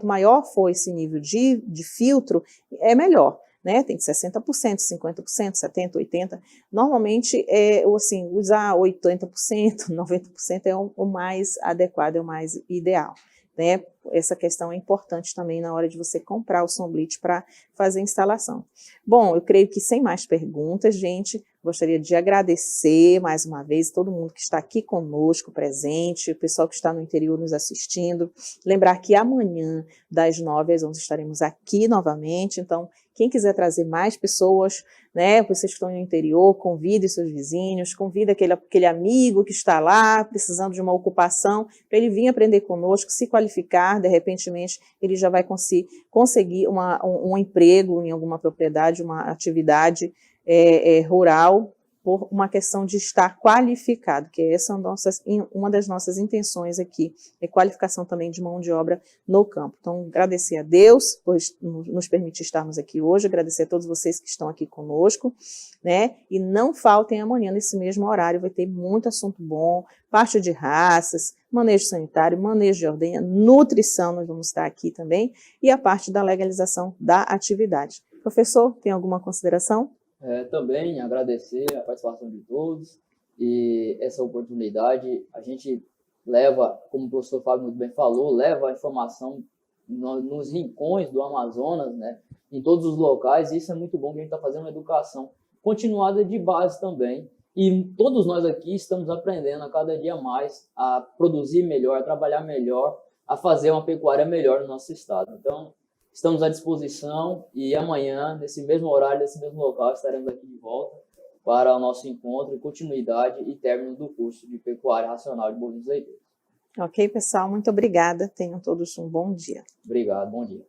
maior for esse nível de filtro, é melhor. Né, tem de 60%, 50%, 70%, 80%. Normalmente, assim, usar 80%, 90% é o mais adequado, é o mais ideal. Né? Essa questão é importante também na hora de você comprar o somblite para fazer a instalação. Bom, eu creio que sem mais perguntas, gente, gostaria de agradecer mais uma vez todo mundo que está aqui conosco, presente, o pessoal que está no interior nos assistindo. Lembrar que amanhã, das 9 às 11, estaremos aqui novamente, então, quem quiser trazer mais pessoas, né, vocês que estão no interior, convide seus vizinhos, convide aquele amigo que está lá, precisando de uma ocupação, para ele vir aprender conosco, se qualificar, de repentemente ele já vai conseguir um emprego em alguma propriedade, uma atividade rural, por uma questão de estar qualificado, que essa é uma das nossas intenções aqui, é qualificação também de mão de obra no campo. Então, agradecer a Deus por nos permitir estarmos aqui hoje, agradecer a todos vocês que estão aqui conosco, né? E não faltem amanhã nesse mesmo horário, vai ter muito assunto bom, parte de raças, manejo sanitário, manejo de ordenha, nutrição, nós vamos estar aqui também, e a parte da legalização da atividade. Professor, tem alguma consideração? Também agradecer a participação de todos e essa oportunidade. A gente leva, como o professor Fábio muito bem falou, leva a informação nos rincões do Amazonas, né, em todos os locais, e isso é muito bom, que a gente está fazendo uma educação continuada de base também. E todos nós aqui estamos aprendendo a cada dia mais a produzir melhor, a trabalhar melhor, a fazer uma pecuária melhor no nosso estado. Então, estamos à disposição e amanhã, nesse mesmo horário, nesse mesmo local, estaremos aqui de volta para o nosso encontro, continuidade e término do curso de Pecuária Racional de Bovinos Leiteiros. Ok, pessoal, muito obrigada. Tenham todos um bom dia. Obrigado, bom dia.